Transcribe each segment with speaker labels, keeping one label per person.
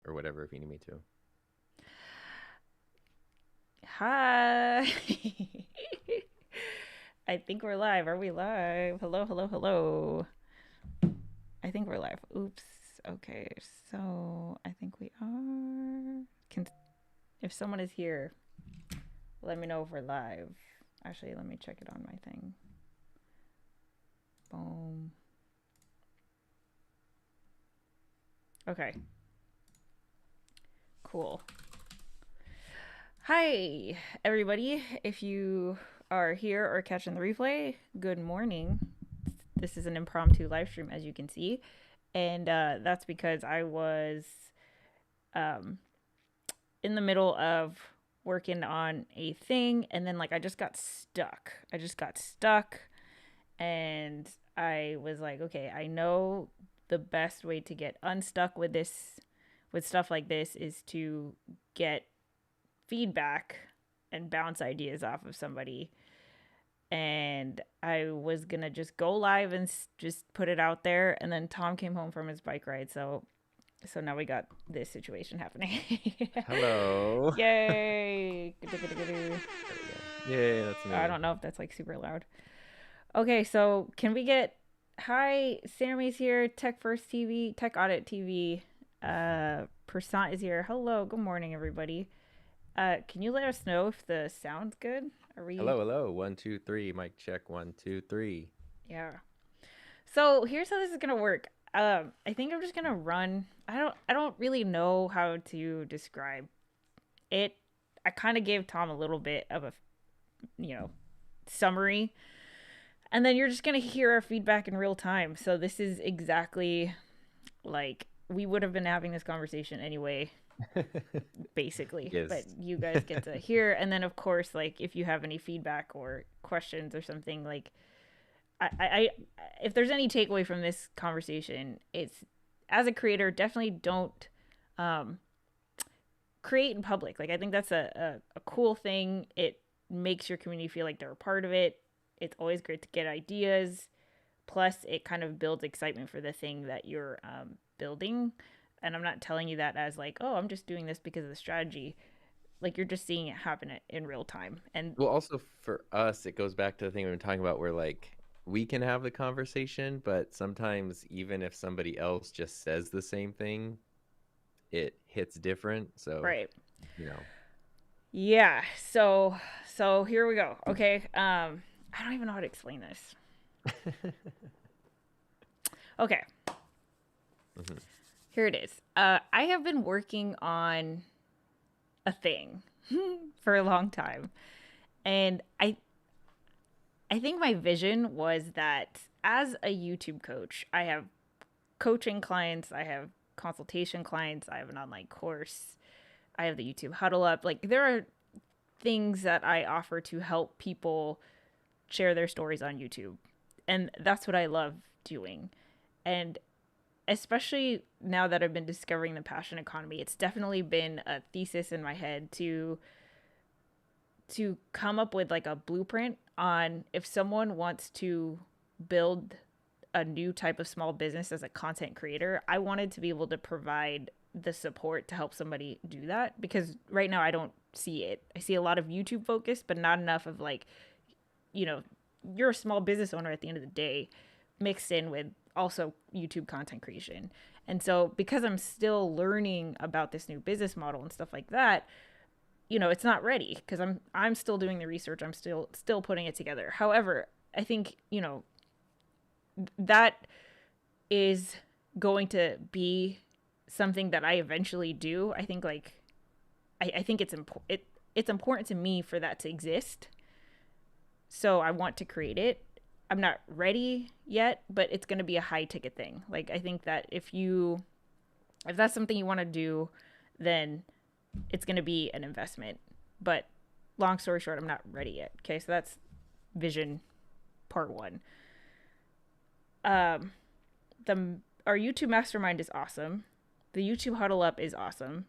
Speaker 1: or whatever if you need me to.
Speaker 2: Hi. I think we're live. Are we live? Hello, hello, hello. I think we're live. Oops. Okay. So I think we are. Can if someone is here, let me know if we're live. Actually, let me check it on my thing. Boom. Okay. Cool. Hi, everybody. If you are here or catching the replay, good morning. This is an impromptu live stream, as you can see. And that's because I was um, in the middle of working on a thing, and then I just got stuck. And I was like, okay, I know the best way to get unstuck with this, with stuff like this, is to get feedback and bounce ideas off of somebody. And I was gonna just go live and just put it out there. And then Tom came home from his bike ride, so now we got this situation happening.
Speaker 1: Hello.
Speaker 2: Yay!
Speaker 1: There we go. Yay, that's
Speaker 2: I
Speaker 1: me.
Speaker 2: don't know if that's super loud. Okay, so can we get hi? Sammy's here. Tech First TV, Tech Audit TV. Percent is here. Hello. Good morning, everybody. Can you let us know if the sound's good? Are we?
Speaker 1: Hello, hello. 1, 2, 3. Mic check. 1, 2, 3.
Speaker 2: Yeah. So here's how this is gonna work. I think I'm just gonna run. I don't really know how to describe it. I kind of gave Tom a little bit of a you know summary, and then you're just gonna hear our feedback in real time. So this is exactly like we would have been having this conversation anyway, basically. But
Speaker 1: Yes.
Speaker 2: you guys get to hear, and then of course, if you have any feedback or questions or something, I if there's any takeaway from this conversation, it's as a creator, definitely don't um, create in public. I think that's a cool thing. It makes your community feel like they're a part of it. It's always great to get ideas. Plus, it kind of builds excitement for the thing that you're building. And I'm not telling you that as oh, I'm just doing this because of the strategy. You're just seeing it happen in real time. And
Speaker 1: Well, also for us, it goes back to the thing we were talking about where we can have the conversation, but sometimes even if somebody else just says the same thing, it hits different. So,
Speaker 2: right,
Speaker 1: you know.
Speaker 2: yeah. So here we go. Okay. I don't even know how to explain this. Okay,
Speaker 1: Mhm.
Speaker 2: here it is. I have been working on a thing for a long time, and I think my vision was that as a YouTube coach, I have coaching clients, I have consultation clients, I have an online course, I have the YouTube Huddle Up. There are things that I offer to help people share their stories on YouTube. And that's what I love doing. And especially now that I've been discovering the passion economy, it's definitely been a thesis in my head to come up with a blueprint on if someone wants to build a new type of small business as a content creator. I wanted to be able to provide the support to help somebody do that, because right now I don't see it. I see a lot of YouTube focus, but not enough of you know, you're a small business owner at the end of the day, mixed in with also YouTube content creation. And so because I'm still learning about this new business model and stuff like that, it's not ready because I'm still doing the research. I'm still putting it together. However, I think, that is going to be something that I eventually do. I think I think it's important to me for that to exist. So I want to create it. I'm not ready yet, but it's going to be a high ticket thing. I think that if that's something you want to do, then it's going to be an investment. But long story short, I'm not ready yet. Okay, so that's vision part one. Um, the Our YouTube mastermind is awesome. The YouTube huddle up is awesome.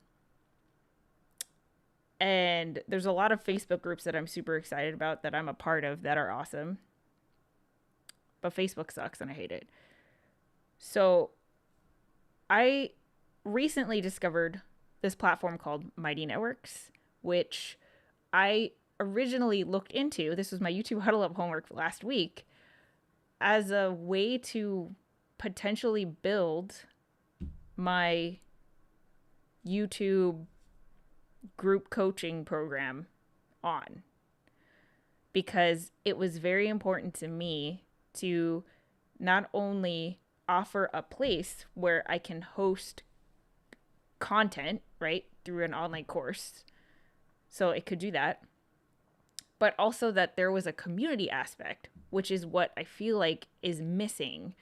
Speaker 2: And there's a lot of Facebook groups that I'm super excited about that I'm a part of that are awesome. But Facebook sucks and I hate it. So I recently discovered this platform called Mighty Networks, which I originally looked into. This was my YouTube Huddle Up homework last week, as a way to potentially build my YouTube group coaching program on, because it was very important to me to not only offer a place where I can host content, right, through an online course, so it could do that, but also that there was a community aspect, which is what I feel like is missing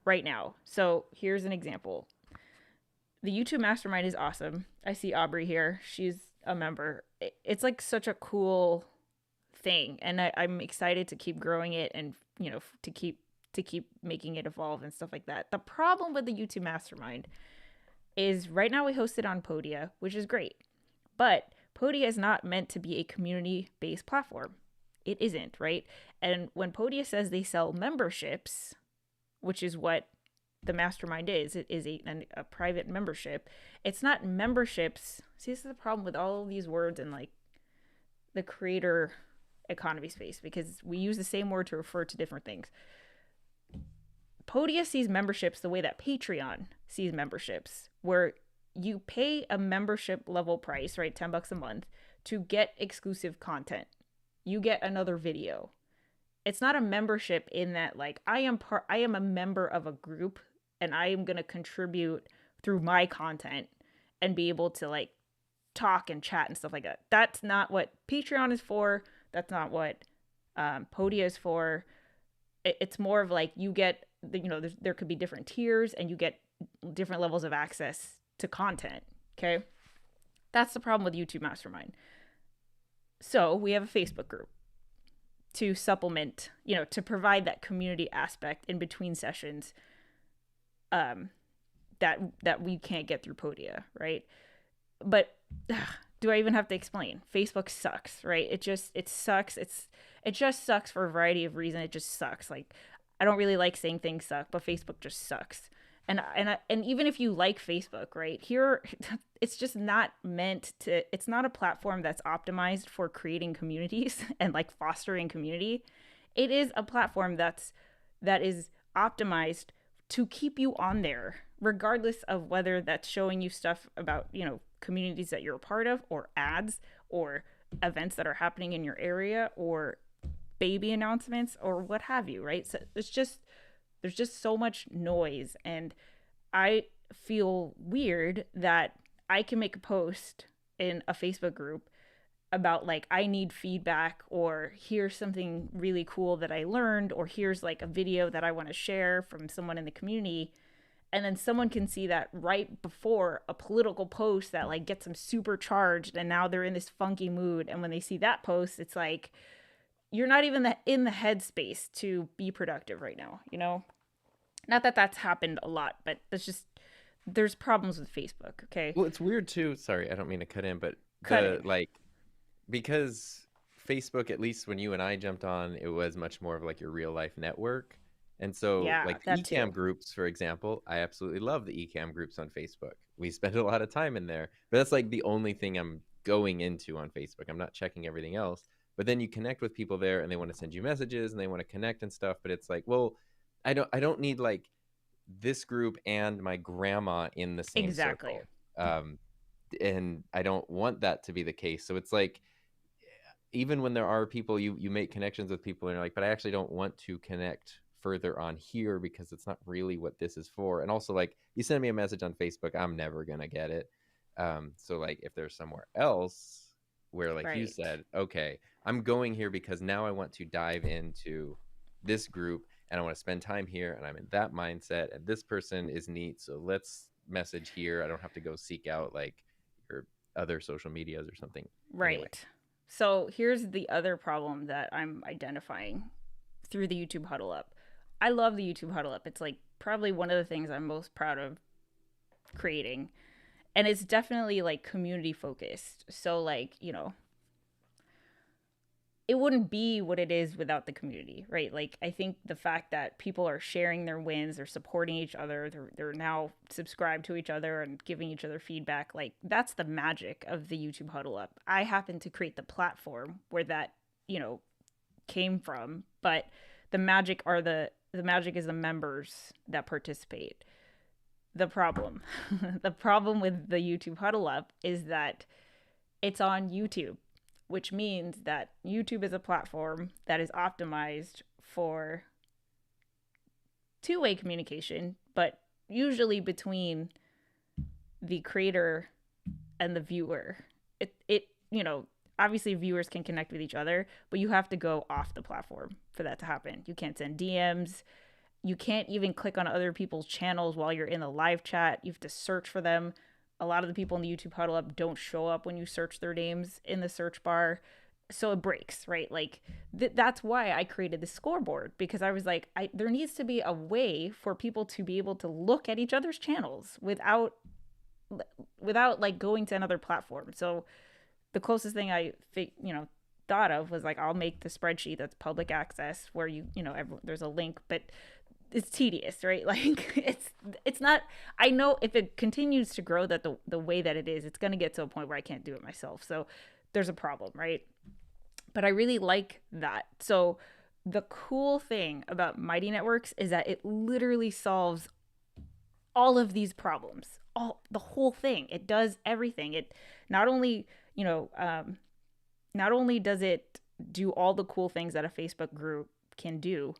Speaker 2: right now. So here's an example. The YouTube Mastermind is awesome. I see Aubrey here. She's a member. It's like such a cool thing, and I'm excited to keep growing it, and to keep making it evolve and stuff like that. The problem with the YouTube Mastermind is right now we host it on Podia, which is great, but Podia is not meant to be a community-based platform. It isn't, right? And when Podia says they sell memberships, which is what the Mastermind is, it is a private membership. It's not memberships. See, this is the problem with all of these words in like the creator economy space, because we use the same word to refer to different things. Podia sees memberships the way that Patreon sees memberships, where you pay a membership level price, right? $10 a month to get exclusive content. You get another video. It's not a membership in that like I am a member of a group and I am going to contribute through my content and be able to like talk and chat and stuff like that. That's not what Patreon is for. That's not what Podia is for. It's more of like you get, there could be different tiers and you get different levels of access to content. Okay. That's the problem with YouTube Mastermind. So we have a Facebook group to supplement, to provide that community aspect in between sessions that we can't get through Podia, right? But do I even have to explain? Facebook sucks, right? It sucks. It just sucks for a variety of reasons. It just sucks. Like, I don't really like saying things suck, but Facebook just sucks. And even if you like Facebook, right, here, it's just not meant to, it's not a platform that's optimized for creating communities and like fostering community. It is a platform that is optimized to keep you on there, regardless of whether that's showing you stuff about, communities that you're a part of, or ads, or events that are happening in your area, or baby announcements, or what have you, right? So there's just so much noise, and I feel weird that I can make a post in a Facebook group about like I need feedback, or here's something really cool that I learned, or here's like a video that I want to share from someone in the community, and then someone can see that right before a political post that like gets them super charged, and now they're in this funky mood, and when they see that post, it's like you're not even in the headspace to be productive right now, Not that that's happened a lot, but there's problems with Facebook, okay?
Speaker 1: Well, it's weird too. Sorry, I don't mean to cut in, but
Speaker 2: Cut
Speaker 1: because Facebook, at least when you and I jumped on, it was much more of like your real life network. And so
Speaker 2: Yeah,
Speaker 1: like the
Speaker 2: that
Speaker 1: eCam
Speaker 2: too.
Speaker 1: groups, for example, I absolutely love the eCam groups on Facebook. We spend a lot of time in there, but that's like the only thing I'm going into on Facebook. I'm not checking everything else. But then you connect with people there and they want to send you messages and they want to connect and stuff. But it's like, well, I don't need like this group and my grandma in the same
Speaker 2: Exactly.
Speaker 1: circle. And I don't want that to be the case. So it's like, even when there are people, you make connections with people and you're like, but I actually don't want to connect further on here because it's not really what this is for. And also, like, you send me a message on Facebook, I'm never gonna get it. So like if there's somewhere else where, like you
Speaker 2: Right.
Speaker 1: said, okay, I'm going here because now I want to dive into this group and I want to spend time here and I'm in that mindset and this person is neat, so let's message here. I don't have to go seek out like your other social medias or something. Anyway.
Speaker 2: Right. So here's the other problem that I'm identifying through the YouTube Huddle Up. I love the YouTube Huddle Up. It's like probably one of the things I'm most proud of creating. And it's definitely like community focused. So like, it wouldn't be what it is without the community, right? Like, I think the fact that people are sharing their wins, they're supporting each other, they're now subscribed to each other and giving each other feedback, like that's the magic of the YouTube Huddle Up. I happen to create the platform where that, came from, but the magic is the members that participate. The problem, the problem with the YouTube Huddle Up is that it's on YouTube, which means that YouTube is a platform that is optimized for two-way communication, but usually between the creator and the viewer. Obviously viewers can connect with each other, but you have to go off the platform for that to happen. You can't send DMs. You can't even click on other people's channels while you're in the live chat. You have to search for them. A lot of the people in the YouTube Huddle Up don't show up when you search their names in the search bar. So it breaks, right? Like that's why I created the scoreboard, because I was like, there needs to be a way for people to be able to look at each other's channels without like going to another platform. So the closest thing I thought of was like, I'll make the spreadsheet that's public access where there's a link, but it's tedious, right? Like it's not. I know if it continues to grow that the way that it is, it's going to get to a point where I can't do it myself. So there's a problem, right? But I really like that. So the cool thing about Mighty Networks is that it literally solves all of these problems, the whole thing. It does everything. It not only does it do all the cool things that a Facebook group can do,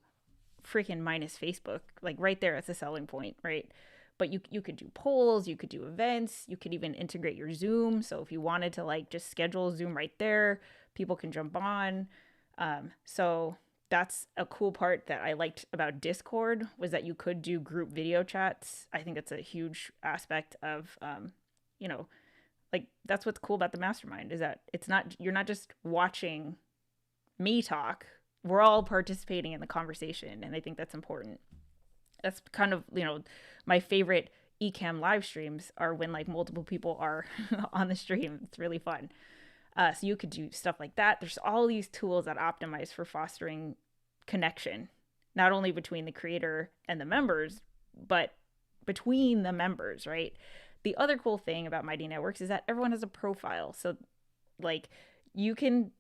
Speaker 2: freaking minus Facebook, like right there, it's a selling point, right? But you could do polls, you could do events, you could even integrate your Zoom. So if you wanted to like just schedule Zoom right there, people can jump on. So that's a cool part that I liked about Discord, was that you could do group video chats. I think that's a huge aspect of, like that's what's cool about the mastermind, is that you're not just watching me talk. We're all participating in the conversation, and I think that's important. That's kind of, my favorite Ecamm live streams are when like multiple people are on the stream. It's really fun. So you could do stuff like that. There's all these tools that optimize for fostering connection, not only between the creator and the members, but between the members, right? The other cool thing about Mighty Networks is that everyone has a profile. So like you can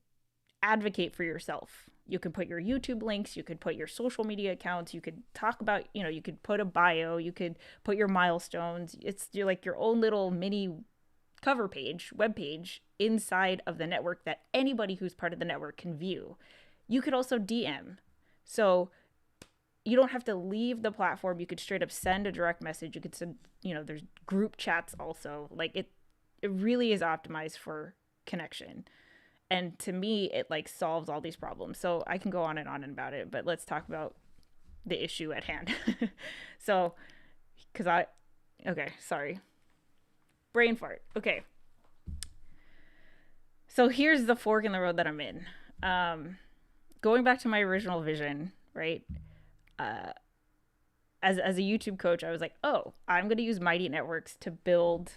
Speaker 2: advocate for yourself. You could put your YouTube links, you could put your social media accounts, you could talk about, you could put a bio, you could put your milestones. You're like your own little mini cover page, web page inside of the network that anybody who's part of the network can view. You could also DM. So you don't have to leave the platform. You could straight up send a direct message. You could send, there's group chats also. Like it really is optimized for connection. And to me, it like solves all these problems. So I can go on and on about it, but let's talk about the issue at hand. So, okay, sorry. Brain fart. Okay. So here's the fork in the road that I'm in. Going back to my original vision, right? As a YouTube coach, I was like, oh, I'm going to use Mighty Networks to build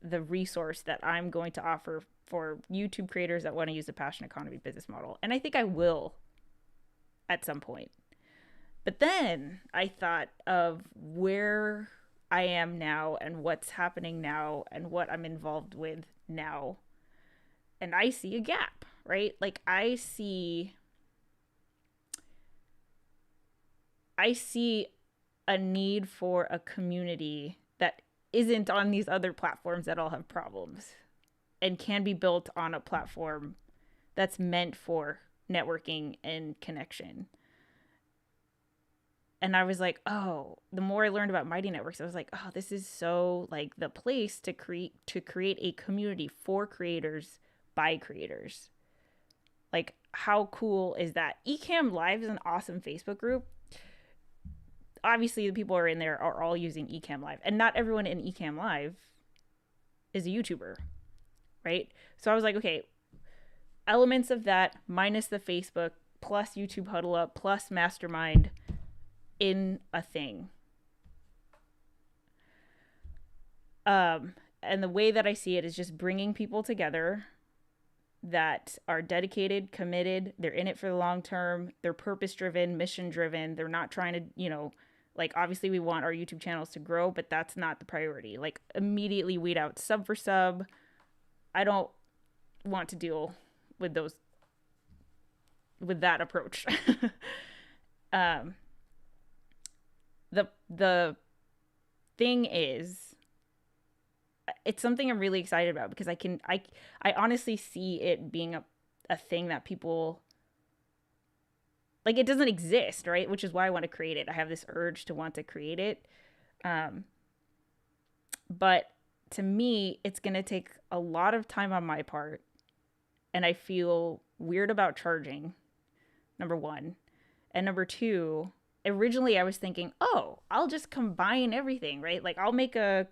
Speaker 2: the resource that I'm going to offer for YouTube creators that want to use the passion economy business model. And I think I will at some point. But then I thought of where I am now and what's happening now and what I'm involved with now. And I see a gap, right? Like I see a need for a community that isn't on these other platforms that all have problems and can be built on a platform that's meant for networking and connection. And I was like, oh, the more I learned about Mighty Networks, I was like, oh, this is so like the place to create a community for creators by creators. Like, how cool is that? Ecamm Live is an awesome Facebook group. Obviously, the people who are in there are all using Ecamm Live, and not everyone in Ecamm Live is a YouTuber, right? So I was like, okay, elements of that minus the Facebook plus YouTube Huddle Up plus Mastermind in a thing. And the way that I see it is just bringing people together that are dedicated, committed, they're in it for the long term, they're purpose driven, mission driven, they're not trying to, like obviously we want our YouTube channels to grow, but that's not the priority. Like immediately weed out sub for sub. I don't want to deal with that approach. um the thing is, it's something I'm really excited about because I honestly see it being a thing that people like. It doesn't exist, right? Which is why I want to create it. I have this urge to want to create it. But to me, it's going to take a lot of time on my part. And I feel weird about charging, number one. And number two, originally I was thinking, oh, I'll just combine everything, right? Like I'll make a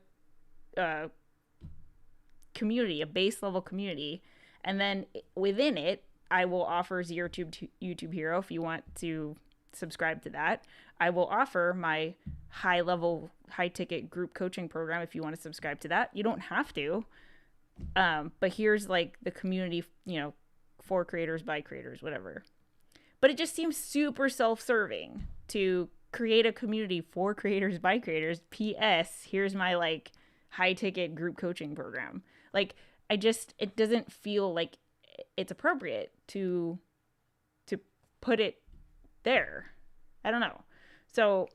Speaker 2: community, a base level community. And then within it, I will offer YouTube Hero if you want to subscribe to that. I will offer my high level, high ticket group coaching program if you want to subscribe to that. You don't have to. But here's like the community, for creators, by creators, whatever. But it just seems super self-serving to create a community for creators, by creators. P.S. Here's my like high ticket group coaching program. Like it doesn't feel like it's appropriate to put it there. I don't know. So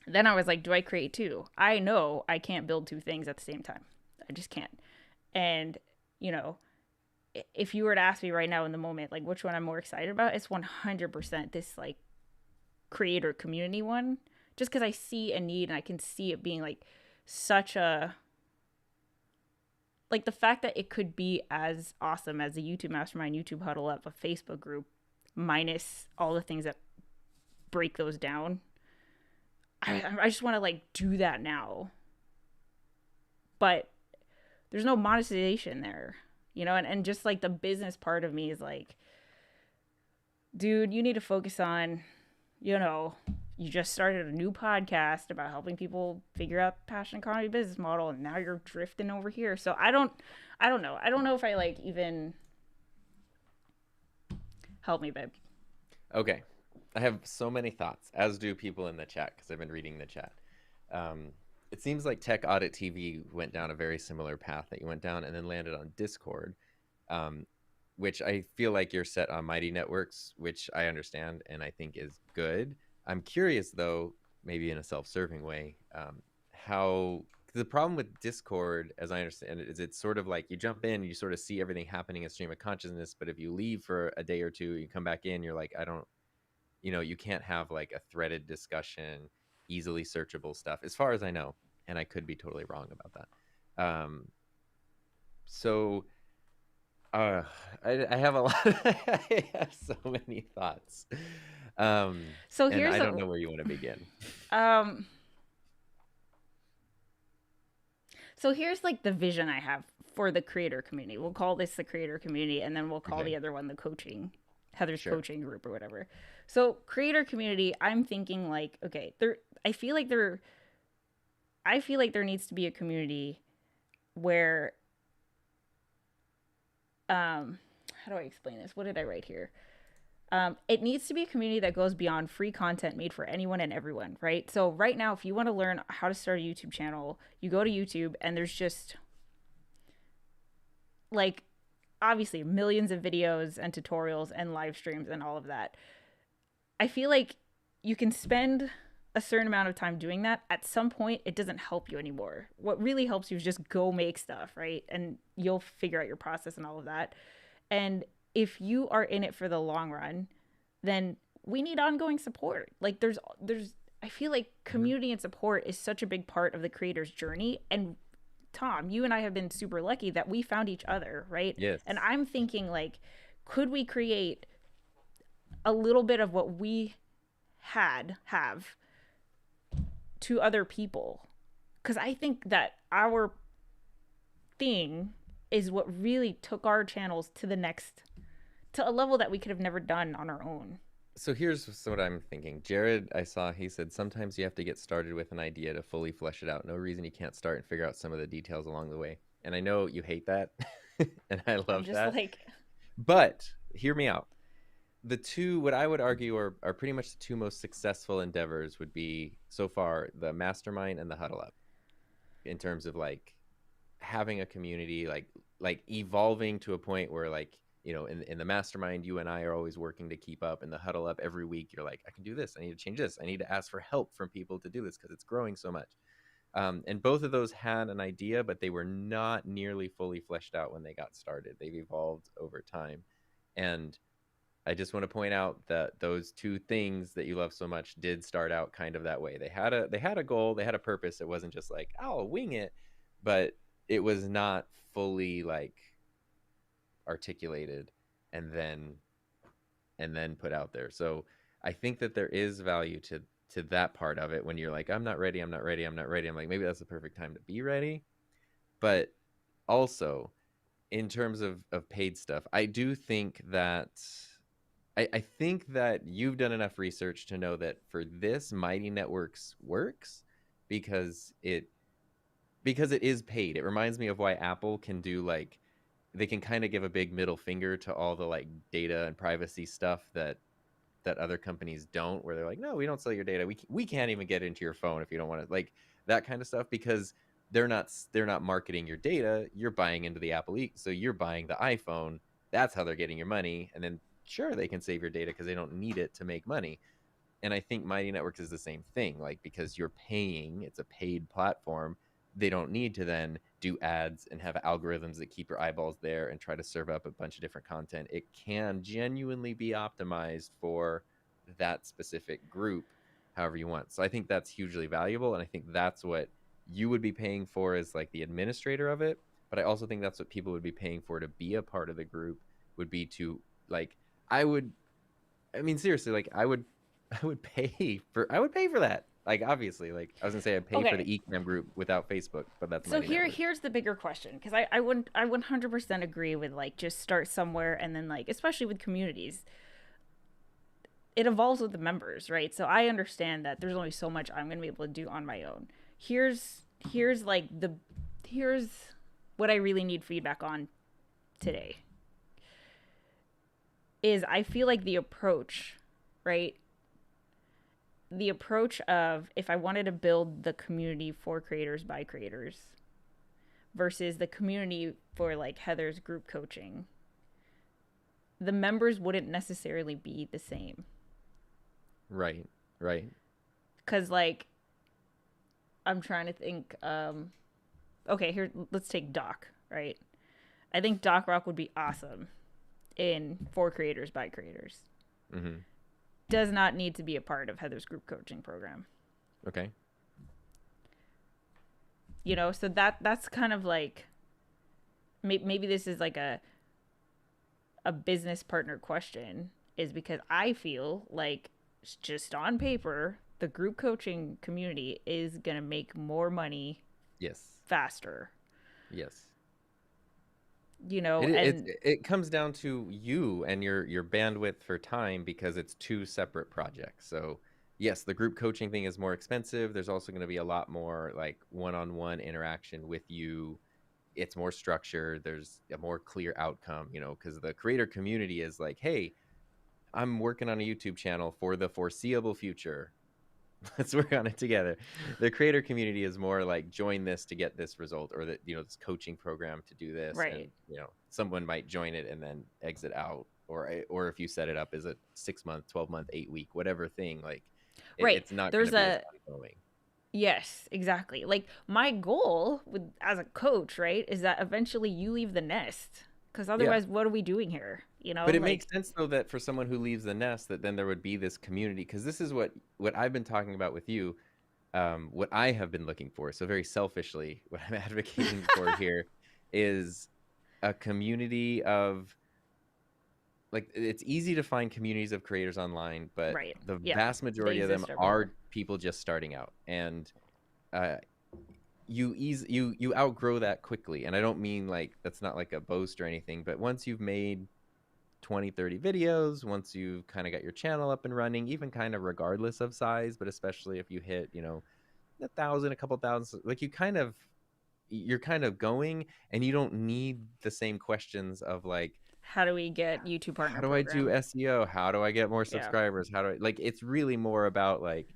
Speaker 2: then I was like, do I create two? I know I can't build two things at the same time. I just can't. And, if you were to ask me right now in the moment, like which one I'm more excited about, it's 100% this like creator community one, just because I see a need and I can see it being like such a, like the fact that it could be as awesome as the YouTube Mastermind, YouTube Huddle Up, a Facebook group, minus all the things that break those down. I just want to like do that now. But there's no monetization there, and just like the business part of me is like, dude, you need to focus on, you just started a new podcast about helping people figure out the passion economy business model, and now you're drifting over here. So I don't know. I don't know if I like even help me, babe.
Speaker 1: Okay. I have so many thoughts, as do people in the chat, because I've been reading the chat. It seems like Tech Audit TV went down a very similar path that you went down and then landed on Discord, which I feel like you're set on Mighty Networks, which I understand and I think is good. I'm curious, though, maybe in a self-serving way, how the problem with Discord, as I understand it, is it's sort of like you jump in, you sort of see everything happening in stream of consciousness, but if you leave for a day or two, you come back in, you're like, you can't have like a threaded discussion, easily searchable stuff, as far as I know, and I could be totally wrong about that. I have a lot. I have so many thoughts.
Speaker 2: So here's
Speaker 1: I don't know where you want to begin.
Speaker 2: So here's like the vision I have for the creator community. We'll call this the creator community, and then we'll call the other one the coaching, Heather's coaching group or whatever. So creator community, I'm thinking like, okay, I feel like there needs to be a community where, how do I explain this? What did I write here? It needs to be a community that goes beyond free content made for anyone and everyone, right? So right now, if you want to learn how to start a YouTube channel, you go to YouTube and there's just like, obviously millions of videos and tutorials and live streams and all of that. I feel like you can spend a certain amount of time doing that. At some point, it doesn't help you anymore. What really helps you is just go make stuff, right? And you'll figure out your process and all of that. And if you are in it for the long run, then we need ongoing support. Like I feel like community and support is such a big part of the creator's journey. And Tom, you and I have been super lucky that we found each other, right?
Speaker 1: Yes.
Speaker 2: And I'm thinking like, could we create a little bit of what we have to other people? Because I think that our thing is what really took our channels to a level that we could have never done on our own.
Speaker 1: So here's what I'm thinking. Jared, he said, sometimes you have to get started with an idea to fully flesh it out. No reason you can't start and figure out some of the details along the way. And I know you hate that. And I
Speaker 2: I'm
Speaker 1: love
Speaker 2: just
Speaker 1: that.
Speaker 2: like,
Speaker 1: But hear me out. The two, what I would argue are pretty much the two most successful endeavors would be so far the mastermind and the huddle up, in terms of like having a community, like evolving to a point where, like, in the mastermind, you and I are always working to keep up. In the huddle up, every week you're like, I can do this, I need to change this, I need to ask for help from people to do this because it's growing so much. And both of those had an idea, but they were not nearly fully fleshed out when they got started. They've evolved over time. And I just want to point out that those two things that you love so much did start out kind of that way. They had a goal, they had a purpose. It wasn't just like, oh, I'll wing it, but it was not fully like articulated and then put out there. So I think that there is value to that part of it. When you're like, I'm not ready, I'm not ready, I'm not ready. I'm like, maybe that's the perfect time to be ready. But also, in terms of paid stuff, I do think that I think that you've done enough research to know that for this, Mighty Networks works because it is paid. It reminds me of why Apple can do, like, they can kind of give a big middle finger to all the like data and privacy stuff that other companies don't, where they're like, no, we don't sell your data, we can't even get into your phone if you don't want to, like, that kind of stuff, because they're not marketing your data. You're buying into the so you're buying the iPhone. That's how they're getting your money. And then sure, they can save your data because they don't need it to make money. And I think Mighty Networks is the same thing. Like, because you're paying, it's a paid platform. They don't need to then do ads and have algorithms that keep your eyeballs there and try to serve up a bunch of different content. It can genuinely be optimized for that specific group, however you want. So I think that's hugely valuable. And I think that's what you would be paying for as like the administrator of it. But I also think that's what people would be paying for to be a part of the group, would be to, like, I would, I mean, seriously, like, I would pay for that. Like, obviously, like, I was gonna say I'd pay for the
Speaker 2: okay.
Speaker 1: Ecamm group without Facebook, but that's
Speaker 2: So
Speaker 1: Mighty Network.
Speaker 2: here's the bigger question, because I 100% agree with like just start somewhere, and then like especially with communities, it evolves with the members, right? So I understand that there's only so much I'm gonna be able to do on my own. Here's like the here's what I really need feedback on today is I feel like the approach, right? The approach of if I wanted to build the community for creators by creators versus the community for like Heather's group coaching, the members wouldn't necessarily be the same.
Speaker 1: Right, right.
Speaker 2: Cause like I'm trying to think, okay, here let's take Doc, right? I think Doc Rock would be awesome in for creators by creators.
Speaker 1: Mm-hmm.
Speaker 2: Does not need to be a part of Heather's group coaching program.
Speaker 1: Okay.
Speaker 2: So that's kind of like maybe this is like a business partner question, is because I feel like just on paper the group coaching community is going to make more money
Speaker 1: Yes.
Speaker 2: faster.
Speaker 1: Yes.
Speaker 2: And
Speaker 1: It comes down to you and your bandwidth for time, because it's two separate projects. So yes, the group coaching thing is more expensive. There's also going to be a lot more like one-on-one interaction with you. It's more structured. There's a more clear outcome, because the creator community is like, hey, I'm working on a YouTube channel for the foreseeable future. Let's work on it together. The creator community is more like, join this to get this result, or that, this coaching program to do this. And
Speaker 2: right.
Speaker 1: someone might join it and then exit out, or if you set it up as a 6 month, 12-month, 8 week, whatever thing, like,
Speaker 2: Right.
Speaker 1: it's not going to
Speaker 2: There's
Speaker 1: be as
Speaker 2: a
Speaker 1: ongoing.
Speaker 2: yes, exactly. Like my goal with as a coach, right, is that eventually you leave the nest, cuz
Speaker 1: Yeah.
Speaker 2: otherwise what are we doing here?
Speaker 1: But it makes
Speaker 2: Like
Speaker 1: sense though that for someone who leaves the nest, that then there would be this community, because this is what I've been talking about with you, what I have been looking for. So very selfishly, what I'm advocating for here is a community of, like, it's easy to find communities of creators online, but
Speaker 2: right.
Speaker 1: the
Speaker 2: Yeah.
Speaker 1: vast
Speaker 2: They
Speaker 1: majority of them
Speaker 2: exist everywhere.
Speaker 1: are people just starting out, and uh, you outgrow that quickly. And I don't mean like, that's not like a boast or anything, but once you've made 20, 30 videos, once you've kind of got your channel up and running, even kind of regardless of size, but especially if you hit, 1,000, a couple thousand, like, you kind of you're kind of going, and you don't need the same questions of like,
Speaker 2: How do we get YouTube
Speaker 1: how
Speaker 2: Partner
Speaker 1: do I do
Speaker 2: Program?
Speaker 1: SEO? How do I get more
Speaker 2: Yeah.
Speaker 1: subscribers? How do I, like, it's really more about like,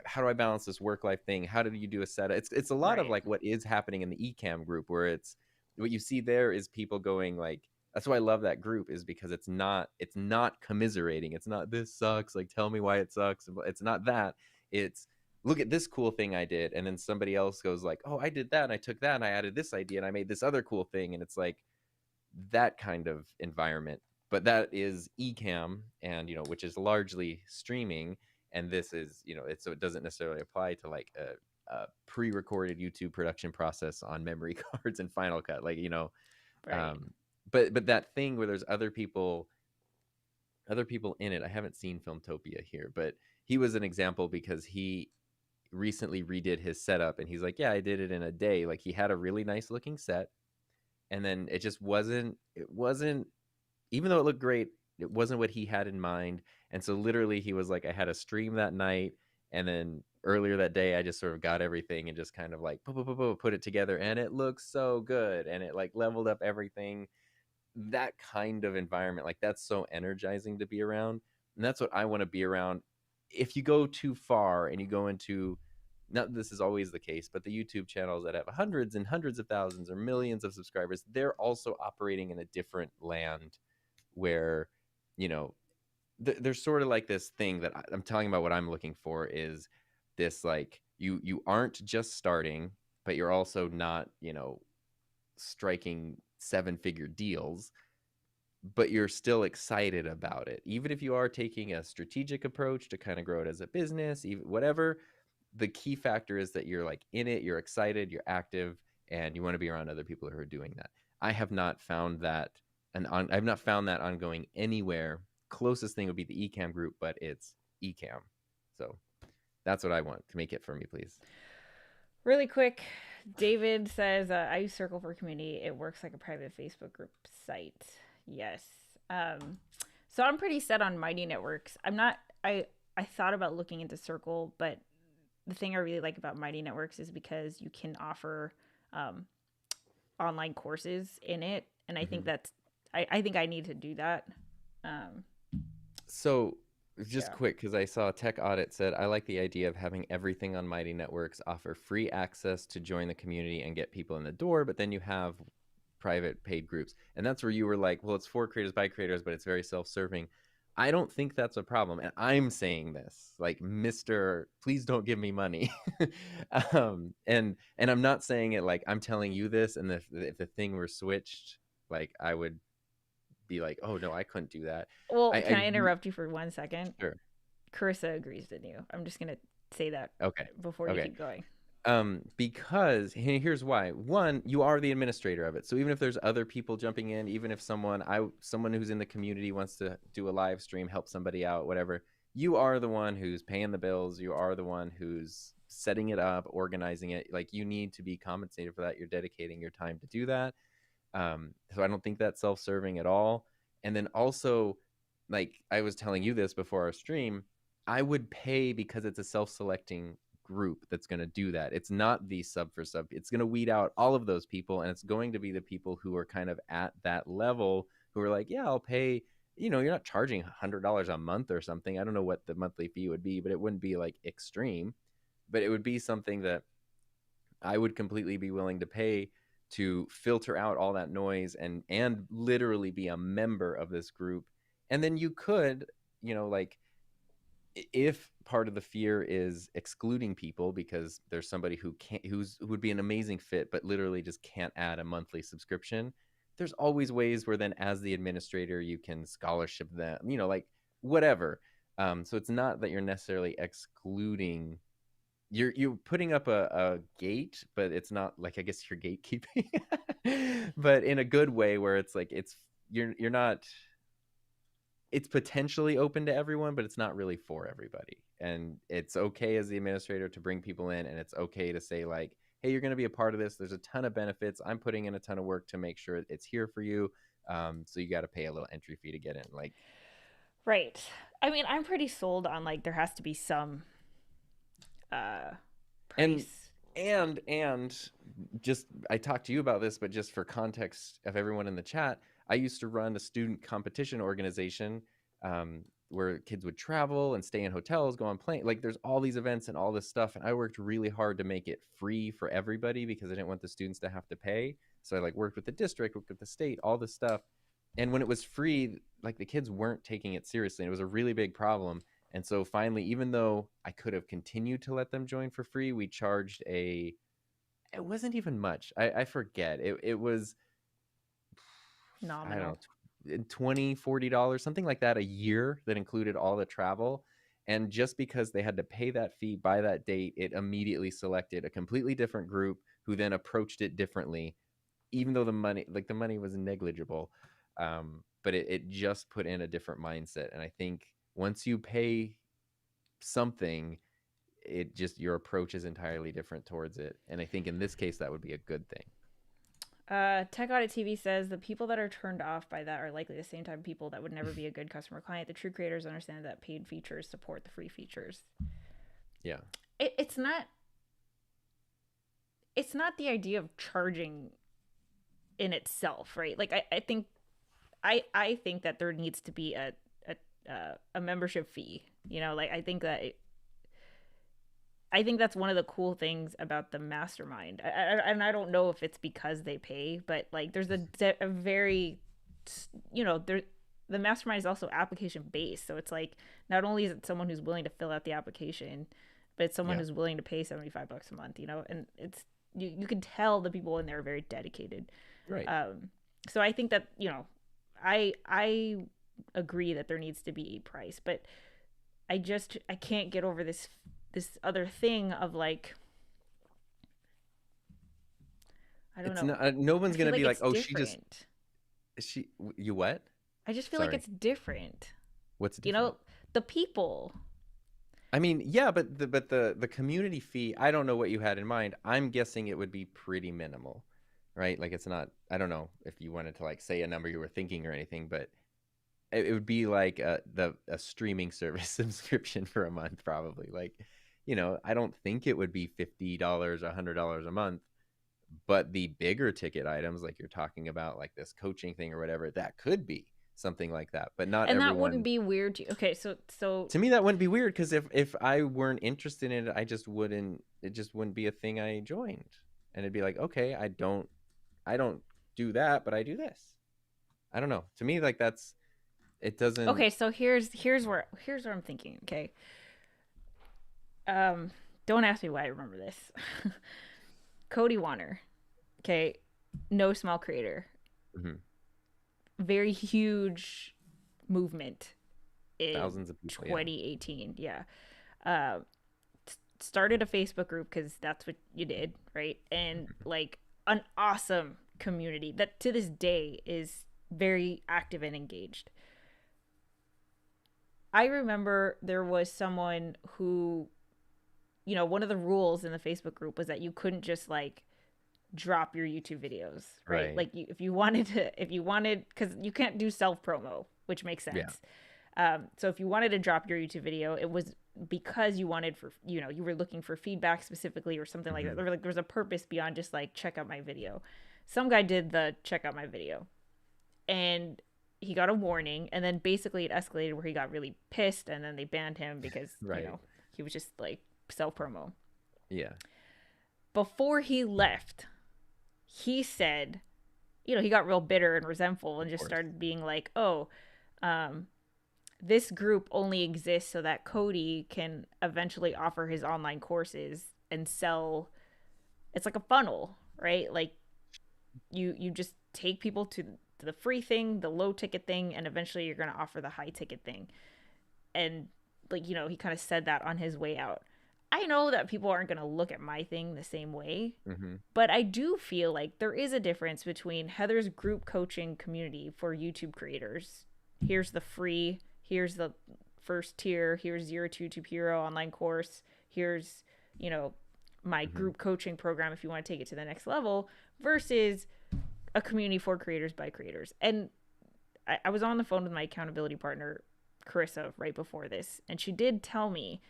Speaker 1: how do I balance this work life thing? How do you do a setup? It's a lot of
Speaker 2: Right.
Speaker 1: like what is happening in the Ecamm group, where it's what you see there is people going like, that's why I love that group, is because it's not commiserating. It's not, this sucks, like tell me why it sucks. It's not that. It's, look at this cool thing I did, and then somebody else goes like, oh, I did that and I took that and I added this idea and I made this other cool thing, and it's like that kind of environment. But that is Ecamm, and which is largely streaming, and this is, it's, so it doesn't necessarily apply to like a pre-recorded YouTube production process on memory cards and Final Cut, like
Speaker 2: Right.
Speaker 1: um, but that thing where there's other people in it. I haven't seen Filmtopia here, but he was an example because he recently redid his setup, and he's like, yeah, I did it in a day. Like, he had a really nice looking set, and then it wasn't, even though it looked great, it wasn't what he had in mind. And so literally he was like, I had a stream that night, and then earlier that day I just sort of got everything and just kind of like put it together, and it looks so good, and it like leveled up everything. That kind of environment, like, that's so energizing to be around, and that's what I want to be around. If you go too far and you go into, not that this is always the case, but the YouTube channels that have hundreds and hundreds of thousands or millions of subscribers, they're also operating in a different land where, you know there's sort of like this thing that I'm talking about. What I'm looking for is this, like, you aren't just starting, but you're also not, striking seven-figure deals, but you're still excited about it. Even if you are taking a strategic approach to kind of grow it as a business, even whatever, the key factor is that you're like in it, you're excited, you're active, and you want to be around other people who are doing that. I have not found that, I've not found that ongoing anywhere. Closest thing would be the Ecamm group, but it's Ecamm. So that's what I want. To make it for me, please.
Speaker 2: Really quick, David says, I use Circle for Community. It works like a private Facebook group site. Yes. Um, so I'm pretty set on Mighty Networks. I'm not, I thought about looking into Circle, but the thing I really like about Mighty Networks is because you can offer um, online courses in it. And I think
Speaker 1: Hmm.
Speaker 2: I think I need to do that. Um,
Speaker 1: So just
Speaker 2: yeah.
Speaker 1: quick, because I saw a tech audit said, I like the idea of having everything on Mighty Networks offer free access to join the community and get people in the door, but then you have private paid groups. And that's where you were like, well, it's for creators by creators, but it's very self-serving. I don't think that's a problem. And I'm saying this like, Mr. Please don't give me money. And I'm not saying it like I'm telling you this. And if the thing were switched, like, I would be like, oh no, I couldn't do that.
Speaker 2: Well,
Speaker 1: I
Speaker 2: can I interrupt you for 1 second?
Speaker 1: Sure.
Speaker 2: Carissa agrees with you. I'm just gonna say that
Speaker 1: Okay.
Speaker 2: before you
Speaker 1: Okay.
Speaker 2: keep going.
Speaker 1: Because here's why. One, you are the administrator of it. So even if there's other people jumping in, even if someone who's in the community wants to do a live stream, help somebody out, whatever, you are the one who's paying the bills. You are the one who's setting it up, organizing it. Like, you need to be compensated for that. You're dedicating your time to do that. So I don't think that's self-serving at all. And then also, like I was telling you this before our stream, I would pay because it's a self-selecting group that's going to do that. It's not the sub for sub. It's going to weed out all of those people, and it's going to be the people who are kind of at that level, who are like, yeah, I'll pay. You're not charging $100 a month or something. I don't know what the monthly fee would be, but it wouldn't be like extreme. But it would be something that I would completely be willing to pay to filter out all that noise and literally be a member of this group. And then you could, like, if part of the fear is excluding people because there's somebody who would be an amazing fit but literally just can't add a monthly subscription, there's always ways where then, as the administrator, you can scholarship them, like, whatever. So it's not that you're necessarily excluding, you're putting up a gate, but it's not like, I guess, you're gatekeeping, but in a good way, where it's like, you're not, it's potentially open to everyone, but it's not really for everybody. And it's okay as the administrator to bring people in, and it's okay to say like, hey, you're going to be a part of this. There's a ton of benefits. I'm putting in a ton of work to make sure it's here for you. So you got to pay a little entry fee to get in. Like,
Speaker 2: Right. I mean, I'm pretty sold on like there has to be some
Speaker 1: and
Speaker 2: price.
Speaker 1: And just I talked to you about this, but just for context of everyone in the chat, I used to run a student competition organization, where kids would travel and stay in hotels, go on plane. Like there's all these events and all this stuff, and I worked really hard to make it free for everybody because I didn't want the students to have to pay. So I like worked with the district, worked with the state, all this stuff. And when it was free, like the kids weren't taking it seriously, and it was a really big problem. And so finally, even though I could have continued to let them join for free, we charged it wasn't even much. I forget. It was, I don't
Speaker 2: Nominal.
Speaker 1: know, $20, $40, something like that a year that included all the travel. And just because they had to pay that fee by that date, it immediately selected a completely different group who then approached it differently, even though the money was negligible. But it just put in a different mindset. And I think once you pay something, it just your approach is entirely different towards it. And I think in this case that would be a good thing.
Speaker 2: Tech Audit TV says the people that are turned off by that are likely the same type of people that would never be a good customer client. The true creators understand that paid features support the free features.
Speaker 1: Yeah.
Speaker 2: It's not the idea of charging in itself, right? Like I think that there needs to be a membership fee. You know, like I think that's one of the cool things about the mastermind. And I don't know if it's because they pay, but like there's a very, you know, the mastermind is also application based. So it's like not only is it someone who's willing to fill out the application, but it's someone who's willing to pay $75 a month, you know, and it's, you can tell the people in there are very dedicated.
Speaker 1: Right.
Speaker 2: So I think that, you know, I agree that there needs to be a price, but I can't get over this other thing of like, I don't know.
Speaker 1: No one's gonna be like, oh,
Speaker 2: different.
Speaker 1: You what?
Speaker 2: I just feel like it's different.
Speaker 1: What's different?
Speaker 2: You know, the people.
Speaker 1: I mean, yeah, but the community fee, I don't know what you had in mind. I'm guessing it would be pretty minimal, right? Like it's not, I don't know if you wanted to like say a number you were thinking or anything, but it would be like a streaming service subscription for a month, probably. Like, you know, I don't think it would be $50 or $100 a month, but the bigger ticket items, like you're talking about, like this coaching thing or whatever, that could be something like that. But not
Speaker 2: and
Speaker 1: everyone.
Speaker 2: That wouldn't be weird to you. Okay, so
Speaker 1: to me that wouldn't be weird, because if I weren't interested in it, it just wouldn't be a thing I joined. And it'd be like, okay, I don't do that, but I do this. I don't know. To me, like it doesn't.
Speaker 2: Okay, so here's where I'm thinking. Okay, don't ask me why I remember this. Cody Wanner, okay, no small creator, very huge movement in
Speaker 1: thousands of people,
Speaker 2: 2018. Yeah, started a Facebook group because that's what you did, right? And like an awesome community that to this day is very active and engaged. I remember there was someone who, you know, one of the rules in the Facebook group was that you couldn't just like drop your YouTube videos, right? Like if you wanted, because you can't do self promo, which makes sense. Yeah. So if you wanted to drop your YouTube video, it was because you wanted you were looking for feedback specifically or something like that. There was a purpose beyond just like check out my video. Some guy did the check out my video, and he got a warning, and then basically it escalated where he got really pissed, and then they banned him because you know he was just like self promo.
Speaker 1: Yeah.
Speaker 2: Before he left, he said, you know, he got real bitter and resentful and just started being like, oh, this group only exists so that Cody can eventually offer his online courses and sell. It's like a funnel, right? Like you just take people to the free thing, the low ticket thing, and eventually you're going to offer the high ticket thing. And like, you know, he kind of said that on his way out. I know that people aren't going to look at my thing the same way, but I do feel like there is a difference between Heather's group coaching community for YouTube creators. Here's the free, here's the first tier, here's Zero to YouTube Hero online course, here's, you know, my group coaching program if you want to take it to the next level, versus a community for creators by creators. And I was on the phone with my accountability partner, Carissa, right before this, and she did tell me,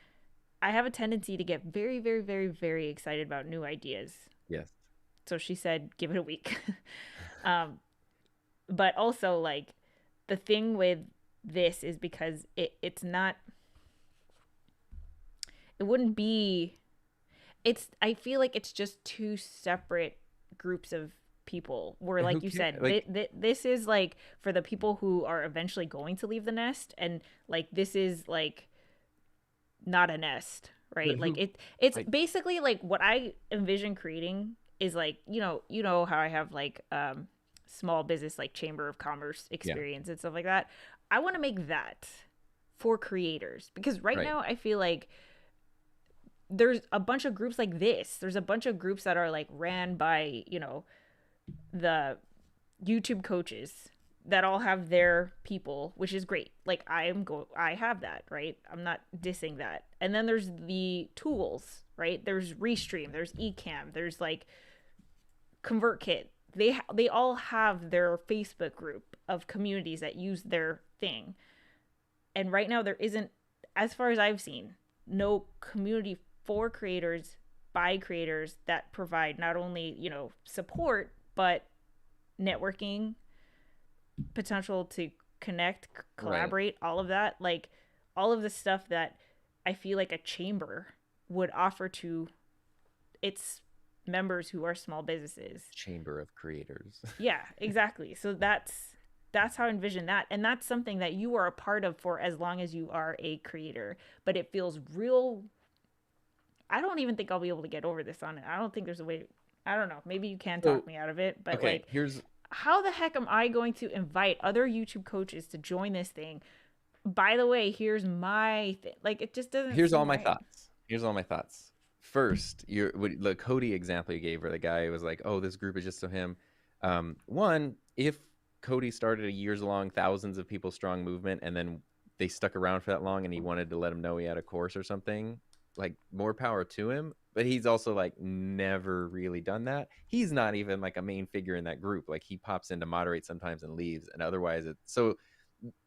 Speaker 2: I have a tendency to get very, very, very, very excited about new ideas.
Speaker 1: Yes.
Speaker 2: So she said, give it a week. um, but also, like, the thing with this is because it's not, it wouldn't be, it's, I feel like it's just two separate groups of people where,
Speaker 1: And who
Speaker 2: like you
Speaker 1: cares?
Speaker 2: said,
Speaker 1: Like,
Speaker 2: this is like for the people who are eventually going to leave the nest, and like this is like not a nest,
Speaker 1: but
Speaker 2: right? Like
Speaker 1: who,
Speaker 2: it's
Speaker 1: like,
Speaker 2: basically like what I envision creating is like, you know how I have like small business like chamber of commerce
Speaker 1: yeah,
Speaker 2: experience and stuff like that. I want to make that for creators because right
Speaker 1: right.
Speaker 2: now I feel like there's a bunch of groups like this. There's a bunch of groups that are like ran by, the YouTube coaches that all have their people, which is great. Like I have that, right? I'm not dissing that. And then there's the tools, right? There's Restream, there's Ecamm, there's like ConvertKit. They all have their Facebook group of communities that use their thing. And right now there isn't, as far as I've seen, no community for creators by creators that provide not only, support but networking, potential to connect,
Speaker 1: Right.
Speaker 2: collaborate, all of that, like all of the stuff that I feel like a chamber would offer to its members who are small businesses.
Speaker 1: Chamber of Creators.
Speaker 2: Yeah, exactly. So that's how I envision that, and that's something that you are a part of for as long as you are a creator. But it feels real. I don't even think I'll be able to get over this on it. I don't think there's a way. I don't know. Maybe you can
Speaker 1: So,
Speaker 2: talk me out of it, but
Speaker 1: okay,
Speaker 2: like,
Speaker 1: here's
Speaker 2: how the heck am I going to invite other YouTube coaches to join this thing? By the way, here's my thing. Like, it just doesn't
Speaker 1: here's all
Speaker 2: seem
Speaker 1: my
Speaker 2: right.
Speaker 1: thoughts. Here's all my thoughts. First, the Cody example you gave, where the guy was like, "Oh, this group is just so him." One, if Cody started a years-long, thousands of people strong movement, and then they stuck around for that long, and he wanted to let him know he had a course or something, like more power to him. But he's also like never really done that. He's not even like a main figure in that group. Like he pops in to moderate sometimes and leaves, and otherwise it's so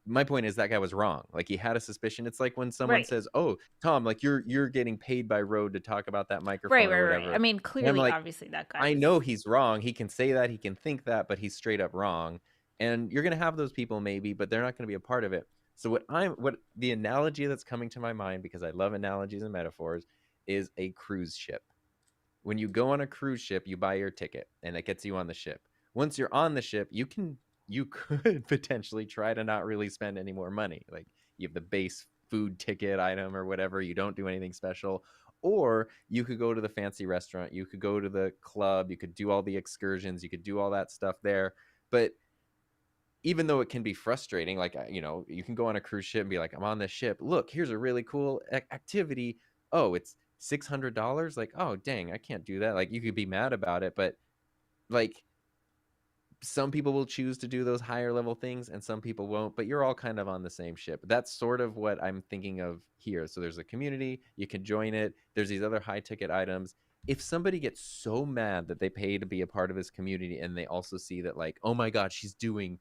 Speaker 1: my point is that guy was wrong. Like he had a suspicion. It's like when someone
Speaker 2: Right.
Speaker 1: says, "Oh, Tom, like you're getting paid by Rode to talk about that
Speaker 2: Right,
Speaker 1: microphone or
Speaker 2: right, right. I
Speaker 1: whatever."
Speaker 2: mean,
Speaker 1: And I'm
Speaker 2: clearly,
Speaker 1: like,
Speaker 2: obviously, that guy
Speaker 1: I
Speaker 2: was.
Speaker 1: know he's wrong. He can say that, he can think that, but he's straight up wrong. And you're gonna have those people maybe, but they're not gonna be a part of it. So what the analogy that's coming to my mind, because I love analogies and metaphors, is a cruise ship. When you go on a cruise ship, you buy your ticket and it gets you on the ship. Once you're on the ship, you could potentially try to not really spend any more money. Like you have the base food ticket item or whatever, you don't do anything special. Or you could go to the fancy restaurant, you could go to the club, you could do all the excursions, you could do all that stuff there. But even though it can be frustrating, like you can go on a cruise ship and be like, I'm on this ship, look, here's a really cool activity. Oh, it's $600. Like, oh dang, I can't do that. Like you could be mad about it, but like some people will choose to do those higher level things and some people won't, but you're all kind of on the same ship. That's sort of what I'm thinking of here. So there's a community, you can join it, there's these other high ticket items. If somebody gets so mad that they pay to be a part of this community and they also see that, like, oh my god, she's doing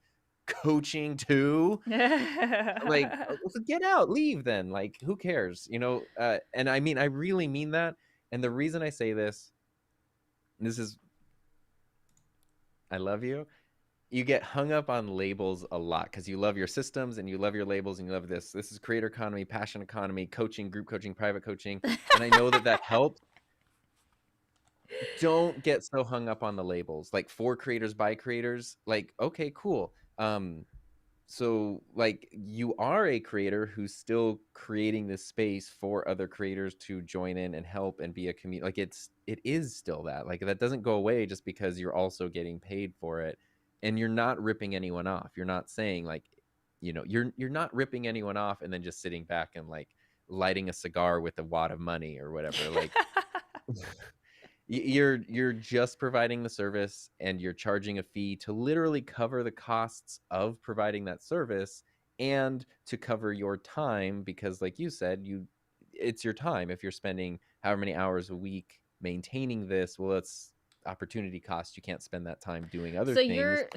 Speaker 1: coaching too, like, so get out, leave then. Like, who cares, and I mean, I really mean that. And the reason I say this is, I love you. You get hung up on labels a lot because you love your systems and you love your labels and you love this is creator economy, passion economy, coaching, group coaching, private coaching, and I know that helps. Don't get so hung up on the labels, like for creators, by creators. Like, okay, cool. So like you are a creator who's still creating this space for other creators to join in and help and be a community. Like it is still that, like, that doesn't go away just because you're also getting paid for it. And you're not ripping anyone off. You're not saying, like, you're not ripping anyone off and then just sitting back and like lighting a cigar with a wad of money or whatever. Like you're just providing the service and you're charging a fee to literally cover the costs of providing that service and to cover your time, because like you said, it's your time. If you're spending however many hours a week maintaining this, well, it's opportunity cost. You can't spend that time doing other
Speaker 2: So
Speaker 1: things.
Speaker 2: you're,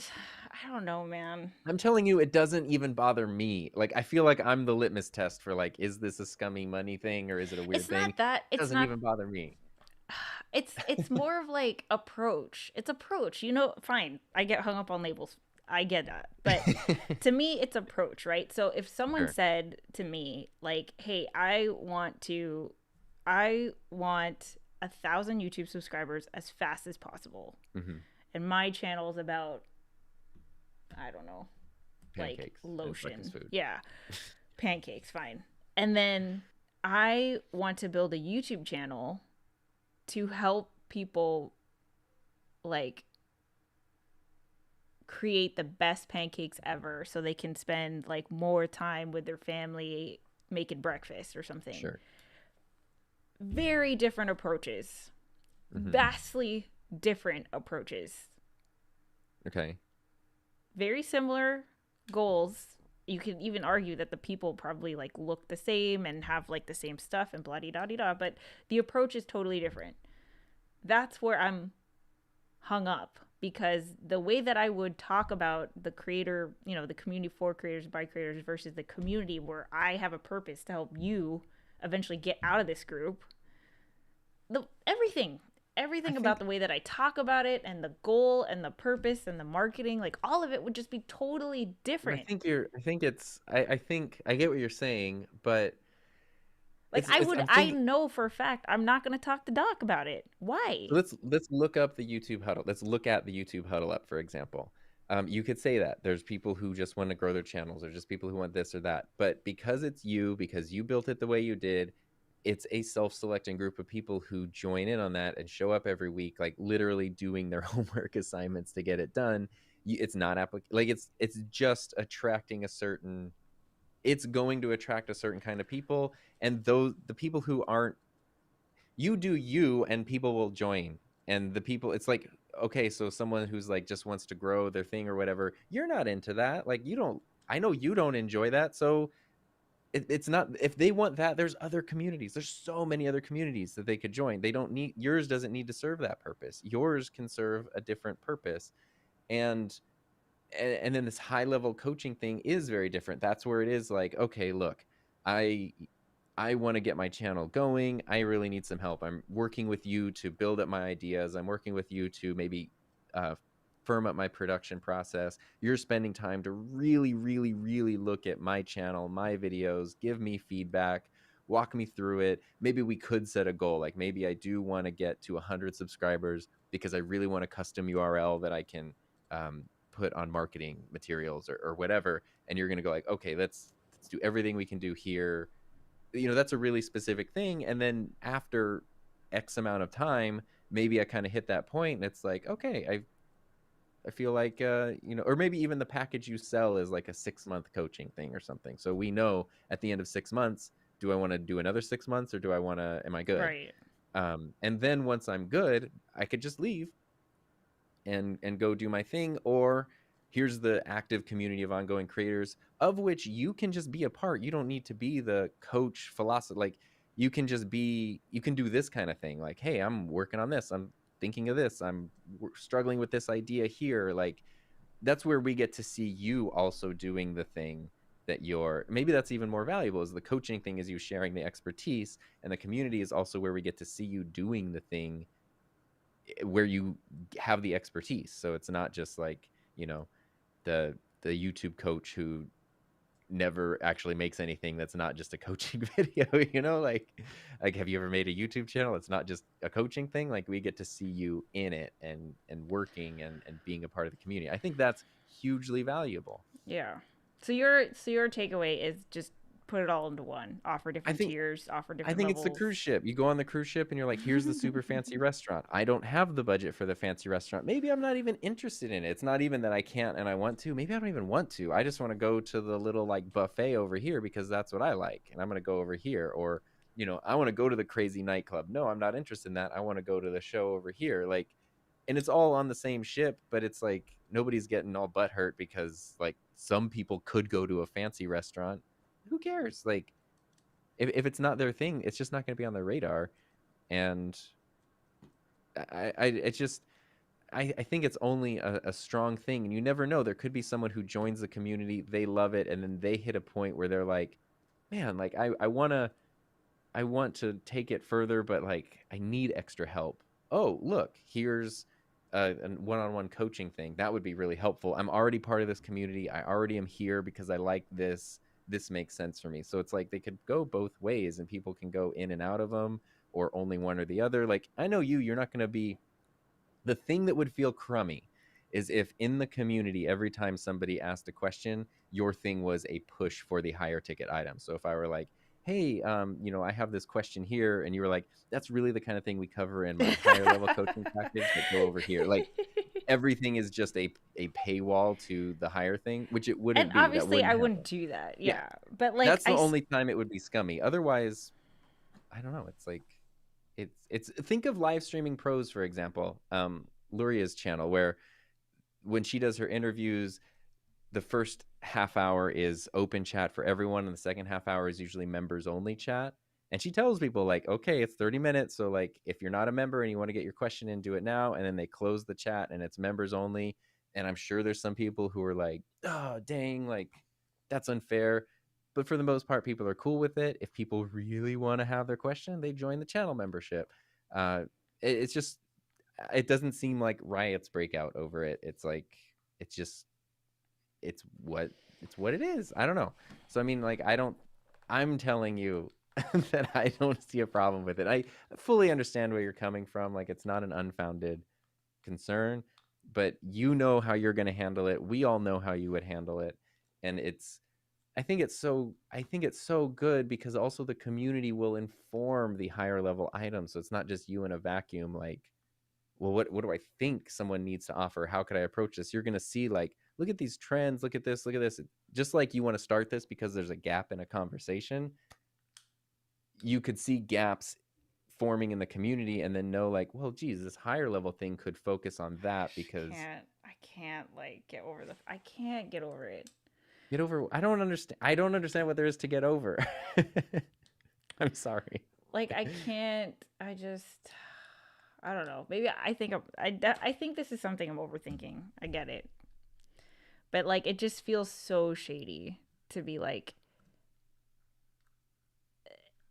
Speaker 2: I don't know, man.
Speaker 1: I'm telling you, it doesn't even bother me. Like, I feel like I'm the litmus test for like, is this a scummy money thing or is it a weird
Speaker 2: It's
Speaker 1: thing?
Speaker 2: not that.
Speaker 1: It
Speaker 2: It's
Speaker 1: doesn't
Speaker 2: not.
Speaker 1: even bother me.
Speaker 2: It's more of like approach. It's approach. You know, fine. I get hung up on labels. I get that. But to me it's approach, right? So if someone
Speaker 1: Sure.
Speaker 2: said to me like, "Hey, I want 1,000 YouTube subscribers as fast as possible."
Speaker 1: Hmm.
Speaker 2: And my channel is about, I don't know, like
Speaker 1: Pancakes and breakfast
Speaker 2: lotion.
Speaker 1: food.
Speaker 2: Yeah, pancakes, fine. And then I want to build a YouTube channel to help people like create the best pancakes ever so they can spend like more time with their family making breakfast or something.
Speaker 1: Sure.
Speaker 2: Very different approaches.
Speaker 1: Hmm.
Speaker 2: Vastly different approaches.
Speaker 1: Okay.
Speaker 2: Very similar goals. You can even argue that the people probably like look the same and have like the same stuff and blah da da, but the approach is totally different. That's where I'm hung up, because the way that I would talk about the creator, the community for creators by creators versus the community where I have a purpose to help you eventually get out of this group, the
Speaker 1: I
Speaker 2: everything about
Speaker 1: think
Speaker 2: the way that I talk about it and the goal and the purpose and the marketing, like all of it would just be totally different.
Speaker 1: I think it's I think I get what you're saying, but
Speaker 2: Like I
Speaker 1: it's
Speaker 2: would,
Speaker 1: I'm
Speaker 2: I
Speaker 1: thinking
Speaker 2: know for a fact I'm not going to talk to Doc about it. Why?
Speaker 1: let's look up the YouTube huddle. Let's look at the YouTube huddle up, for example. You could say that there's people who just want to grow their channels, or just people who want this or that. But because it's you, because you built it the way you did, it's a self-selecting group of people who join in on that and show up every week, like literally doing their homework assignments to get it done. It's not like it's just attracting a certain. It's going to attract a certain kind of people, and those the people who aren't, you do you and people will join. And the people, it's like, okay, so someone who's like just wants to grow their thing or whatever, you're not into that, like you don't, I know you don't enjoy that, so it's not, if they want that, there's other communities, there's so many other communities that they could join. They don't need, yours doesn't need to serve that purpose, yours can serve a different purpose. And and then this high level coaching thing is very different. That's where it is like, okay, look, i I want to get my channel going. I really need some help. I'm working with you to build up my ideas. I'm working with you to maybe uh, firm up my production process. You're spending time to really, really, really look at my channel, my videos, give me feedback, walk me through it. Maybe we could set a goal. Like maybe I do want to get to 100 subscribers because I really want a custom URL that I can put on marketing materials or whatever. And you're going to go like, okay, let's do everything we can do here. That's a really specific thing. And then after X amount of time, maybe I kind of hit that point and it's like, okay, I feel like or maybe even the package you sell is like a 6-month coaching thing or something, so we know at the end of 6 months, do I want to do another 6 months, or do I want to, am I good?
Speaker 2: Right.
Speaker 1: And then once I'm good, I could just leave and go do my thing. Or here's the active community of ongoing creators, of which you can just be a part. You don't need to be the coach philosopher. Like you can just be, you can do this kind of thing, like, hey, I'm working on this, I'm thinking of this, I'm struggling with this idea here. Like that's where we get to see you also doing the thing that you're, maybe that's even more valuable, is the coaching thing, is you sharing the expertise, and the community is also where we get to see you doing the thing where you have the expertise. So it's not just like, the YouTube coach who never actually makes anything that's not just a coaching video, like have you ever made a YouTube channel? It's not just a coaching thing. Like we get to see you in it and working and being a part of the community. I think that's hugely valuable.
Speaker 2: Yeah. So your takeaway is just put it all into one. Offer
Speaker 1: I
Speaker 2: different
Speaker 1: think
Speaker 2: tiers, offer
Speaker 1: I
Speaker 2: different
Speaker 1: think it's the
Speaker 2: levels.
Speaker 1: cruise ship. You go on the cruise ship and you're like, here's the super fancy restaurant. I don't have the budget for the fancy restaurant. Maybe I'm not even interested in it. It's not even that I can't and I want to. Maybe I don't even want to. I just want to go to the little like buffet over here because that's what I like. And I'm going to go over here. Or, I want to go to the crazy nightclub. No, I'm not interested in that. I want to go to the show over here. Like, and it's all on the same ship, but it's like nobody's getting all butthurt because like some people could go to a fancy restaurant. Who cares? Like, if it's not their thing, it's just not going to be on their radar. And it's just, I think it's only a strong thing, and you never know. There could be someone who joins the community, they love it, and then they hit a point where they're like, man, like I want to take it further, but like I need extra help. Oh, look, here's a one-on-one coaching thing. That would be really helpful. I'm already part of this community. I already am here because I like this. This makes sense for me. So it's like they could go both ways, and people can go in and out of them, or only one or the other. Like I know you're not going to be the thing that would feel crummy is if in the community every time somebody asked a question your thing was a push for the higher ticket item. So if I were like, hey, I have this question here, and you were like, that's really the kind of thing we cover in my higher level coaching package, but go over here, like everything is just a paywall to the higher thing, which it
Speaker 2: And
Speaker 1: wouldn't be. That
Speaker 2: obviously, I
Speaker 1: wouldn't
Speaker 2: wouldn't
Speaker 1: happen.
Speaker 2: do that.
Speaker 1: Yeah,
Speaker 2: Yeah, but like
Speaker 1: that's the only time it would be scummy. Otherwise, I don't know, it's like it's think of live streaming pros, for example, Luria's channel, where when she does her interviews, the first half hour is open chat for everyone, and the second half hour is usually members only chat. And she tells people like, okay, it's 30 minutes, so like if you're not a member and you want to get your question in, do it now. And then they close the chat and it's members only. And I'm sure there's some people who are like, oh dang, like that's unfair. But for the most part, people are cool with it. If people really want to have their question, they join the channel membership. uh it's just, it doesn't seem like riots break out over it. It's like it's just it's what it's what it is. I don't know. So I mean, like I'm telling you that I don't see a problem with it. I fully understand where you're coming from. Like it's not an unfounded concern, but you know how you're going to handle it. We all know how you would handle it. And I think it's so good because also the community will inform the higher level items. So it's not just you in a vacuum like, well, what do I think someone needs to offer? How could I approach this? You're going to see like, look at these trends, look at this, look at this. Just like you want to start this because there's a gap in a conversation, you could see gaps forming in the community and then know like, well, geez, this higher level thing could focus on that because
Speaker 2: I can't like get over I can't get over it.
Speaker 1: get over. I don't understand what there is to get over. I'm sorry.
Speaker 2: Like I can't. I just. I don't know. Maybe I think I think this is something I'm overthinking. I get it, but like it just feels so shady to be like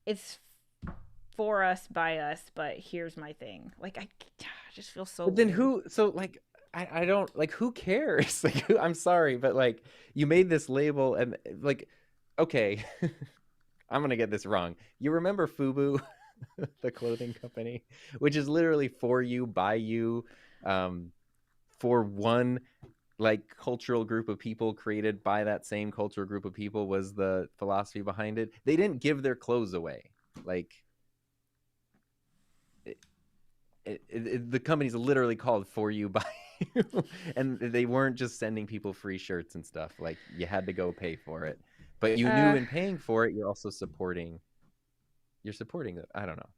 Speaker 2: it's for us by us, but here's my thing. Like I just feel so.
Speaker 1: But then
Speaker 2: weird.
Speaker 1: who? So like, I don't like. Who cares? Like, I'm sorry, but like, you made this label, and like, okay, I'm gonna get this wrong. You remember FUBU, the clothing company, which is literally for you, by you, um, for one like cultural group of people created by that same cultural group of people was the philosophy behind it. They didn't give their clothes away. Like the company's literally called For You By You, and they weren't just sending people free shirts and stuff. Like you had to go pay for it, but you knew
Speaker 2: Uh,
Speaker 1: in paying for it, you're also supporting. You're supporting it. I don't know.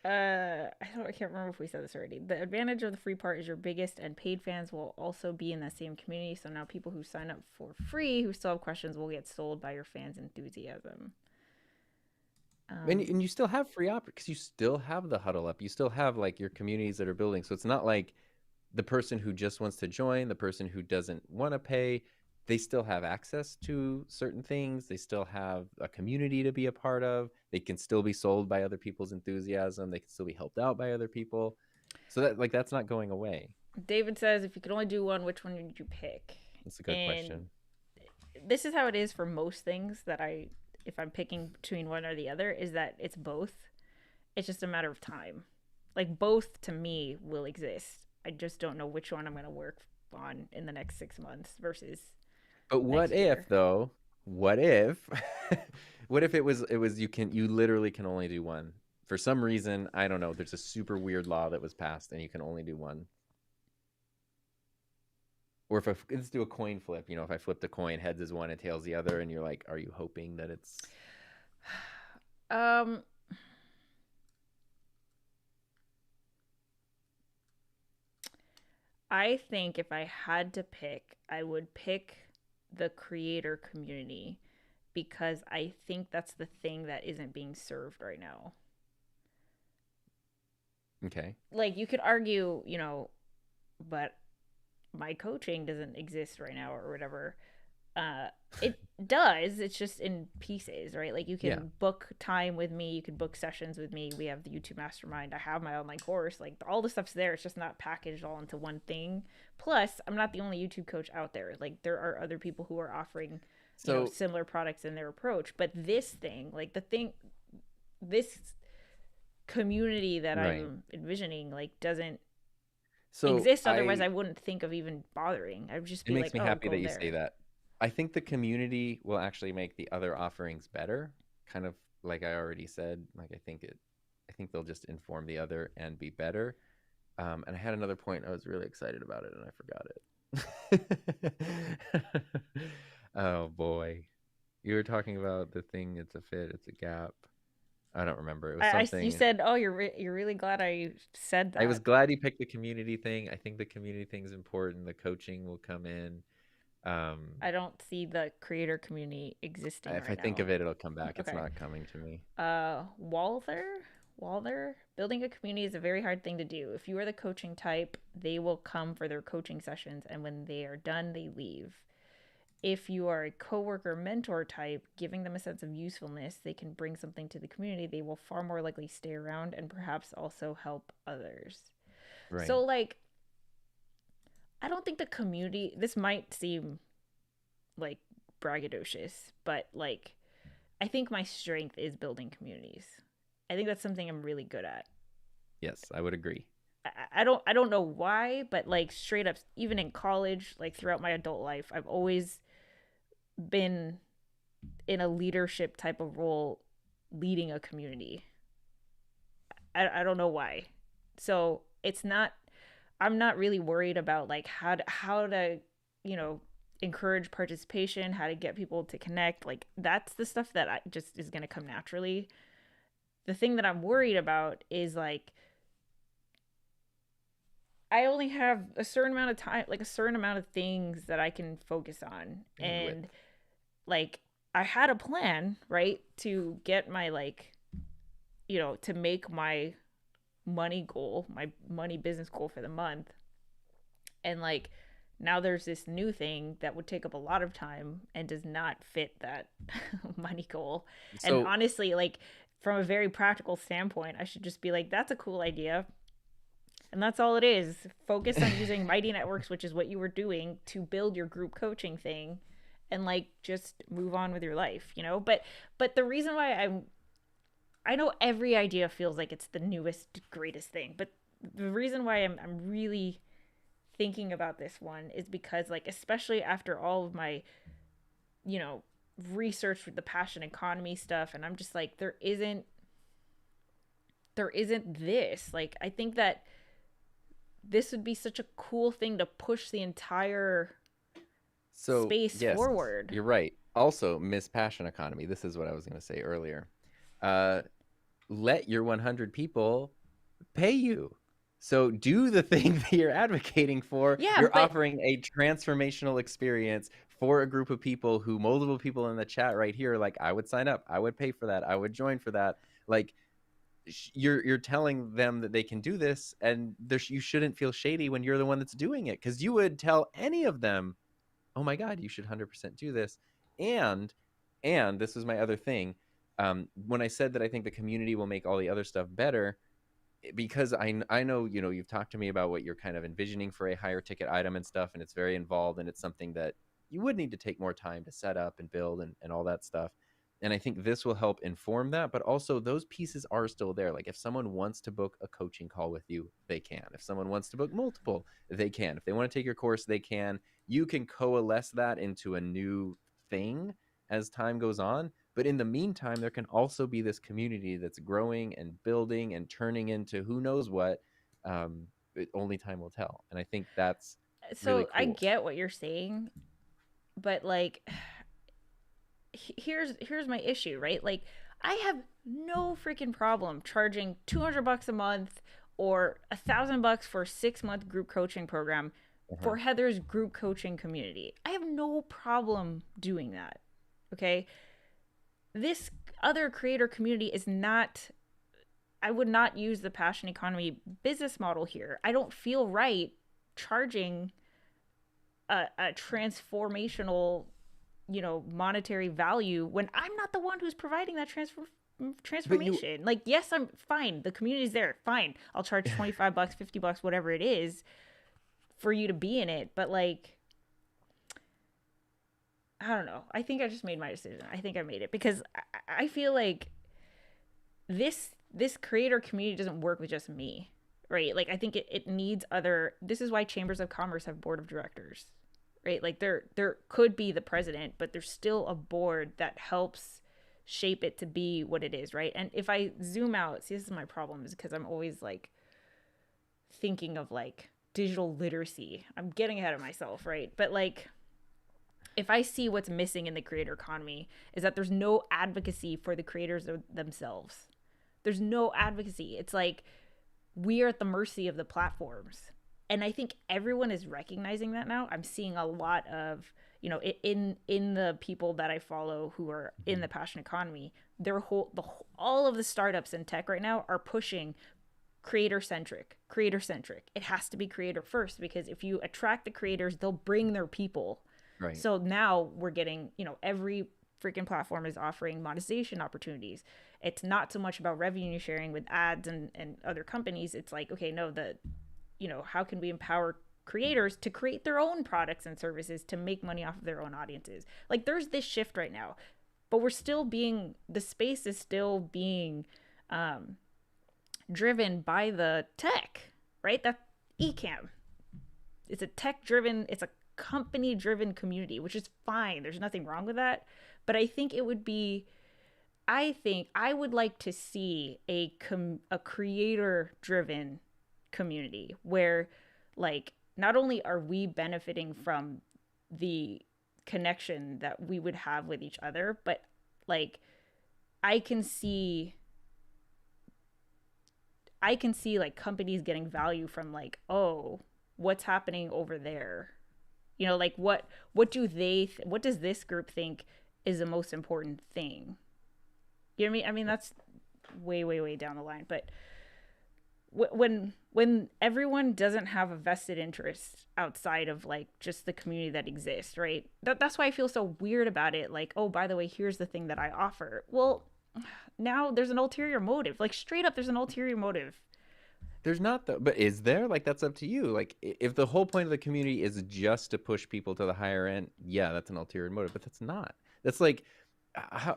Speaker 2: I can't remember if we said this already. The advantage of the free part is your biggest and paid fans will also be in that same community. So now people who sign up for free who still have questions will get sold by your fans' enthusiasm.
Speaker 1: And you still have free because you still have the huddle up. You still have like your communities that are building. So it's not like the person who just wants to join, the person who doesn't want to pay, they still have access to certain things. They still have a community to be a part of. They can still be sold by other people's enthusiasm. They can still be helped out by other people. So that like that's not going away.
Speaker 2: David says, if you could only do one, which one would you pick?
Speaker 1: That's a good
Speaker 2: And
Speaker 1: question.
Speaker 2: this is how it is for most things that if I'm picking between one or the other, is that it's both. It's just a matter of time. Like both to me will exist. I just don't know which one I'm going to work on in the next 6 months versus
Speaker 1: But what
Speaker 2: next
Speaker 1: if
Speaker 2: year.
Speaker 1: though? What if? What if it was you literally can only do one for some reason? I don't know. There's a super weird law that was passed, and you can only do one. Or if let's do a coin flip. If I flip the coin, heads is one and tails the other, and you're like, are you hoping that it's?
Speaker 2: Um, I think if I had to pick, I would pick the creator community because I think that's the thing that isn't being served right now.
Speaker 1: Okay.
Speaker 2: Like you could argue, but my coaching doesn't exist right now or whatever. uh it does, it's just in pieces, right? Like you
Speaker 1: Yeah.
Speaker 2: can book time with me, you can book sessions with me, we have the YouTube mastermind, I have my online course, like all the stuff's there, it's just not packaged all into one thing. Plus I'm not the only YouTube coach out there, like there are other people who are offering,
Speaker 1: So
Speaker 2: similar products in their approach. But this thing, like this community that
Speaker 1: right.
Speaker 2: I'm envisioning, like doesn't
Speaker 1: So
Speaker 2: exist, otherwise
Speaker 1: I
Speaker 2: I wouldn't think of even bothering. I would just
Speaker 1: it
Speaker 2: be
Speaker 1: makes
Speaker 2: like,
Speaker 1: me
Speaker 2: oh,
Speaker 1: happy that
Speaker 2: go
Speaker 1: you say
Speaker 2: there.
Speaker 1: that. I think the community will actually make the other offerings better. Kind of like I already said, like I think they'll just inform the other and be better. And I had another point. I was really excited about it and I forgot it. Oh boy. You were talking about the thing, it's a fit, it's a gap. I don't remember. It was
Speaker 2: You
Speaker 1: something.
Speaker 2: said, oh, you're really glad I said
Speaker 1: I was
Speaker 2: that.
Speaker 1: glad you picked the community thing. I think the community thing is important. The coaching will come in. Um,
Speaker 2: I don't see the creator community existing
Speaker 1: if I
Speaker 2: right
Speaker 1: think
Speaker 2: now.
Speaker 1: of it, it'll come back. It's
Speaker 2: Okay.
Speaker 1: not coming to me.
Speaker 2: Walther, building a community is a very hard thing to do. If you are the coaching type, they will come for their coaching sessions, and when they are done, they leave. If you are a coworker mentor type, giving them a sense of usefulness, they can bring something to the community. They will far more likely stay around and perhaps also help others. So,
Speaker 1: Right.
Speaker 2: like, I don't think the community, this might seem like braggadocious, but like, I think my strength is building communities. I think that's something I'm really good at.
Speaker 1: Yes, I would agree.
Speaker 2: I don't know why, but like straight up, even in college, like throughout my adult life, I've always been in a leadership type of role, leading a community. I don't know why. So it's not, I'm not really worried about like how to, you know, encourage participation, how to get people to connect. Like that's the stuff that just is going to come naturally. The thing that I'm worried about is like I only have a certain amount of time, like a certain amount of things that I can focus on.
Speaker 1: Bandwidth.
Speaker 2: And like I had a plan, right, to get my like, to make my money goal, my money business goal for the month. And like now there's this new thing that would take up a lot of time and does not fit that money goal. And
Speaker 1: So,
Speaker 2: honestly, like from a very practical standpoint, I should just be like, that's a cool idea. And that's all it is. Focus on using Mighty Networks, which is what you were doing, to build your group coaching thing and like just move on with your life. But the reason why I know every idea feels like it's the newest, greatest thing, but the reason why I'm really thinking about this one is because like especially after all of my, you know, research with the passion economy stuff, and I'm just like there isn't this. Like I think that this would be such a cool thing to push the entire
Speaker 1: so
Speaker 2: space
Speaker 1: yes,
Speaker 2: forward.
Speaker 1: you're right. Also, Miss Passion Economy. This is what I was going to say earlier. Uh, let your 100 people pay you. So do the thing that you're advocating for.
Speaker 2: Yeah,
Speaker 1: You're
Speaker 2: but
Speaker 1: offering a transformational experience for a group of people who multiple people in the chat right here are like, I would sign up. I would pay for that. I would join for that. Like you're telling them that they can do this, and you shouldn't feel shady when you're the one that's doing it, because you would tell any of them, oh my god, you should 100% do this. And this was my other thing. When I said that I think the community will make all the other stuff better, because I know, you've talked to me about what you're kind of envisioning for a higher ticket item and stuff, and it's very involved, and it's something that you would need to take more time to set up and build and all that stuff. And I think this will help inform that, but also those pieces are still there. Like if someone wants to book a coaching call with you, they can. If someone wants to book multiple, they can. If they want to take your course, they can. You can coalesce that into a new thing as time goes on. But in the meantime, there can also be this community that's growing and building and turning into who knows what. Only time will tell. And I think that's really
Speaker 2: so I
Speaker 1: cool.
Speaker 2: get what you're saying, but like here's my issue, right? Like I have no freaking problem charging $200 a month or $1,000 for a 6-month group coaching program
Speaker 1: Uh-huh.
Speaker 2: for Heather's group coaching community. I have no problem doing that. Okay? This other creator community is not, I would not use the passion economy business model here. I don't feel right charging a transformational, monetary value when I'm not the one who's providing that
Speaker 1: But you
Speaker 2: transformation. Like, yes, I'm fine. The community's there. Fine. I'll charge $25, $50, whatever it is for you to be in it. But like, I don't know. I think I just made my decision. I think I made it because I feel like this creator community doesn't work with just me, right? Like, I think it needs other. This is why chambers of commerce have board of directors, right? Like, there could be the president, but there's still a board that helps shape it to be what it is, right? And if I zoom out, see, this is my problem, is because I'm always like thinking of like digital literacy. I'm getting ahead of myself, right? But like, if I see what's missing in the creator economy is that there's no advocacy for the creators themselves. There's no advocacy. It's like we are at the mercy of the platforms. And I think everyone is recognizing that now. I'm seeing a lot of, in the people that I follow who are in the passion economy, all of the startups in tech right now are pushing creator centric. It has to be creator first, because if you attract the creators, they'll bring their people.
Speaker 1: right.
Speaker 2: So now we're getting, every freaking platform is offering monetization opportunities. It's not so much about revenue sharing with ads and other companies. It's like, okay, no, how can we empower creators to create their own products and services to make money off of their own audiences? Like, there's this shift right now, but the space is still being driven by the tech, right? That Ecamm. It's a company driven community, which is fine. There's nothing wrong with that. But I think I would like to see a creator driven community where, like, not only are we benefiting from the connection that we would have with each other, but like I can see like companies getting value from like, oh, what's happening over there? Like what does this group think is the most important thing? You know what I mean? I mean, that's way down the line, but when everyone doesn't have a vested interest outside of like just the community that exists, right? That's why I feel so weird about it. Like, oh, by the way, here's the thing that I offer. Well, now there's an ulterior motive. Like, straight up, there's an ulterior motive.
Speaker 1: There's not though, but is there? Like, that's up to you. Like, if the whole point of the community is just to push people to the higher end, yeah, that's an ulterior motive. But that's not. That's like,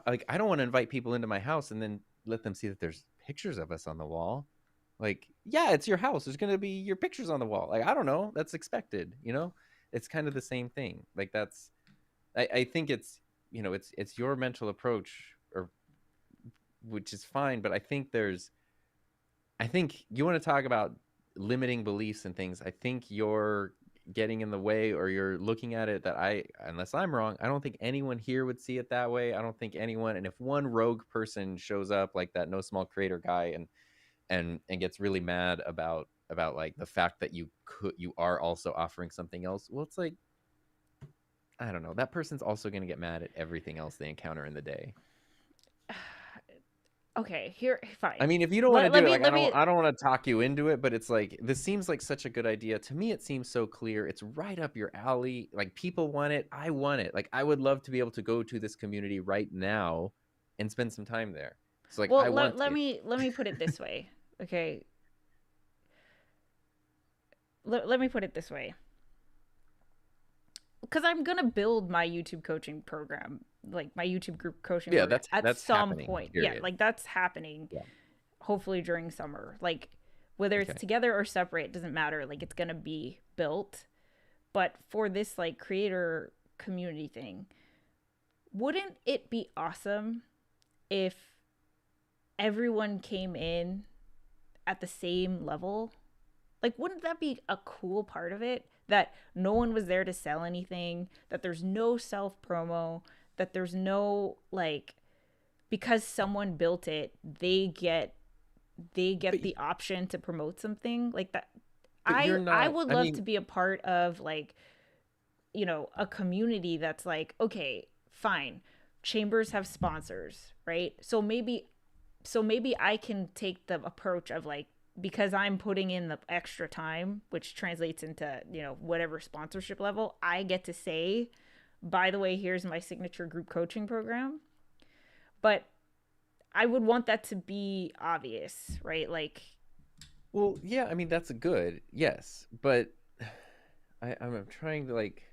Speaker 1: like, I don't want to invite people into my house and then let them see that there's pictures of us on the wall. Like, yeah, it's your house. There's gonna be your pictures on the wall. Like, I don't know. That's expected. It's kind of the same thing. Like, I think it's your mental approach, or which is fine. But I think you want to talk about limiting beliefs and things. I think you're getting in the way, or you're looking at it unless I'm wrong, I don't think anyone here would see it that way. I don't think anyone. And if one rogue person shows up like that No Small Creator guy and gets really mad about like the fact that you are also offering something else, well, it's like, I don't know, that person's also going to get mad at everything else they encounter in the day.
Speaker 2: Okay, here, fine.
Speaker 1: I mean, if you don't want to do it, like, I don't want to talk you into it, but it's like, this seems like such a good idea. To me, it seems so clear. It's right up your alley. Like, people want it. I want it. Like, I would love to be able to go to this community right now and spend some time there. So, like,
Speaker 2: well, let me put it this way. Okay. Let me put it this way. Because I'm going to build my YouTube coaching program, like my YouTube group coaching program at some point. Period. Yeah, like, that's happening. Yeah. Hopefully during summer. Like, whether it's together or separate, it doesn't matter. Like, it's going to be built. But for this, like, creator community thing, wouldn't it be awesome if everyone came in at the same level? Like, wouldn't that be a cool part of it? That no one was there to sell anything, that there's no self promo, that there's no, like, because someone built it, they get the option to promote something like that. I would love to be a part of, like, a community that's like, okay, fine, chambers have sponsors, right? So maybe I can take the approach of, like, because I'm putting in the extra time, which translates into, whatever sponsorship level, I get to say, by the way, here's my signature group coaching program. But I would want that to be obvious, right? Like,
Speaker 1: Well, yeah, I mean that's good, yes, but I'm trying to like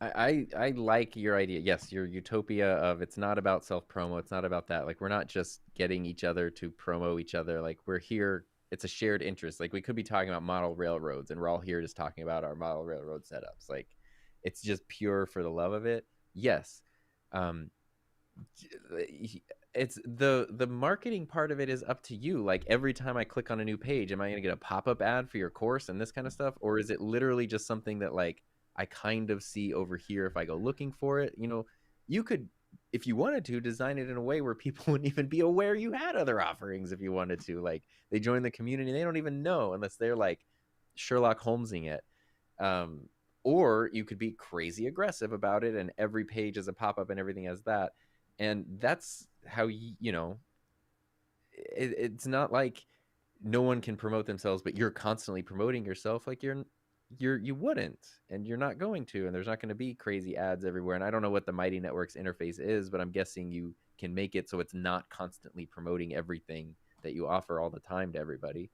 Speaker 1: I like your idea. Yes, your utopia of it's not about self promo. It's not about that. Like we're not just getting each other to promo each other. Like we're here. It's a shared interest. Like we could be talking about model railroads, and we're all here just talking about our model railroad setups. Like it's just pure for the love of it. Yes, um, it's the marketing part of it is up to you. Like every time I click on a new page, am I going to get a pop-up ad for your course and this kind of stuff, or is it literally just something that like I kind of see over here if I go looking for it? You could, if you wanted to, design it in a way where people wouldn't even be aware you had other offerings if you wanted to. Like they join the community, they don't even know unless they're like Sherlock Holmesing it. Or you could be crazy aggressive about it and every page is a pop-up and everything has that. And that's how it's not like no one can promote themselves, but you're constantly promoting yourself. Like you wouldn't, and you're not going to, and there's not going to be crazy ads everywhere. And I don't know what the Mighty Networks interface is, but I'm guessing you can make it so it's not constantly promoting everything that you offer all the time to everybody.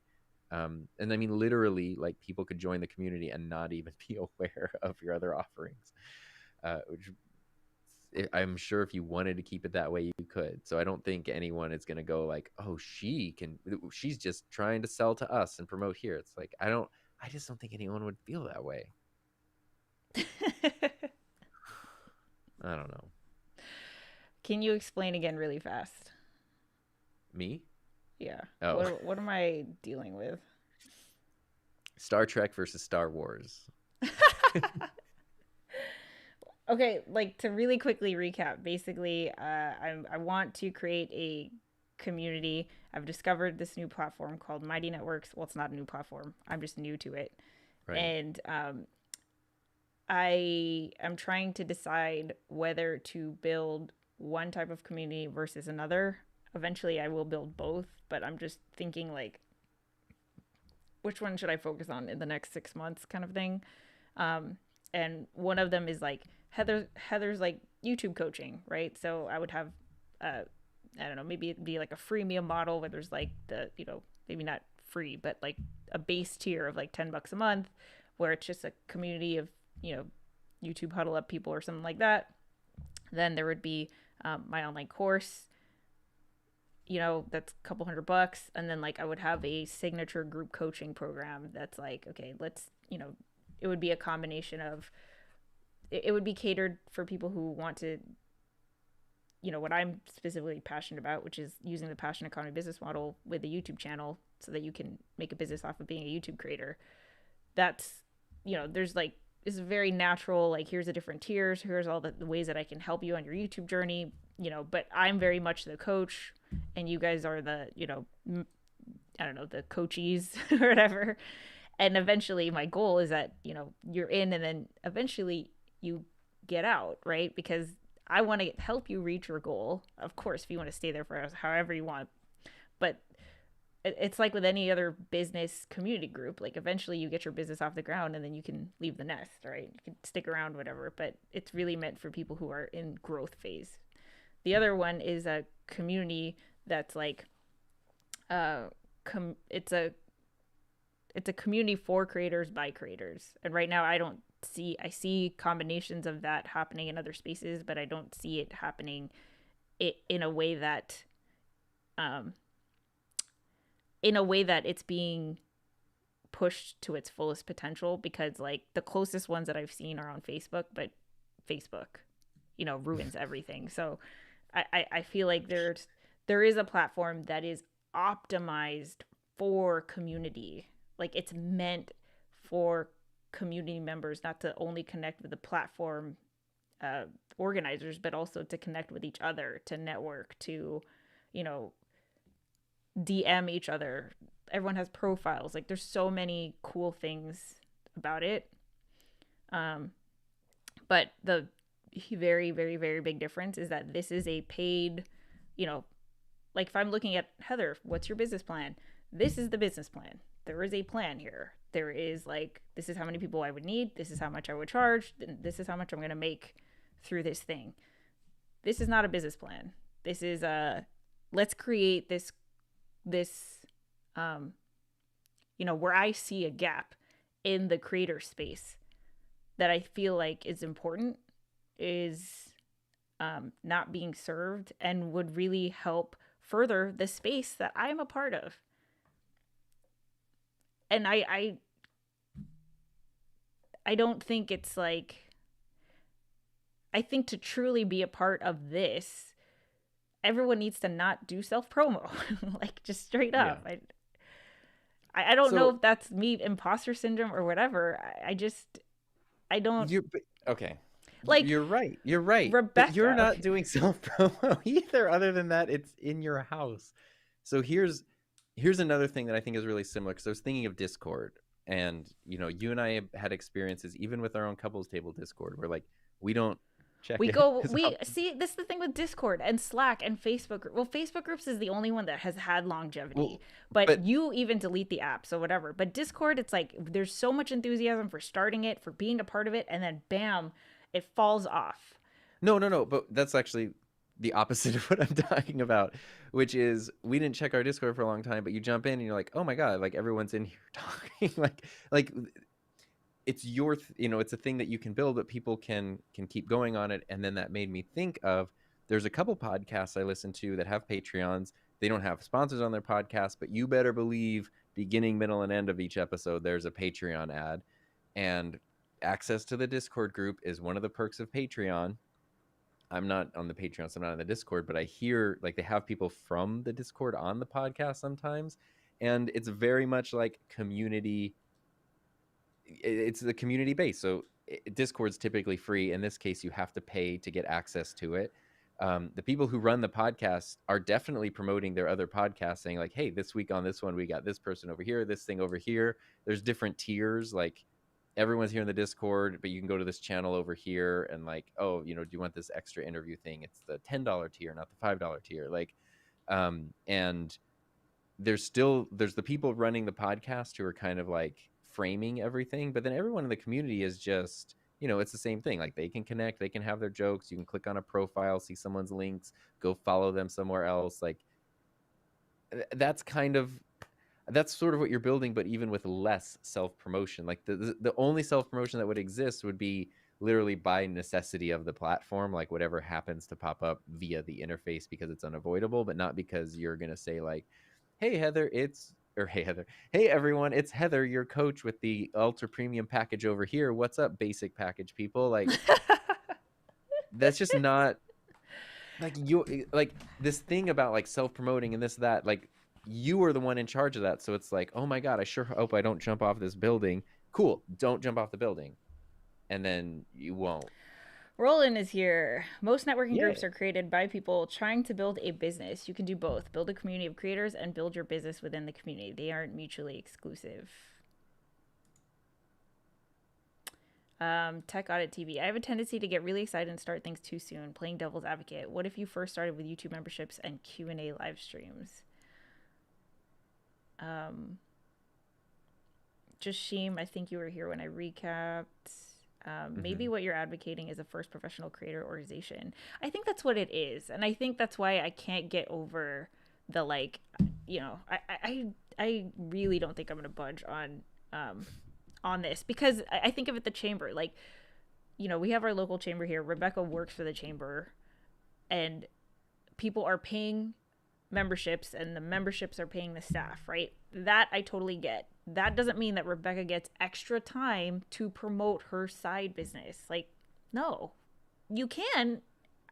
Speaker 1: And I mean, literally, like people could join the community and not even be aware of your other offerings, which I'm sure if you wanted to keep it that way, you could. So I don't think anyone is going to go like, oh, she's just trying to sell to us and promote here. It's like, I just don't think anyone would feel that way. I don't know.
Speaker 2: Can you explain again really fast?
Speaker 1: Me?
Speaker 2: Yeah.
Speaker 1: Oh.
Speaker 2: What am I dealing with?
Speaker 1: Star Trek versus Star Wars.
Speaker 2: Okay, like to really quickly recap, basically, I want to create a community. I've discovered this new platform called Mighty Networks. Well, it's not a new platform. I'm just new to it.
Speaker 1: Right.
Speaker 2: And I am trying to decide whether to build one type of community versus another. Eventually, I will build both, but I'm just thinking like, which one should I focus on in the next 6 months, kind of thing. And one of them is like Heather's like YouTube coaching, right? So I would have, I don't know, maybe it'd be like a freemium model where there's like the, maybe not free, but like a base tier of like $10 a month, where it's just a community of, YouTube huddle up people or something like that. Then there would be my online course, that's a couple $100. And then like I would have a signature group coaching program that's like, okay, let's, it would be a combination of, it would be catered for people who want to, what I'm specifically passionate about, which is using the passion economy business model with a YouTube channel so that you can make a business off of being a YouTube creator. That's, there's like, it's very natural, like here's the different tiers, here's all the ways that I can help you on your YouTube journey, but I'm very much the coach and you guys are the, I don't know, the coachees or whatever. And eventually my goal is that, you're in and then eventually you get out, right? Because I want to help you reach your goal. Of course, if you want to stay there for however you want. But it's like with any other business community group, like eventually you get your business off the ground and then you can leave the nest, right? You can stick around, whatever, but it's really meant for people who are in growth phase. The other one is a community that's like, it's a community for creators by creators. And right now I see combinations of that happening in other spaces, but I don't see it happening in a way that, it's being pushed to its fullest potential, because like the closest ones that I've seen are on Facebook, but Facebook, ruins everything. So I feel like there is a platform that is optimized for community. Like it's meant for community members, not to only connect with the platform organizers, but also to connect with each other, to network, to, DM each other. Everyone has profiles. Like there's so many cool things about it. But the very, very, very big difference is that this is a paid, like if I'm looking at Heather, what's your business plan? this is the business plan. There is a plan here. There is like, this is how many people I would need. This is how much I would charge. This is how much I'm going to make through this thing. This is not a business plan. This is a, let's create this, um, where I see a gap in the creator space that I feel like is important, is not being served, and would really help further the space that I'm a part of. And I don't think it's like, I think to truly be a part of this, everyone needs to not do self promo, like just straight up.
Speaker 1: Yeah.
Speaker 2: I don't know
Speaker 1: So
Speaker 2: if that's me, imposter syndrome or whatever. I don't
Speaker 1: okay.
Speaker 2: like
Speaker 1: You're right. You're right. But you're
Speaker 2: Rebecca.
Speaker 1: not
Speaker 2: Okay.
Speaker 1: doing self promo either. Other than that, it's in your house. So here's another thing that I think is really similar, because I was thinking of Discord, and you and I have had experiences even with our own couples table Discord where like we don't check it as
Speaker 2: We
Speaker 1: often.
Speaker 2: see, this is the thing with Discord and Slack and Facebook. Well, Facebook groups is the only one that has had longevity,
Speaker 1: Well,
Speaker 2: but
Speaker 1: but
Speaker 2: you even delete the app, so whatever. But Discord, it's like there's so much enthusiasm for starting it, for being a part of it, and then bam, it falls off.
Speaker 1: no. But that's actually the opposite of what I'm talking about, which is we didn't check our Discord for a long time, but you jump in and you're like, oh my god, like everyone's in here talking, like it's it's a thing that you can build, but people can keep going on it. And then that made me think of, there's a couple podcasts I listen to that have Patreons. They don't have sponsors on their podcast, but you better believe beginning, middle, and end of each episode there's a Patreon ad. And access to the Discord group is one of the perks of Patreon. I'm not on the Patreon, so I'm not on the Discord, but I hear like they have people from the Discord on the podcast sometimes, and it's very much like community. It's the community base. So Discord's typically free. In this case, you have to pay to get access to it. The people who run the podcast are definitely promoting their other podcasts, saying like, hey, this week on this one, we got this person over here, this thing over here. There's different tiers. Like everyone's here in the Discord, but you can go to this channel over here and like, oh, do you want this extra interview thing? It's the $10 tier, not the $5 tier. Like, and there's the people running the podcast who are kind of like framing everything, but then everyone in the community is just, it's the same thing. Like they can connect, they can have their jokes. You can click on a profile, see someone's links, go follow them somewhere else. Like that's sort of what you're building, but even with less self-promotion. Like the only self-promotion that would exist would be literally by necessity of the platform, like whatever happens to pop up via the interface because it's unavoidable, but not because you're going to say like, hey Heather, hey everyone, it's Heather, your coach with the ultra premium package over here. What's up, basic package people? Like that's just not like like this thing about like self-promoting and this that, like you are the one in charge of that. So it's like, oh my god, I sure hope I don't jump off this building. Cool, don't jump off the building, and then you won't.
Speaker 2: Roland is here. Most networking
Speaker 1: Yeah.
Speaker 2: groups are created by people trying to build a business. You can do both: build a community of creators and build your business within the community. They aren't mutually exclusive. Tech Audit TV. I have a tendency to get really excited and start things too soon. Playing devil's advocate. What if you first started with YouTube memberships and Q&A live streams? Just Sheem, I think you were here when I recapped. Maybe what you're advocating is a first professional creator organization. I think that's what it is, and I think that's why I can't get over the like, I really don't think I'm gonna budge on this, because I think of it the chamber, like, we have our local chamber here. Rebecca works for the chamber, and people are paying memberships, and the memberships are paying the staff, right? That I totally get. That doesn't mean that Rebecca gets extra time to promote her side business. Like, no. You can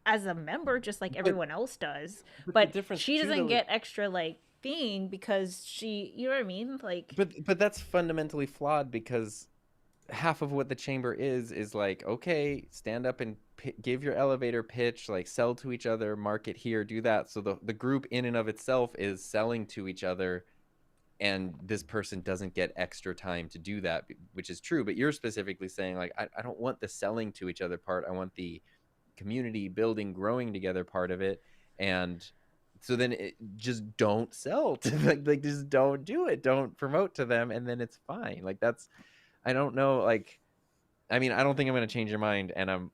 Speaker 2: as a member, just like everyone else does, but she doesn't get extra like thing because she, you know what I mean? Like,
Speaker 1: but that's fundamentally flawed, because half of what the chamber is like, okay, stand up and give your elevator pitch, like sell to each other, market here, do that. So the group in and of itself is selling to each other, and this person doesn't get extra time to do that, which is true. But you're specifically saying like, I don't want the selling to each other part. I want the community building, growing together part of it. And So then just don't sell to like just don't do it. Don't promote to them, and then it's fine. Like that's I don't know. Like I mean, I don't think I'm going to change your mind, and I'm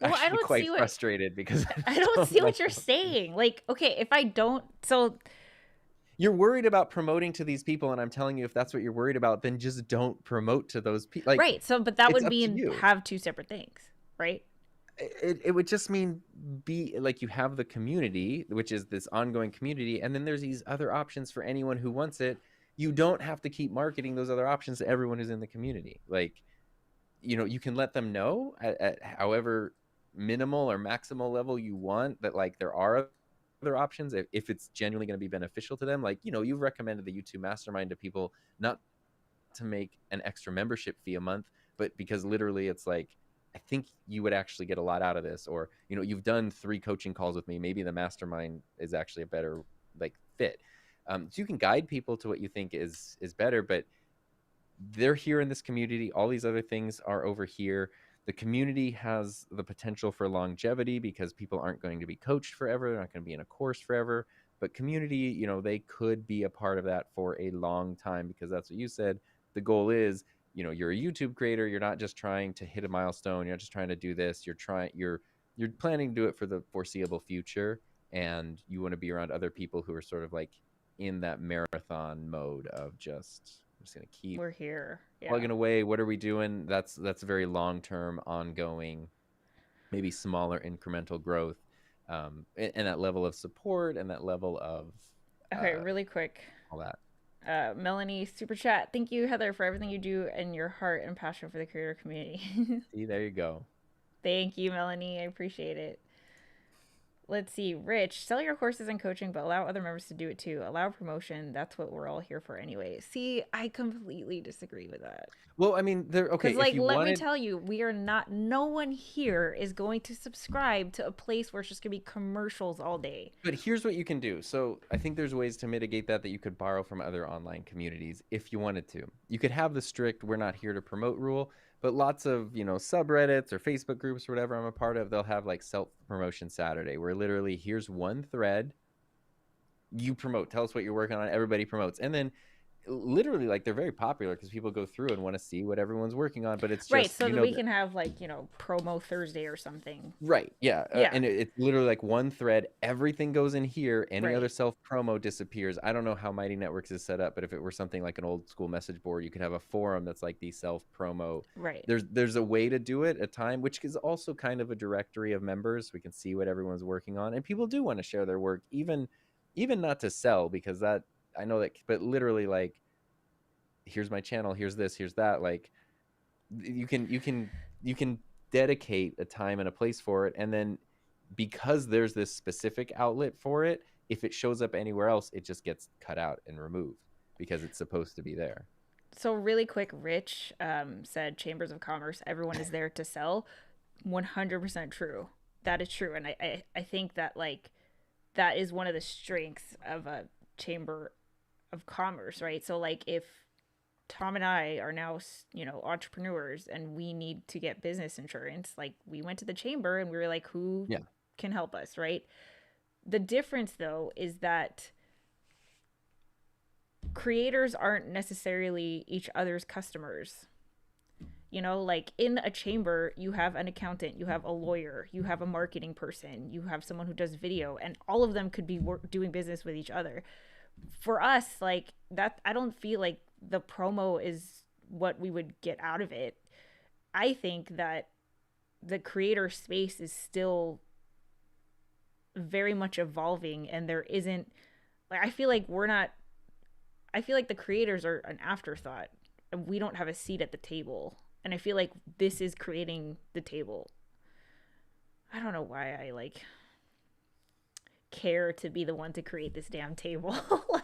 Speaker 2: Well, I
Speaker 1: actually
Speaker 2: don't
Speaker 1: quite
Speaker 2: see what
Speaker 1: frustrated because I
Speaker 2: I
Speaker 1: just
Speaker 2: don't
Speaker 1: don't
Speaker 2: see
Speaker 1: like
Speaker 2: what you're
Speaker 1: them.
Speaker 2: saying. Like, okay, if I don't, so
Speaker 1: You're worried about promoting to these people, and I'm telling you, if that's what you're worried about, then just don't promote to those people. Like,
Speaker 2: right, so but that
Speaker 1: it's
Speaker 2: would
Speaker 1: up to
Speaker 2: mean
Speaker 1: you.
Speaker 2: have two separate things, right?
Speaker 1: It would just mean be like you have the community, which is this ongoing community, and then there's these other options for anyone who wants it. You don't have to keep marketing those other options to everyone who's in the community. Like, you can let them know at however minimal or maximal level you want that like there are other options if it's genuinely going to be beneficial to them. Like, you've recommended the YouTube Mastermind to people, not to make an extra membership fee a month, but because literally it's like, I think you would actually get a lot out of this. Or, you've done 3 coaching calls with me. Maybe the mastermind is actually a better like fit. So you can guide people to what you think is better, but they're here in this community. All these other things are over here. The community has the potential for longevity because people aren't going to be coached forever. They're not going to be in a course forever. But community, they could be a part of that for a long time, because that's what you said. The goal is, you're a YouTube creator. You're not just trying to hit a milestone. You're not just trying to do this. You're planning to do it for the foreseeable future. And you want to be around other people who are sort of like in that marathon mode of just, I'm just going to keep
Speaker 2: We're here. Yeah.
Speaker 1: plugging away. What are we doing? That's very long term, ongoing, maybe smaller incremental growth, and that level of support and that level of
Speaker 2: Okay, really quick.
Speaker 1: all that.
Speaker 2: Melanie super chat. Thank you, Heather, for everything you do and your heart and passion for the creator community.
Speaker 1: See, there you go.
Speaker 2: Thank you, Melanie. I appreciate it. Let's see. Rich, sell your courses and coaching, but allow other members to do it too. Allow promotion. That's what we're all here for anyway. See, I completely disagree with that.
Speaker 1: Well, I mean, there. Okay,
Speaker 2: Because,
Speaker 1: if
Speaker 2: like,
Speaker 1: you
Speaker 2: let me
Speaker 1: wanted,
Speaker 2: tell you, we are not, no one here is going to subscribe to a place where it's just going to be commercials all day.
Speaker 1: but here's what you can do. So I think there's ways to mitigate that you could borrow from other online communities if you wanted to. You could have the strict "we're not here to promote" rule, but lots of subreddits or Facebook groups or whatever I'm a part of, they'll have like self promotion Saturday, where literally here's one thread, you promote, tell us what you're working on, everybody promotes, and then literally like they're very popular because people go through and want to see what everyone's working on. But it's
Speaker 2: Right.
Speaker 1: just
Speaker 2: So that we can have, like, promo Thursday or something.
Speaker 1: right, yeah,
Speaker 2: Yeah.
Speaker 1: and it's literally like one thread, everything goes in here, any
Speaker 2: Right.
Speaker 1: other self promo disappears. I don't know how Mighty Networks is set up, but if it were something like an old school message board, you could have a forum that's like the self promo.
Speaker 2: Right.
Speaker 1: There's a way to do it at time, which is also kind of a directory of members. We can see what everyone's working on, and people do want to share their work, even not to sell, because that, I know that, but literally like, here's my channel, here's this, here's that. Like you can dedicate a time and a place for it, and then because there's this specific outlet for it, if it shows up anywhere else, it just gets cut out and removed because it's supposed to be there.
Speaker 2: So really quick, Rich said Chambers of Commerce, everyone is there to sell. 100% true. That is true. And I think that, like, that is one of the strengths of a chamber of commerce, right? So, like, if Tom and I are now, entrepreneurs and we need to get business insurance, like, we went to the chamber and we were like, who
Speaker 1: Yeah.
Speaker 2: can help us, right? The difference, though, is that creators aren't necessarily each other's customers. Like, in a chamber, you have an accountant, you have a lawyer, you have a marketing person, you have someone who does video, and all of them could be doing business with each other. For us, like, that, I don't feel like the promo is what we would get out of it. I think that the creator space is still very much evolving, and there isn't, like, I feel like the creators are an afterthought and we don't have a seat at the table. And I feel like this is creating the table. I don't know why I, like, care to be the one to create this damn table.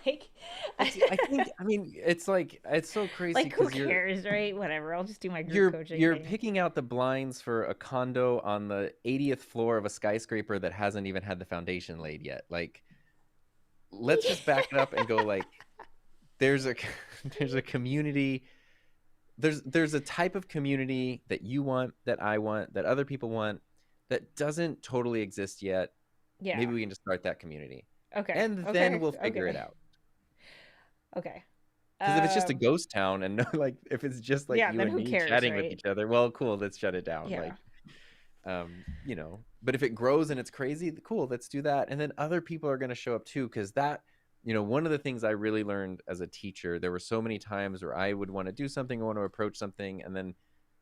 Speaker 2: Like,
Speaker 1: I think, I mean, it's like, it's so crazy.
Speaker 2: like, who cares, right? Whatever. I'll just do my group coaching.
Speaker 1: You're
Speaker 2: thing.
Speaker 1: picking out the blinds for a condo on the 80th floor of a skyscraper that hasn't even had the foundation laid yet. Like, let's just back it up and go, like, there's a community. There's a type of community that you want, that I want, that other people want, that doesn't totally exist yet.
Speaker 2: Yeah.
Speaker 1: Maybe we can just start that community.
Speaker 2: Okay.
Speaker 1: and then
Speaker 2: Okay.
Speaker 1: we'll figure it
Speaker 2: Okay.
Speaker 1: out.
Speaker 2: Okay.
Speaker 1: Because if it's just a
Speaker 2: Um,
Speaker 1: ghost town and like if it's just like
Speaker 2: yeah,
Speaker 1: you
Speaker 2: then
Speaker 1: and
Speaker 2: who
Speaker 1: me
Speaker 2: cares,
Speaker 1: chatting with
Speaker 2: right?
Speaker 1: each other, well, cool, let's shut it down.
Speaker 2: Yeah.
Speaker 1: Like, but if it grows and it's crazy, cool, let's do that. And then other people are going to show up too, because one of the things I really learned as a teacher, there were so many times where I would want to do something, I want to approach something, and then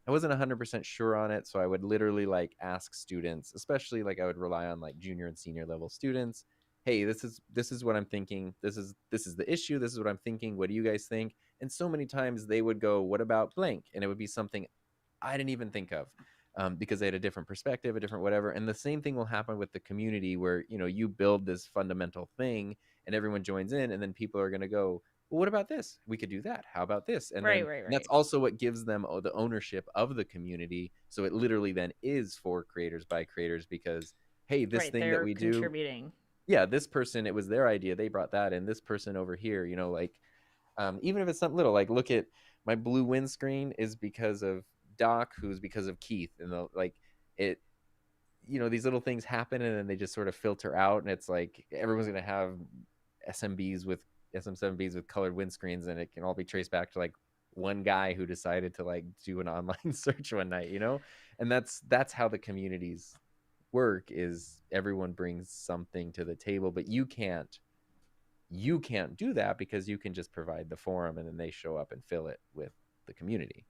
Speaker 1: I wasn't 100% sure on it. So I would literally like ask students, especially like I would rely on like junior and senior level students. Hey, this is what I'm thinking. This is the issue. This is what I'm thinking. What do you guys think? And so many times they would go, "What about blank?" And it would be something I didn't even think of, because they had a different perspective, a different whatever. And the same thing will happen with the community where you build this fundamental thing and everyone joins in, and then people are going to go, well, what about this? We could do that. How about this? And
Speaker 2: Right,
Speaker 1: then
Speaker 2: right,
Speaker 1: and that's
Speaker 2: right.
Speaker 1: also what gives them the ownership of the community. So it literally then is for creators by creators, because hey, this
Speaker 2: Right,
Speaker 1: thing that
Speaker 2: they're
Speaker 1: we do,
Speaker 2: contributing.
Speaker 1: yeah, this person, it was their idea, they brought that in. This person over here, like, even if it's something little, like look at my blue windscreen is because of Doc, who's because of Keith, and like it, these little things happen and then they just sort of filter out, and it's like everyone's gonna have SMBs with SM7Bs with colored windscreens, and it can all be traced back to like one guy who decided to like do an online search one night, and that's how the communities work, is everyone brings something to the table, but you can't do that because you can just provide the forum and then they show up and fill it with the community.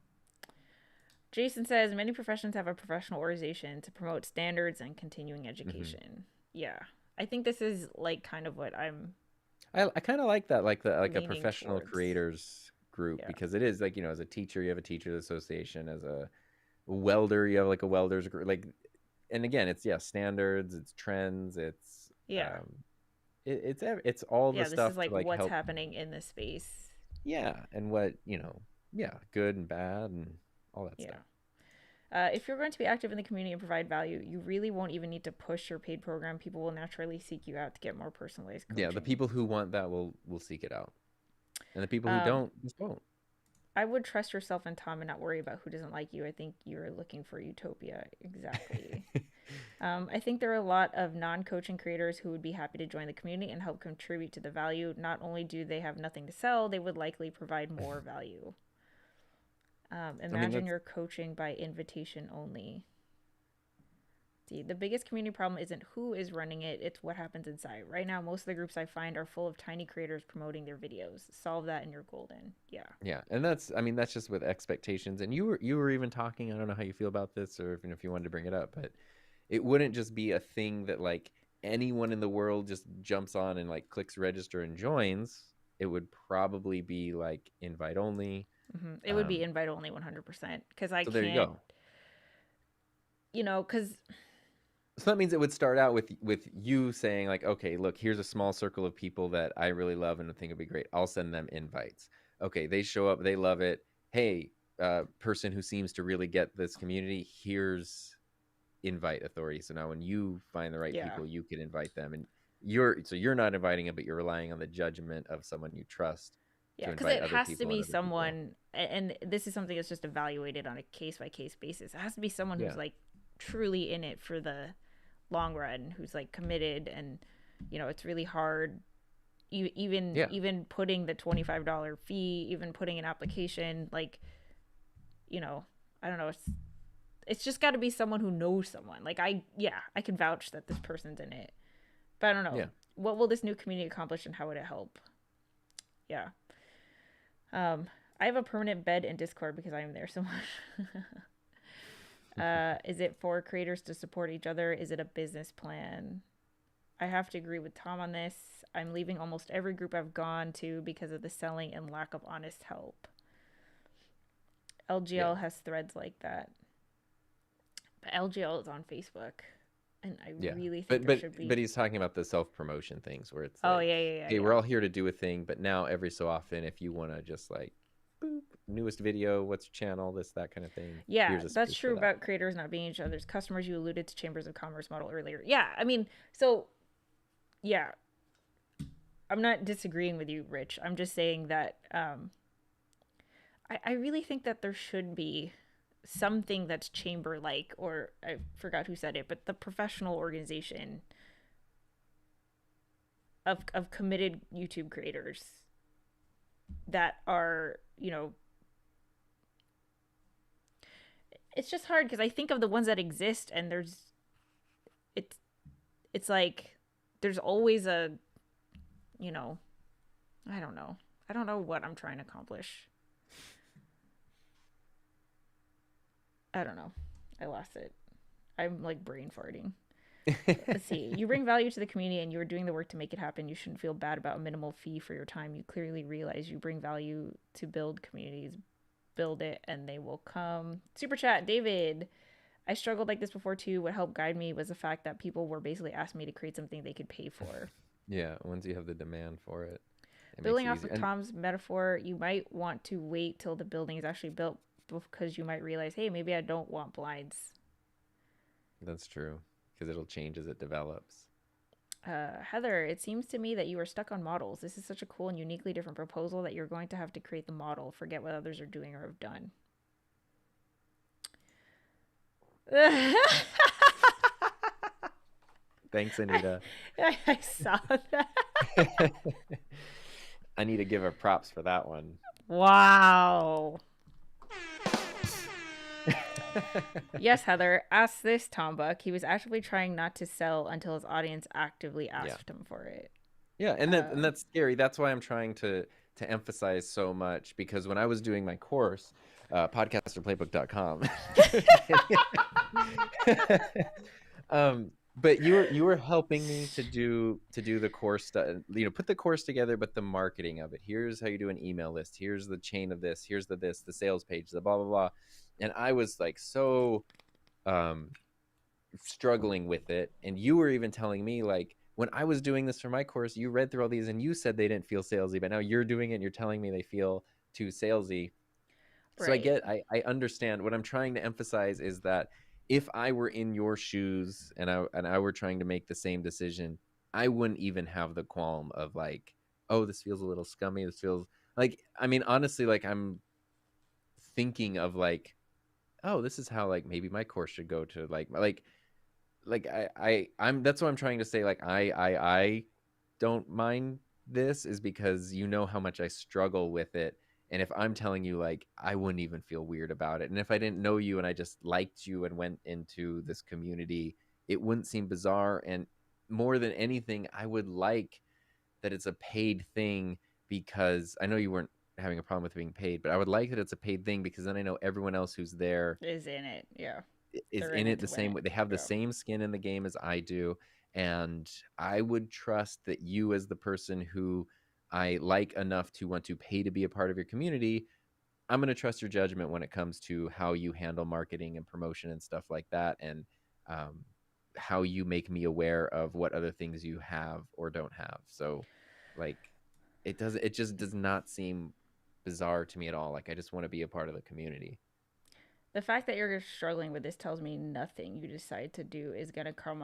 Speaker 2: Jason says many professions have a professional organization to promote standards and continuing
Speaker 1: Hmm.
Speaker 2: education. Yeah. I think this is like kind of what I'm
Speaker 1: I kind of like that, like a
Speaker 2: leaning
Speaker 1: professional
Speaker 2: towards.
Speaker 1: creators group,
Speaker 2: Yeah.
Speaker 1: because it is like, as a teacher you have a teachers association, as a welder you have like a welders group, like, and again, it's, yeah, standards, it's trends, it's
Speaker 2: Yeah.
Speaker 1: it's all the
Speaker 2: Yeah, this is
Speaker 1: stuff to
Speaker 2: like
Speaker 1: like
Speaker 2: what's
Speaker 1: help.
Speaker 2: happening in this space.
Speaker 1: Yeah, and what, yeah, good and bad and all that
Speaker 2: Yeah.
Speaker 1: stuff.
Speaker 2: If you're going to be active in the community and provide value, you really won't even need to push your paid program. People will naturally seek you out to get more personalized
Speaker 1: Yeah, the
Speaker 2: coaching.
Speaker 1: people who want that will seek it out, and the people who
Speaker 2: Um,
Speaker 1: don't just won't.
Speaker 2: I would trust yourself and Tom and not worry about who doesn't like you. I think you're looking for utopia. Exactly. I think there are a lot of non coaching creators who would be happy to join the community and help contribute to the value. Not only do they have nothing to sell, they would likely provide more value.
Speaker 1: I mean,
Speaker 2: Imagine
Speaker 1: that's
Speaker 2: you're coaching by invitation only. See, the biggest community problem isn't who is running it, it's what happens inside. Right now, most of the groups I find are full of tiny creators promoting their videos. Solve that and you're golden. Yeah.
Speaker 1: yeah, and that's, I mean, that's just with expectations. And you were even talking. I don't know how you feel about this, or even if you wanted to bring it up, but it wouldn't just be a thing that like anyone in the world just jumps on and like clicks register and joins. It would probably be like invite only.
Speaker 2: It would be invite only 100% because I
Speaker 1: So there you
Speaker 2: can't,
Speaker 1: go.
Speaker 2: because
Speaker 1: So that means it would start out with you saying like, okay, look, here's a small circle of people that I really love and I think it'd be great. I'll send them invites. Okay, they show up, they love it. Hey, person who seems to really get this community, here's invite authority. So now when you find the right
Speaker 2: yeah.
Speaker 1: people, you can invite them, and you're not inviting them, but you're relying on the judgment of someone you trust
Speaker 2: Yeah,
Speaker 1: to
Speaker 2: because
Speaker 1: invite
Speaker 2: it
Speaker 1: other
Speaker 2: has to
Speaker 1: people and
Speaker 2: be
Speaker 1: other people.
Speaker 2: someone, and this is something that's just evaluated on a case by case basis. It has to be someone who's
Speaker 1: Yeah.
Speaker 2: like truly in it for the long run, who's like committed, and it's really hard. Even
Speaker 1: Yeah.
Speaker 2: even putting the $25 fee, even putting an application, like you know, I don't know. It's just got to be someone who knows someone. Like I can vouch that this person's in it, but I don't know.
Speaker 1: Yeah.
Speaker 2: What will this new community accomplish, and how would it help? Yeah. I have a permanent bed in Discord because I am there so much. Is it for creators to support each other? Is it a business plan? I have to agree with Tom on this. I'm leaving almost every group I've gone to because of the selling and lack of honest help.
Speaker 1: Yeah.
Speaker 2: LGL has threads like that. But LGL is on Facebook. And I
Speaker 1: Yeah.
Speaker 2: really think
Speaker 1: But
Speaker 2: there
Speaker 1: but
Speaker 2: should
Speaker 1: but
Speaker 2: be.
Speaker 1: he's talking about the self-promotion things where it's
Speaker 2: Oh,
Speaker 1: like,
Speaker 2: yeah, yeah, yeah,
Speaker 1: hey, we're
Speaker 2: yeah.
Speaker 1: all here to do a thing, but now every so often if you want to just like, boop, newest video, what's your channel, this, that kind of thing,
Speaker 2: Yeah,
Speaker 1: here's a
Speaker 2: that's
Speaker 1: space for
Speaker 2: true
Speaker 1: that.
Speaker 2: about creators not being each other's customers. You alluded to Chambers of Commerce model earlier. Yeah, I mean, so yeah, I'm not disagreeing with you, Rich. I'm just saying that I really think that there should be something that's chamber like, or I forgot who said it, but the professional organization of committed YouTube creators that are, it's just hard because I think of the ones that exist, and it's it's like there's always a, you know, I don't know. I don't know what I'm trying to accomplish. I don't know. I lost it. I'm like brain farting. Let's see. You bring value to the community and you're doing the work to make it happen. You shouldn't feel bad about a minimal fee for your time. You clearly realize you bring value to build communities. Build it and they will come. Super chat, David. I struggled like this before too. What helped guide me was the fact that people were basically asking me to create something they could pay for.
Speaker 1: Yeah, once you have the demand for it,
Speaker 2: Building off of Tom's metaphor, you might want to wait till the building is actually built because you might realize, hey, maybe I don't want blinds.
Speaker 1: That's true, because it'll change as it develops.
Speaker 2: Heather, it seems to me that you are stuck on models. This is such a cool and uniquely different proposal that you're going to have to create the model. Forget what others are doing or have done.
Speaker 1: Thanks, Anita.
Speaker 2: I saw that.
Speaker 1: I need to give her props for that one.
Speaker 2: Wow. Yes, Heather. Ask this, Tom Buck. He was actively trying not to sell until his audience actively asked him for it.
Speaker 1: Yeah, and that's scary. That's why I'm trying to emphasize so much, because when I was doing my course, podcasterplaybook.com. But you were helping me to do the course stuff, put the course together, but the marketing of it. Here's how you do an email list. Here's the chain of this. Here's the sales page, the blah blah blah. And I was like so struggling with it. And you were even telling me, like, when I was doing this for my course, you read through all these and you said they didn't feel salesy, but now you're doing it and you're telling me they feel too salesy. Right. So I understand. What I'm trying to emphasize is that if I were in your shoes and I were trying to make the same decision, I wouldn't even have the qualm of like, oh, this feels a little scummy. This feels like, I mean, honestly, like I'm thinking of like, oh, this is how like maybe my course should go to like I'm that's what I'm trying to say. Like I don't mind this, is because you know how much I struggle with it. And if I'm telling you, like, I wouldn't even feel weird about it. And if I didn't know you and I just liked you and went into this community, it wouldn't seem bizarre. And more than anything, I would like that it's a paid thing, because I know you weren't having a problem with being paid, but I would like that it's a paid thing, because then I know everyone else who's there
Speaker 2: is in it. Yeah.
Speaker 1: Is in it the same way. They have the same skin in the game as I do. And I would trust that you, as the person who I like enough to want to pay to be a part of your community, I'm going to trust your judgment when it comes to how you handle marketing and promotion and stuff like that. And how you make me aware of what other things you have or don't have. So like, it just does not seem bizarre to me at all. Like, I just want to be a part of the community.
Speaker 2: The fact that you're struggling with this tells me nothing you decide to do is going to come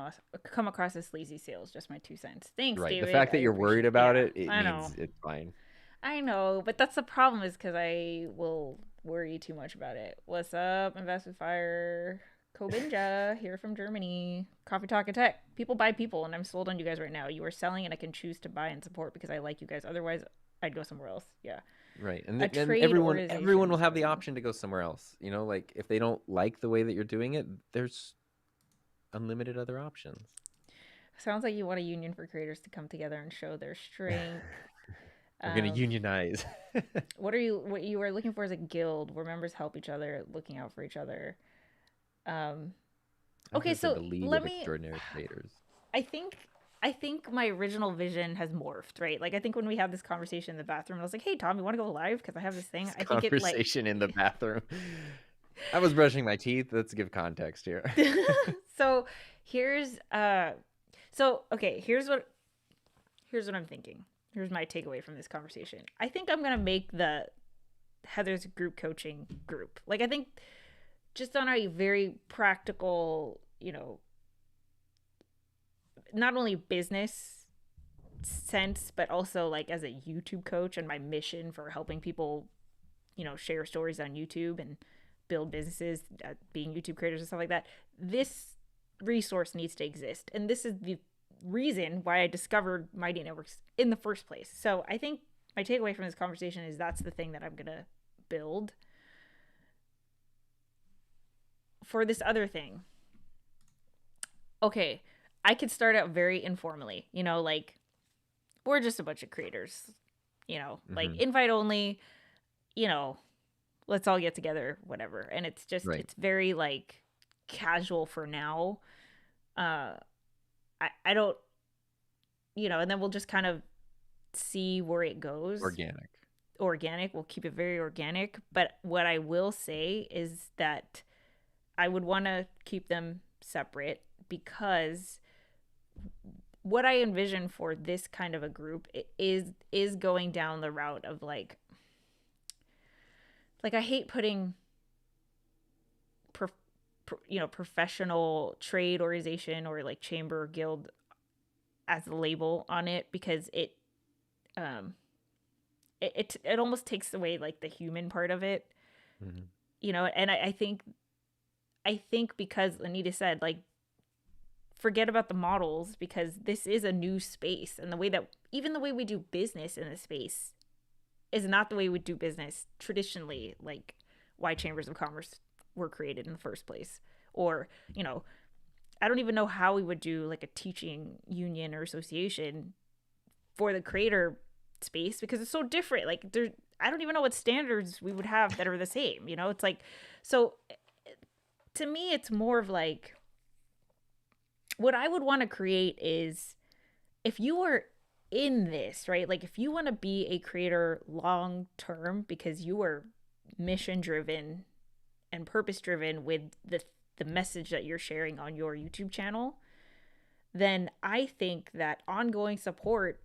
Speaker 2: across as sleazy sales. Just my 2 cents. Thanks,
Speaker 1: right.
Speaker 2: David.
Speaker 1: The fact that you're worried about it means it's fine.
Speaker 2: I know, but that's the problem, is because I will worry too much about it. What's up, Invest with Fire? Kobinja here from Germany. Coffee Talk and Tech. People buy people, and I'm sold on you guys right now. You are selling, and I can choose to buy and support because I like you guys. Otherwise, I'd go somewhere else. Yeah.
Speaker 1: Right. And everyone will have the option to go somewhere else. Like if they don't like the way that you're doing it, there's unlimited other options.
Speaker 2: Sounds like you want a union for creators to come together and show their strength.
Speaker 1: We're going to unionize.
Speaker 2: What you are looking for is a guild where members help each other, looking out for each other. Okay, so
Speaker 1: the League of Extraordinary Creators.
Speaker 2: I think my original vision has morphed, right? Like, I think when we had this conversation in the bathroom, I was like, hey, Tom, you want to go live? Because I have this thing.
Speaker 1: Conversation in the bathroom. I was brushing my teeth. Let's give context here.
Speaker 2: So here's what I'm thinking. Here's my takeaway from this conversation. I think I'm going to make the Heather's group coaching group. Like, I think just on a very practical, not only business sense, but also like as a YouTube coach and my mission for helping people, share stories on YouTube and build businesses, being YouTube creators and stuff like that. This resource needs to exist. And this is reason why I discovered Mighty Networks in the first place. So I think my takeaway from this conversation is that's the thing that I'm going to build. For this other thing, okay, I could start out very informally, like we're just a bunch of creators, like invite only, you know, let's all get together, whatever. And it's just,
Speaker 1: Right.
Speaker 2: it's very like casual for now. I don't, and then we'll just kind of see where it goes.
Speaker 1: Organic.
Speaker 2: We'll keep it very organic. But what I will say is that I would want to keep them separate because what I envision for this kind of a group is going down the route of like I hate putting professional trade organization or like chamber or guild as a label on it because it almost takes away like the human part of it. And I think because Anita said, like, forget about the models because this is a new space, and the way we do business in this space is not the way we do business traditionally, like why chambers of commerce were created in the first place. Or, I don't even know how we would do like a teaching union or association for the creator space because it's so different. Like I don't even know what standards we would have that are the same. It's like, so to me, it's more of like what I would want to create is if you are in this, right? Like if you want to be a creator long term because you are mission driven and purpose driven with the message that you're sharing on your YouTube channel, then I think that ongoing support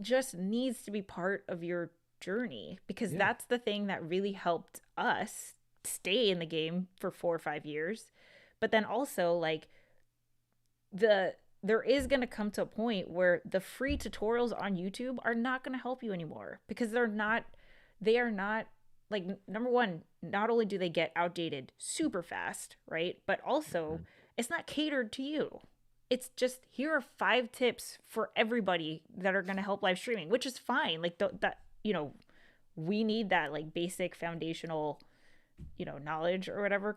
Speaker 2: just needs to be part of your journey because that's the thing that really helped us stay in the game for 4 or 5 years. But then also like there is going to come to a point where the free tutorials on YouTube are not going to help you anymore because they are not like, number one, not only do they get outdated super fast, right? But also it's not catered to you. It's just, here are 5 tips for everybody that are going to help live streaming, which is fine. Like that, we need that like basic foundational, knowledge or whatever,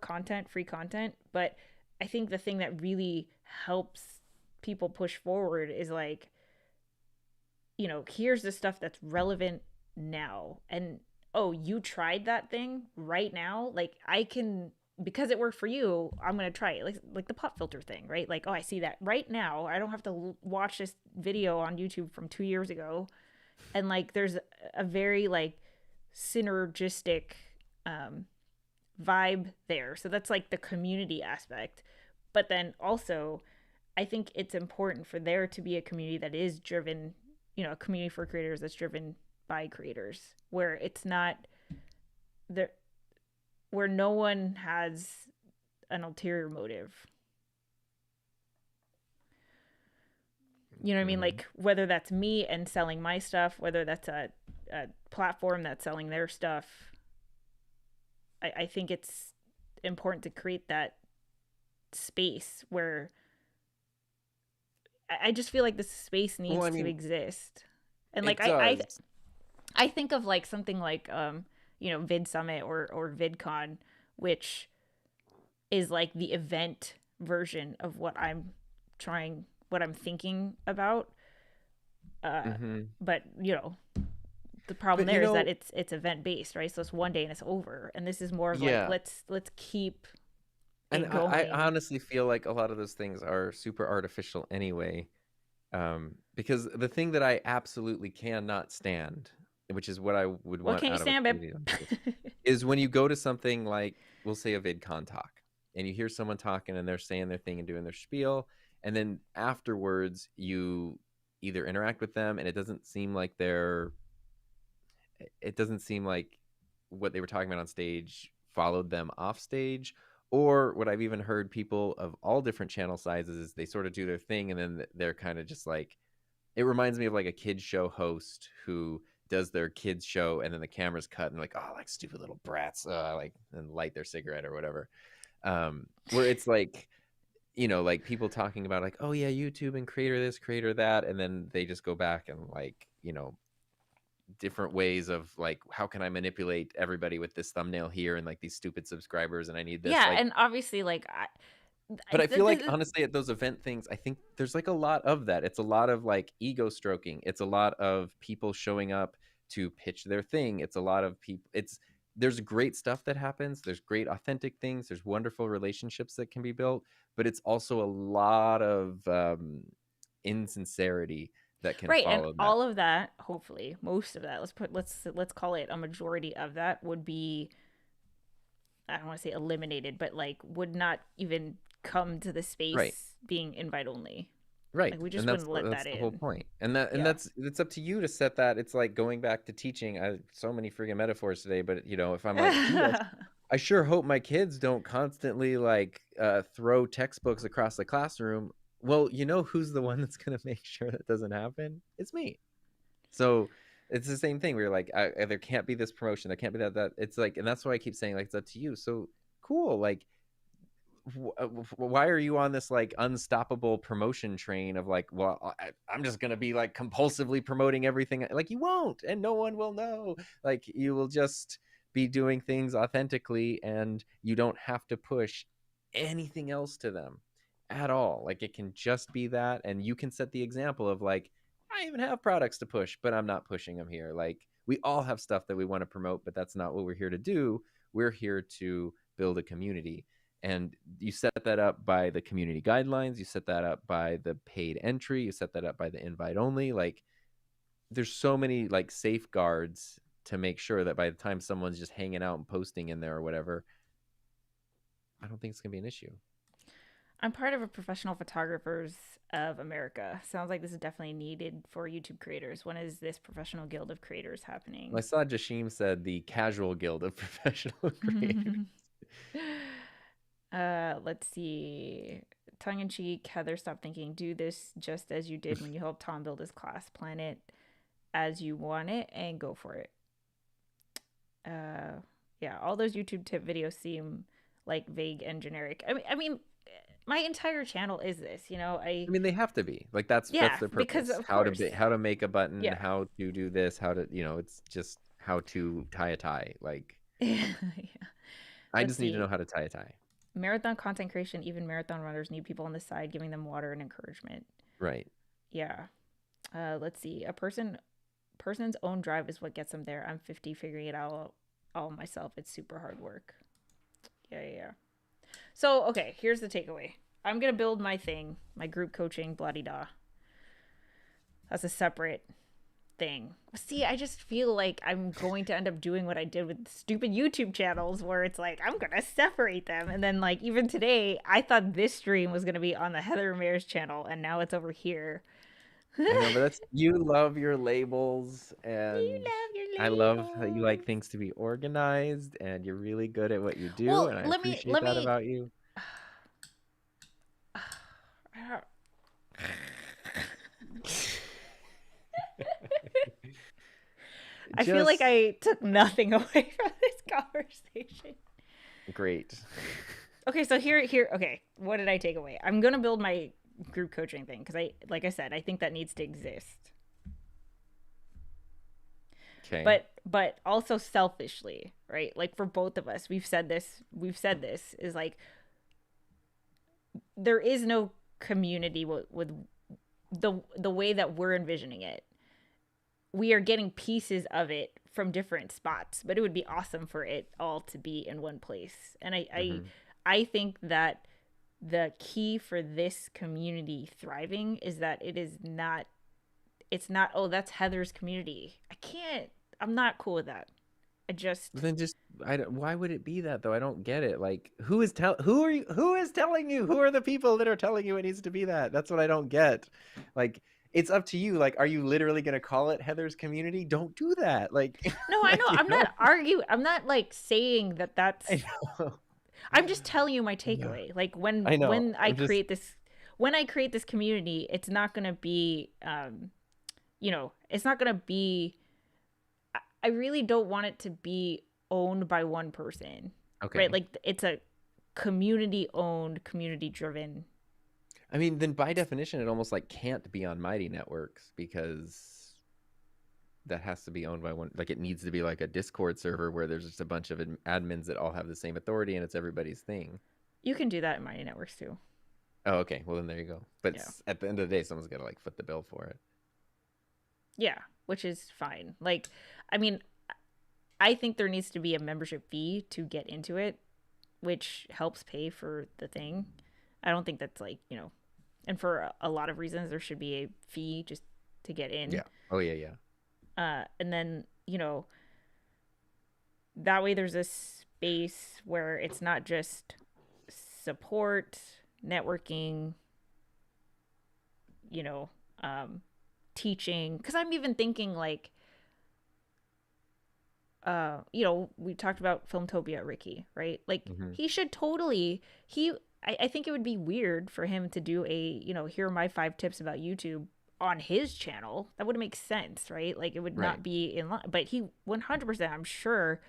Speaker 2: free content. But I think the thing that really helps people push forward is like, here's the stuff that's relevant now. And, oh, you tried that thing right now? Like I can, because it worked for you, I'm going to try it. Like the pop filter thing, right? Like, oh, I see that right now. I don't have to watch this video on YouTube from 2 years ago. And like, there's a very like synergistic vibe there. So that's like the community aspect. But then also, I think it's important for there to be a community that is driven, a community for creators that's driven by creators, where it's not there, where no one has an ulterior motive. You know what I mean? Like whether that's me and selling my stuff, whether that's a platform that's selling their stuff. I think it's important to create that space where I just feel like this space needs to exist. And like I think of like something like Vid Summit or VidCon, which is like the event version of what I'm thinking about. But the problem there is that it's event based, right? So it's one day and it's over. And this is more of like let's keep it going.
Speaker 1: I honestly feel like a lot of those things are super artificial anyway. Because the thing that I absolutely cannot stand, which is what I would want out of a community, is when you go to something like, we'll say a VidCon talk, and you hear someone talking and they're saying their thing and doing their spiel, and then afterwards you either interact with them and it doesn't seem like what they were talking about on stage followed them off stage. Or what I've even heard people of all different channel sizes is they sort of do their thing and then they're kind of just like, it reminds me of like a kids show host who does their kids show and then the camera's cut and they're like, oh, like stupid little brats, like, and light their cigarette or whatever. Where it's like, you know, like people talking about like, oh yeah, YouTube and creator this, creator that, and then they just go back and like, you know, different ways of like, how can I manipulate everybody with this thumbnail here and like these stupid subscribers, and I need this,
Speaker 2: Yeah,
Speaker 1: like.
Speaker 2: and obviously, like
Speaker 1: But I feel like
Speaker 2: th-
Speaker 1: honestly at those event things, I think there's like a lot of that. It's a lot of like ego stroking. It's a lot of people showing up to pitch their thing. It's a lot of people. There's great stuff that happens. There's great authentic things. There's wonderful relationships that can be built, but it's also a lot of insincerity that can
Speaker 2: right, and
Speaker 1: follow that.
Speaker 2: all of that, hopefully, most of that, let's call it a majority of that would be, I don't want to say eliminated, but like would not even come to the
Speaker 1: Right.
Speaker 2: space being invite only.
Speaker 1: Right.
Speaker 2: Like we
Speaker 1: And
Speaker 2: just wouldn't let
Speaker 1: that's
Speaker 2: that
Speaker 1: the whole
Speaker 2: in.
Speaker 1: point. And
Speaker 2: Yeah.
Speaker 1: that's it's up to you to set that. It's like going back to teaching. I so many freaking metaphors today, but you know, if I'm like, gee, I sure hope my kids don't constantly like throw textbooks across the classroom. Well, you know who's the one that's going to make sure that doesn't happen? It's me. So it's the same thing. We're like, there can't be this promotion. There can't be that. It's like, and that's why I keep saying like, it's up to you. So cool. Like, why are you on this like unstoppable promotion train of like, well, I'm just gonna be like compulsively promoting everything? Like, you won't, and no one will know. Like, you will just be doing things authentically, and you don't have to push anything else to them at all. Like, it can just be that, and you can set the example of like, I even have products to push, but I'm not pushing them here. Like, we all have stuff that we want to promote, but that's not what we're here to do. We're here to build a community, and you set that up by the community guidelines, you set that up by the paid entry, you set that up by the invite only. Like, there's so many like safeguards to make sure that by the time someone's just hanging out and posting in there or whatever, I don't think it's gonna be an issue.
Speaker 2: I'm part of a professional photographers of America. Sounds like this is definitely needed for YouTube creators. When is this professional guild of creators
Speaker 1: I
Speaker 2: happening?
Speaker 1: saw Jashim said the casual guild of professional creators.
Speaker 2: Let's see. Tongue in cheek, Heather, stop thinking. Do this just as you did when you helped Tom build his class. Plan it as you want it and go for it. Uh, yeah, all those YouTube tip videos seem like vague and generic. I mean, my entire channel is this.
Speaker 1: I mean, they have to be like, that's
Speaker 2: Yeah,
Speaker 1: their
Speaker 2: because
Speaker 1: purpose.
Speaker 2: of course.
Speaker 1: How to make a button,
Speaker 2: Yeah.
Speaker 1: how to do this, how to, you know, it's just how to tie a tie. Like,
Speaker 2: Yeah.
Speaker 1: I
Speaker 2: Let's
Speaker 1: just need to know
Speaker 2: see.
Speaker 1: how to tie a tie.
Speaker 2: Marathon content creation, even marathon runners need people on the side giving them water and encouragement.
Speaker 1: Right.
Speaker 2: Yeah. Let's see. Person's own drive is what gets them there. I'm 50 figuring it out all myself. It's super hard work. Yeah. So, okay, here's the takeaway. I'm going to build my thing, my group coaching, blah da. That's a separate thing. See, I just feel like I'm going to end up doing what I did with stupid YouTube channels where it's like I'm going to separate them. And then like even today, I thought this stream was going to be on the Heather Ramirez channel and now it's over here.
Speaker 1: I know, but that's, you love your labels,
Speaker 2: You
Speaker 1: and
Speaker 2: love
Speaker 1: I
Speaker 2: your
Speaker 1: love that you like
Speaker 2: labels.
Speaker 1: things to be organized, and you're really good at what you do,
Speaker 2: Well,
Speaker 1: and I
Speaker 2: let me
Speaker 1: appreciate
Speaker 2: let
Speaker 1: that
Speaker 2: me
Speaker 1: about you.
Speaker 2: I feel like
Speaker 1: Just
Speaker 2: I took nothing away from this conversation.
Speaker 1: great.
Speaker 2: Okay, so okay, what did I take away? I'm going to build my group coaching thing because like I said, I think that needs to exist.
Speaker 1: Okay.
Speaker 2: But also selfishly, right? Like for both of us, we've said this is like there is no community with the way that we're envisioning it. We are getting pieces of it from different spots, but it would be awesome for it all to be in one place. And
Speaker 1: Hmm.
Speaker 2: I think that the key for this community thriving is that it's not, oh, that's Heather's community. I'm not cool with that. I just
Speaker 1: Then just, I don't, why would it be that though? I don't get it. Like, who is telling you? Who are the people that are telling you it needs to be that? That's what I don't get. Like, it's up to you. Like, are you literally going to call it Heather's community? Don't do that. Like,
Speaker 2: no, I know.
Speaker 1: like, you
Speaker 2: I'm
Speaker 1: know,
Speaker 2: not arguing. I'm not like saying that
Speaker 1: I
Speaker 2: that's
Speaker 1: know.
Speaker 2: I'm just telling you my takeaway. Like
Speaker 1: I know.
Speaker 2: when I create this community, it's not going to be it's not going to be I really don't want it to be owned by one person. Right?
Speaker 1: Okay.
Speaker 2: Like it's a community owned, community driven
Speaker 1: I mean, then by definition, it almost like can't be on Mighty Networks because that has to be owned by one. Like it needs to be like a Discord server where there's just a bunch of admins that all have the same authority and it's everybody's thing.
Speaker 2: You can do that in Mighty Networks too.
Speaker 1: Oh, okay. Well, then there you go. But
Speaker 2: Yeah.
Speaker 1: at the end of the day, someone's got to like foot the bill for it.
Speaker 2: Yeah, which is fine. Like, I mean, I think there needs to be a membership fee to get into it, which helps pay for the thing. I don't think that's like, and for a lot of reasons, there should be a fee just to get in.
Speaker 1: Yeah. Oh, yeah, yeah.
Speaker 2: And then, that way there's a space where it's not just support, networking, you know, teaching. Because I'm even thinking like, we talked about Filmtopia, Ricky, right? Like he should totally I think it would be weird for him to do a, here are my 5 tips about YouTube on his channel. That wouldn't make sense, right? Like it would not be in line. But he 100%, I'm sure,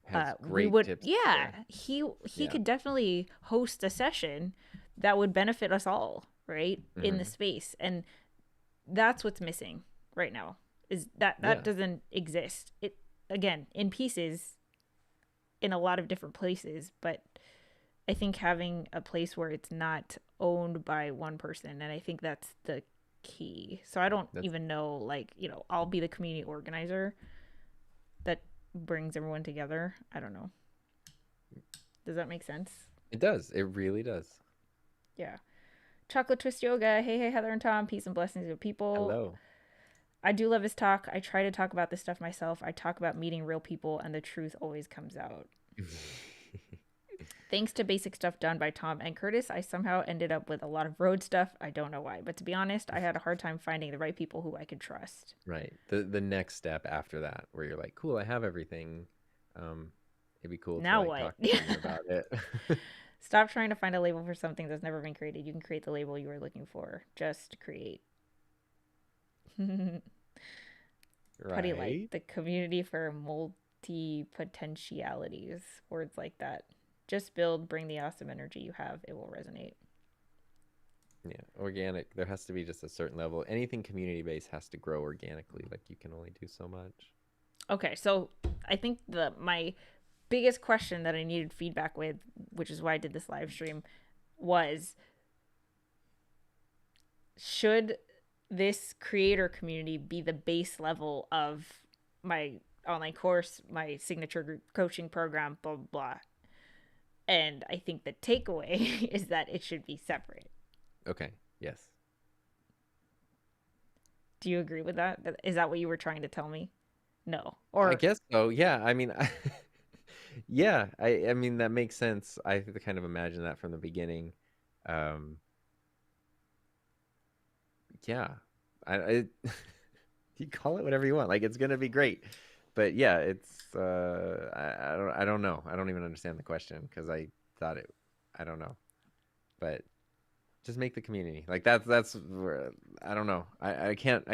Speaker 1: Has
Speaker 2: we
Speaker 1: great
Speaker 2: would.
Speaker 1: tips
Speaker 2: Yeah,
Speaker 1: there.
Speaker 2: he could definitely host a session that would benefit us all, right, in the space. And that's what's missing right now. Is that doesn't exist. It again in pieces, in a lot of different places, but I think having a place where it's not owned by one person, and I think that's the key. So I don't even know, like, I'll be the community organizer that brings everyone together. I don't know. Does that make sense?
Speaker 1: It does. It really does.
Speaker 2: Yeah. Chocolate Twist Yoga. Hey, Heather and Tom. Peace and blessings to people.
Speaker 1: Hello.
Speaker 2: I do love his talk. I try to talk about this stuff myself. I talk about meeting real people, and the truth always comes out. Thanks to basic stuff done by Tom and Curtis, I somehow ended up with a lot of road stuff. I don't know why, but to be honest, I had a hard time finding the right people who I could trust.
Speaker 1: Right. The next step after that, where you're like, cool, I have everything. It'd be cool
Speaker 2: now
Speaker 1: to
Speaker 2: what?
Speaker 1: Talk to you about it.
Speaker 2: Stop trying to find a label for something that's never been created. You can create the label you are looking for. Just create. Putty like the community for multi-potentialities. Words like that. Just build, bring the awesome energy you have. It will resonate.
Speaker 1: Yeah, organic. There has to be just a certain level. Anything community-based has to grow organically. Like you can only do so much.
Speaker 2: Okay, so I think my biggest question that I needed feedback with, which is why I did this live stream, was should this creator community be the base level of my online course, my signature group coaching program, blah, blah, blah. And I think the takeaway is that it should be separate.
Speaker 1: Okay. Yes.
Speaker 2: Do you agree with that? Is that what you were trying to tell me? No. Or
Speaker 1: I guess so. Yeah. I mean, yeah. I mean that makes sense. I kind of imagine that from the beginning. Yeah. You call it whatever you want. Like it's gonna be great. But yeah, it's I don't know. I don't even understand the question because I thought it. I don't know, but just make the community like that's where, I don't know. I can't.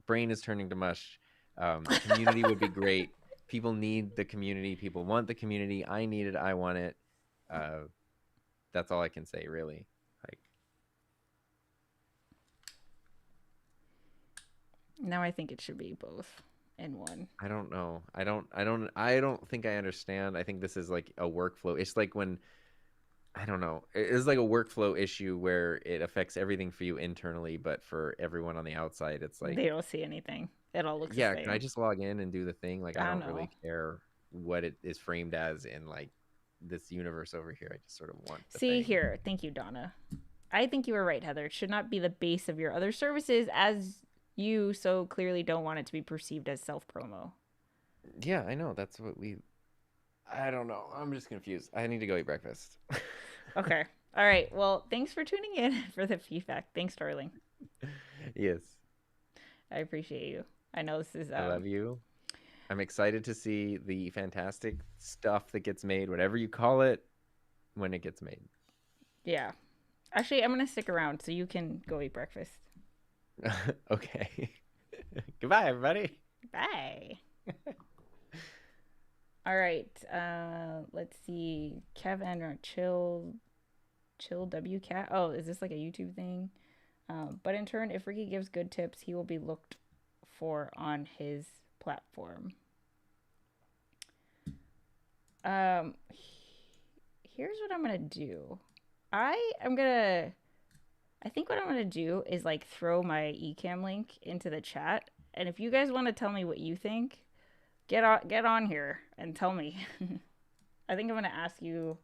Speaker 1: Brain is turning to mush. Community would be great. People need the community. People want the community. I need it. I want it. That's all I can say, really. Like
Speaker 2: now, I think it should be both. In one.
Speaker 1: I don't know. I don't think I understand. I think this is like a workflow. It's like when I don't know. It's like a workflow issue where it affects everything for you internally, but for everyone on the outside, it's like
Speaker 2: they don't see anything. It all looks
Speaker 1: yeah.
Speaker 2: the same.
Speaker 1: Can I just log in and do the thing? Like I don't
Speaker 2: know.
Speaker 1: really care what it is framed as in like this universe over here. I just sort of want.
Speaker 2: See here. Thank you, Donna. I think you were right, Heather. It should not be the base of your other services as you so clearly don't want it to be perceived as self-promo.
Speaker 1: Yeah, I know. That's what I don't know. I'm just confused. I need to go eat breakfast.
Speaker 2: Okay. All right. Well, thanks for tuning in for the feedback. Thanks, darling.
Speaker 1: Yes.
Speaker 2: I appreciate you. I know this is...
Speaker 1: I love you. I'm excited to see the fantastic stuff that gets made, whatever you call it, when it gets made.
Speaker 2: Yeah. Actually, I'm going to stick around so you can go eat breakfast.
Speaker 1: Okay. Goodbye, everybody.
Speaker 2: Bye. All right. Let's see. Kevin or Chill Chill W Cat. Oh, is this like a YouTube thing? But in turn, if Ricky gives good tips, he will be looked for on his platform. Um, Here's what I'm gonna do. I think what I'm gonna do is like throw my Ecamm link into the chat, and if you guys want to tell me what you think, get on here and tell me. I think I'm gonna ask you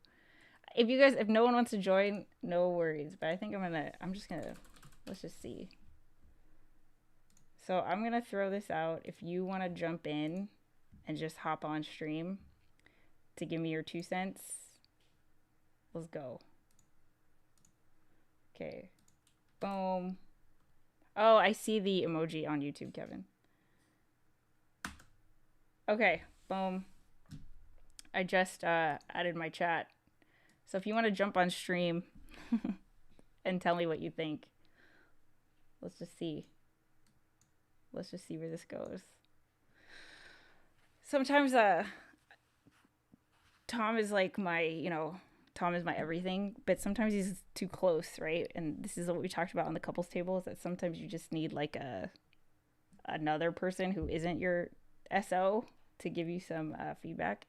Speaker 2: if no one wants to join, no worries. But I think I'm just gonna let's just see. So I'm gonna throw this out. If you want to jump in and just hop on stream to give me your 2 cents, let's go. Okay. Boom. Oh, I see the emoji on YouTube, Kevin. Okay. Boom. I just added my chat. So if you want to jump on stream and tell me what you think, let's just see. Let's just see where this goes. Sometimes Tom is like Tom is my everything, but sometimes he's too close, right? And this is what we talked about on the couples table, is that sometimes you just need like another person who isn't your SO to give you some feedback.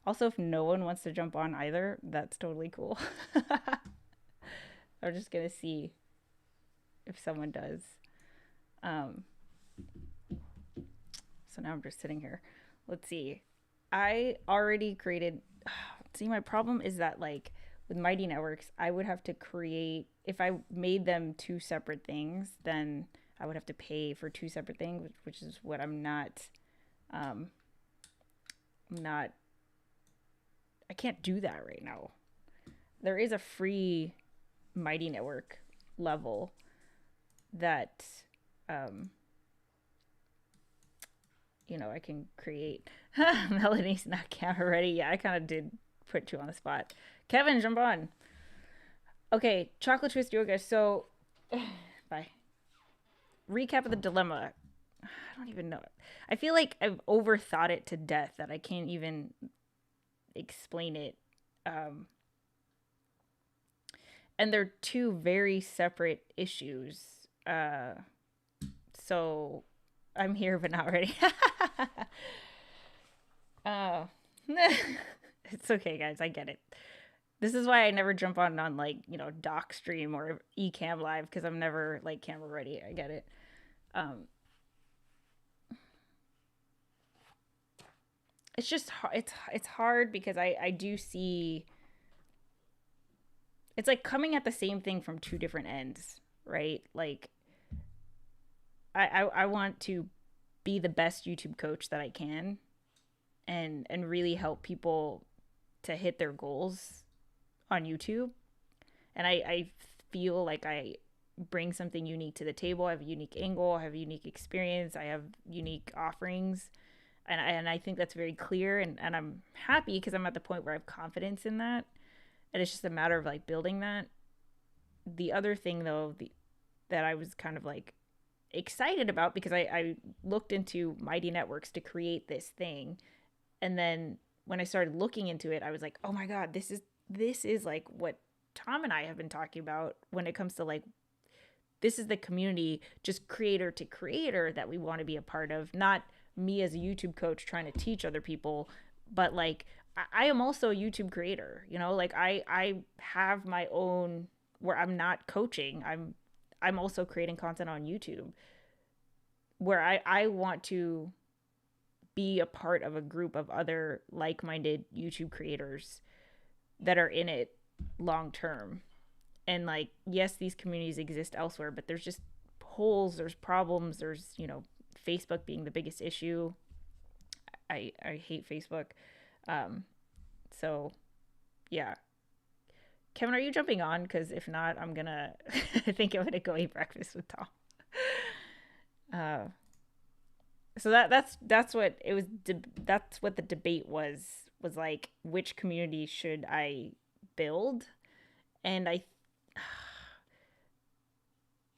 Speaker 2: Also, if no one wants to jump on either, that's totally cool. I'm just gonna see if someone does. So now I'm just sitting here. Let's see. I already created. See, my problem is that like with Mighty Networks, I would have to create. If I made them two separate things, then I would have to pay for two separate things, which is what I'm not. Not. I can't do that right now. There is a free Mighty Network level that I can create. Melanie's not camera ready. Yeah, I kind of did put you on the spot. Kevin, jump on. Okay, chocolate twist yoga. So, bye. Recap of the dilemma. I don't even know. I feel like I've overthought it to death that I can't even explain it. And they're two very separate issues. So I'm here but not ready. It's okay, guys. I get it. This is why I never jump on like, doc stream or Ecamm live, because I'm never like camera ready. I get it. It's just it's hard because I do see it's like coming at the same thing from two different ends, right? Like I want to be the best YouTube coach that I can and really help people to hit their goals on YouTube. And I feel like I bring something unique to the table. I have a unique angle, I have a unique experience, I have unique offerings. And I think that's very clear, and I'm happy because I'm at the point where I have confidence in that. And it's just a matter of like building that. The other thing though, that I was kind of like excited about, because I looked into Mighty Networks to create this thing, and then when I started looking into it, I was like, oh my god, this is like what Tom and I have been talking about when it comes to like, this is the community, just creator to creator, that we want to be a part of. Not me as a YouTube coach trying to teach other people, but like I am also a YouTube creator, like I have my own, where I'm not coaching, I'm also creating content on YouTube, where I want to be a part of a group of other like-minded YouTube creators that are in it long term. And like, yes, these communities exist elsewhere, but there's just holes, there's problems, there's, Facebook being the biggest issue. I hate Facebook. So yeah. Kevin, are you jumping on? Because if not, I'm gonna I think I'm gonna go eat breakfast with Tom. So that's what it was. That's what the debate was like. Which community should I build? And I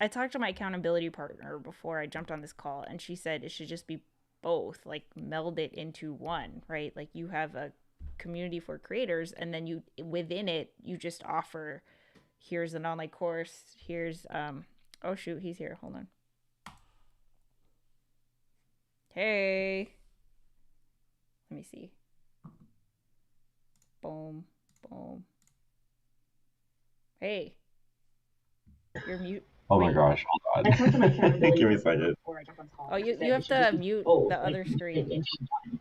Speaker 2: talked to my accountability partner before I jumped on this call, and she said it should just be both, like meld it into one, right? Like you have a community for creators, and then you within it you just offer here's an online course. Here's oh shoot, he's here. Hold on. Hey. Let me see. Boom. Boom. Hey. You're mute.
Speaker 3: Oh my
Speaker 2: Wait.
Speaker 3: gosh, hold on. Give me a second.
Speaker 2: Oh, you have to mute the other screen.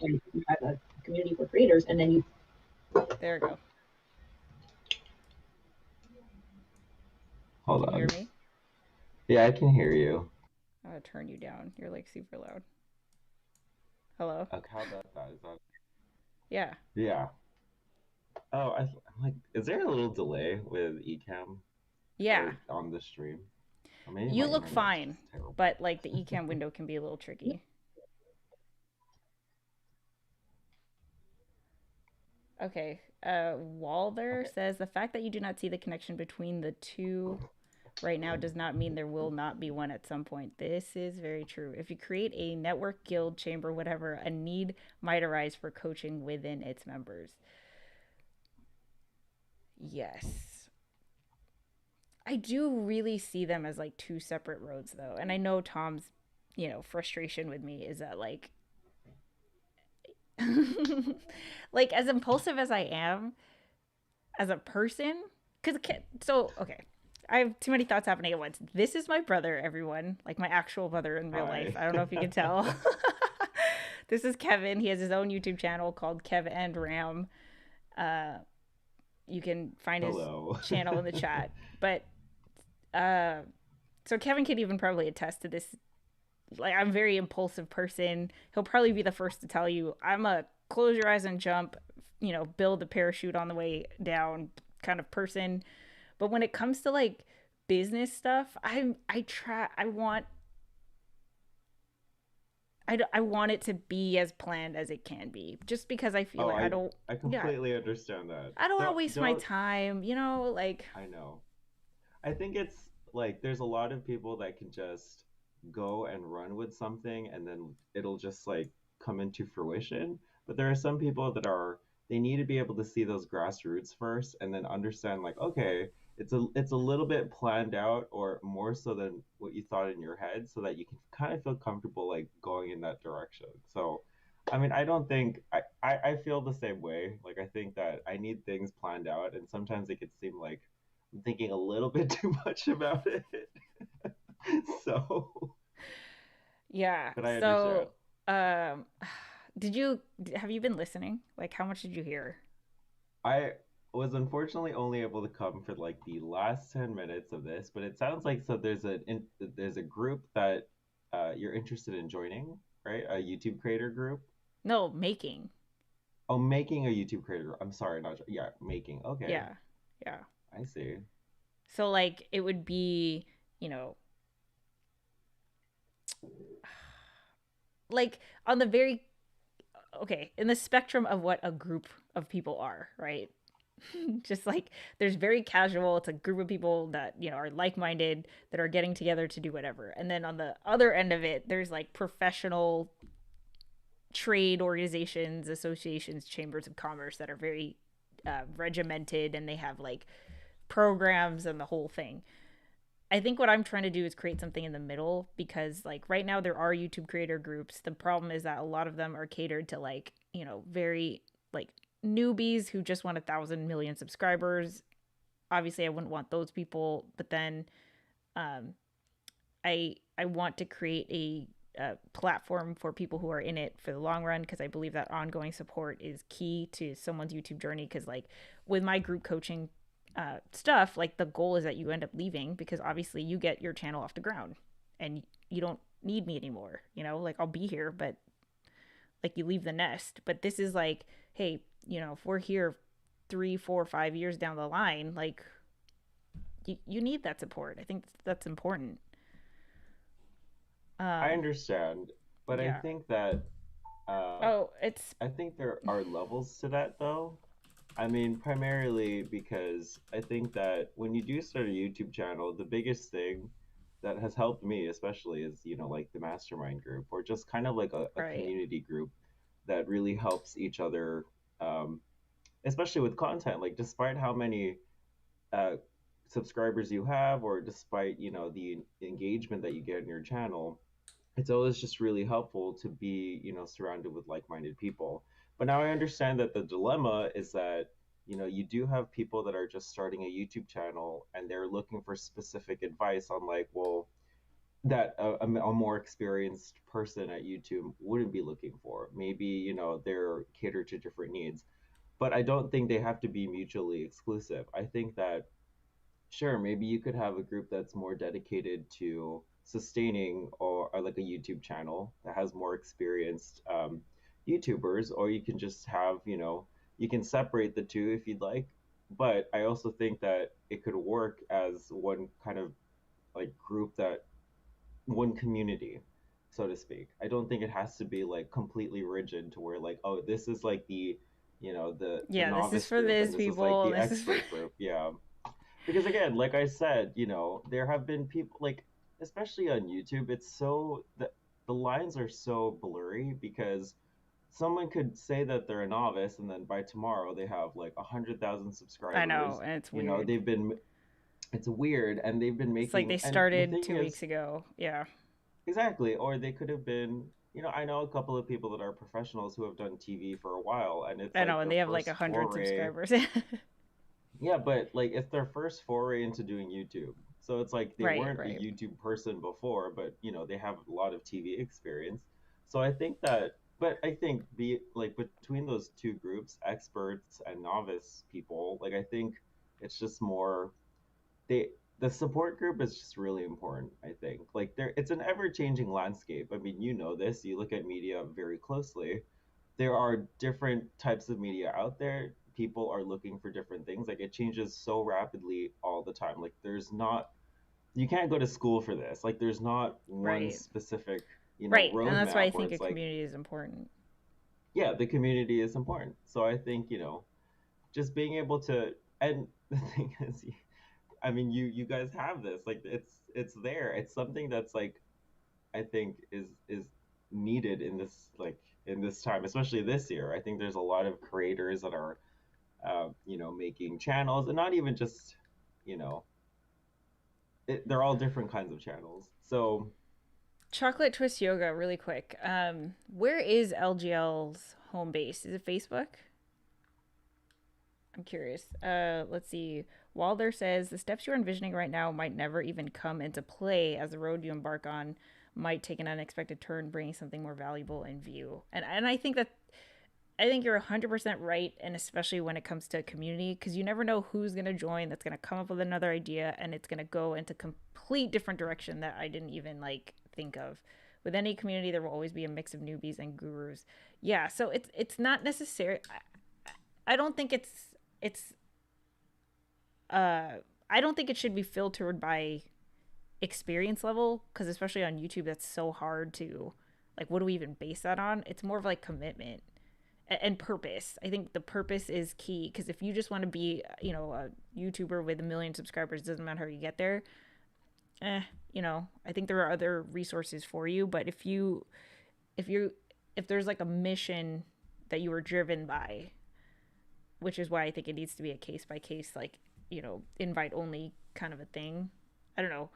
Speaker 4: You have a community for creators, and then you.
Speaker 2: There we go.
Speaker 3: Hold
Speaker 2: Can you
Speaker 3: on.
Speaker 2: hear me?
Speaker 3: Yeah, I can hear you.
Speaker 2: I'm gonna turn you down. You're like super loud. Hello?
Speaker 3: Okay, how about that? Is that?
Speaker 2: Yeah.
Speaker 3: Yeah. Oh, I'm like, is there a little delay with Ecamm
Speaker 2: Yeah.
Speaker 3: on the stream? Or maybe
Speaker 2: You
Speaker 3: my
Speaker 2: look
Speaker 3: internet's
Speaker 2: fine,
Speaker 3: just terrible.
Speaker 2: but like the Ecamm window can be a little tricky. Okay. Walder
Speaker 3: Okay.
Speaker 2: says the fact that you do not see the connection between the two right now does not mean there will not be one at some point. This is very true. If you create a network, guild, chamber, whatever, a need might arise for coaching within its members. Yes. I do really see them as like two separate roads though. And I know Tom's, frustration with me is that like like as impulsive as I am as a person, cuz okay. I have too many thoughts happening at once. This is my brother, everyone, like my actual brother in real life. I don't know if you can tell. This is Kevin. He has his own YouTube channel called Kev and Ram. You can find his channel in the chat. But so Kevin could even probably attest to this. Like, I'm a very impulsive person. He'll probably be the first to tell you I'm a close your eyes and jump, build a parachute on the way down kind of person. But when it comes to like business stuff, I want it to be as planned as it can be, just because I feel
Speaker 3: I completely understand that.
Speaker 2: I don't want to waste my time, like.
Speaker 3: I know. I think it's like there's a lot of people that can just go and run with something and then it'll just like come into fruition. But there are some people that they need to be able to see those grassroots first and then understand like, okay, it's a little bit planned out or more so than what you thought in your head so that you can kind of feel comfortable like going in that direction. So I mean, I don't think I feel the same way. Like I think that I need things planned out and sometimes it could seem like I'm thinking a little bit too much about it. So
Speaker 2: yeah.
Speaker 3: But I understand.
Speaker 2: Have you been listening? Like how much did you hear?
Speaker 3: I was unfortunately only able to come for like the last 10 minutes of this, but it sounds like so there's a group that you're interested in joining, right? A YouTube creator group?
Speaker 2: No, making.
Speaker 3: Oh, making a YouTube creator group. I'm sorry, yeah, making. Okay.
Speaker 2: Yeah. Yeah.
Speaker 3: I see.
Speaker 2: So like it would be, like on the very in the spectrum of what a group of people are, right? Just like there's very casual, it's a group of people that are like-minded that are getting together to do whatever, and then on the other end of it there's like professional trade organizations, associations, chambers of commerce that are very regimented and they have like programs and the whole thing. I think what I'm trying to do is create something in the middle because like right now there are YouTube creator groups. The problem is that a lot of them are catered to like, very like newbies who just want 1,000 million subscribers. Obviously I wouldn't want those people, but then I want to create a platform for people who are in it for the long run because I believe that ongoing support is key to someone's YouTube journey. Because like with my group coaching stuff, like the goal is that you end up leaving because obviously you get your channel off the ground and you don't need me anymore, like I'll be here, but like you leave the nest. But this is like, hey, if we're here 3, 4, 5 years down the line, like you need that support. I think that's important.
Speaker 3: I understand, but yeah. I think that I think there are levels to that though. I mean, primarily because I think that when you do start a YouTube channel, the biggest thing that has helped me especially is, like the mastermind group or just kind of like a community group that really helps each other, especially with content. Like despite how many subscribers you have, or despite, you know, the engagement that you get in your channel, it's always just really helpful to be, you know, surrounded with like-minded people. But now I understand that the dilemma is that, you know, you do have people that are just starting a YouTube channel and they're looking for specific advice on like, well, that a more experienced person at YouTube wouldn't be looking for. Maybe, you know, they're catered to different needs. But I don't think they have to be mutually exclusive. I think that sure, maybe you could have a group that's more dedicated to sustaining or like a YouTube channel that has more experienced YouTubers, or you can just have, you know, you can separate the two if you'd like. But I also think that it could work as one kind of like group that one community, so to speak. I don't think it has to be like completely rigid to where like, oh, this is like the, you know, the
Speaker 2: Yeah, this is
Speaker 3: novice
Speaker 2: for
Speaker 3: group
Speaker 2: this
Speaker 3: and this is like
Speaker 2: people.
Speaker 3: the
Speaker 2: This is for
Speaker 3: expert group. Yeah, because again, like I said, you know, there have been people like, especially on YouTube, it's so the lines are so blurry because someone could say that they're a novice and then by tomorrow they have like 100,000
Speaker 2: I know,
Speaker 3: subscribers.
Speaker 2: and it's
Speaker 3: You know,
Speaker 2: weird.
Speaker 3: they've been, it's weird, and they've been
Speaker 2: It's like they
Speaker 3: making, and the
Speaker 2: started
Speaker 3: thing
Speaker 2: 2 weeks
Speaker 3: is,
Speaker 2: ago. Yeah,
Speaker 3: exactly, or they could have been, you know, I know a couple of people that are professionals who have done TV for a while, and it's
Speaker 2: I know,
Speaker 3: like
Speaker 2: and
Speaker 3: their
Speaker 2: they have like
Speaker 3: first
Speaker 2: 100
Speaker 3: foray.
Speaker 2: subscribers.
Speaker 3: Yeah, but like it's their first foray into doing YouTube. So it's like they
Speaker 2: Right,
Speaker 3: weren't a
Speaker 2: right.
Speaker 3: YouTube person before, but you know, they have a lot of TV experience. So I think that, but I think be like between those two groups, experts and novice people, like I think it's just more they the support group is just really important, I think. Like there it's an ever-changing landscape. I mean, you know this, you look at media very closely, there are different types of media out there. People are looking for different things. Like it changes so rapidly all the time. Like there's not, you can't go to school for this. Like there's not one
Speaker 2: Right.
Speaker 3: specific, you know,
Speaker 2: Right. And that's why
Speaker 3: roadmap
Speaker 2: I
Speaker 3: where
Speaker 2: think a
Speaker 3: it's like,
Speaker 2: community is important.
Speaker 3: yeah, the community is important. So I think, you know, just being able to, and the thing is, I mean, you guys have this. Like it's there. It's something that's like I think is needed in this like in this time, especially this year. I think there's a lot of creators that are, you know, making channels, and not even just, you know, they're all different kinds of channels. So
Speaker 2: Chocolate Twist Yoga, really quick. Where is LGL's home base? Is it Facebook? I'm curious. Let's see. Walder says the steps you're envisioning right now might never even come into play as the road you embark on might take an unexpected turn, bringing something more valuable in view. And I think that I think you're 100% right, and especially when it comes to a community, because you never know who's going to join that's going to come up with another idea and it's going to go into complete different direction that I didn't even like think of. With any community, there will always be a mix of newbies and gurus. Yeah, so it's not necessary. I don't think it's uh I don't think it should be filtered by experience level because especially on YouTube that's so hard to like what do we even base that on? It's more of like commitment and purpose. I think the purpose is key because if you just want to be, you know, a YouTuber with 1 million subscribers, doesn't matter how you get there. You know, I think there are other resources for you, but if you if there's like a mission that you were driven by, which is why I think it needs to be a case by case, like, you know, invite only kind of a thing. I don't know.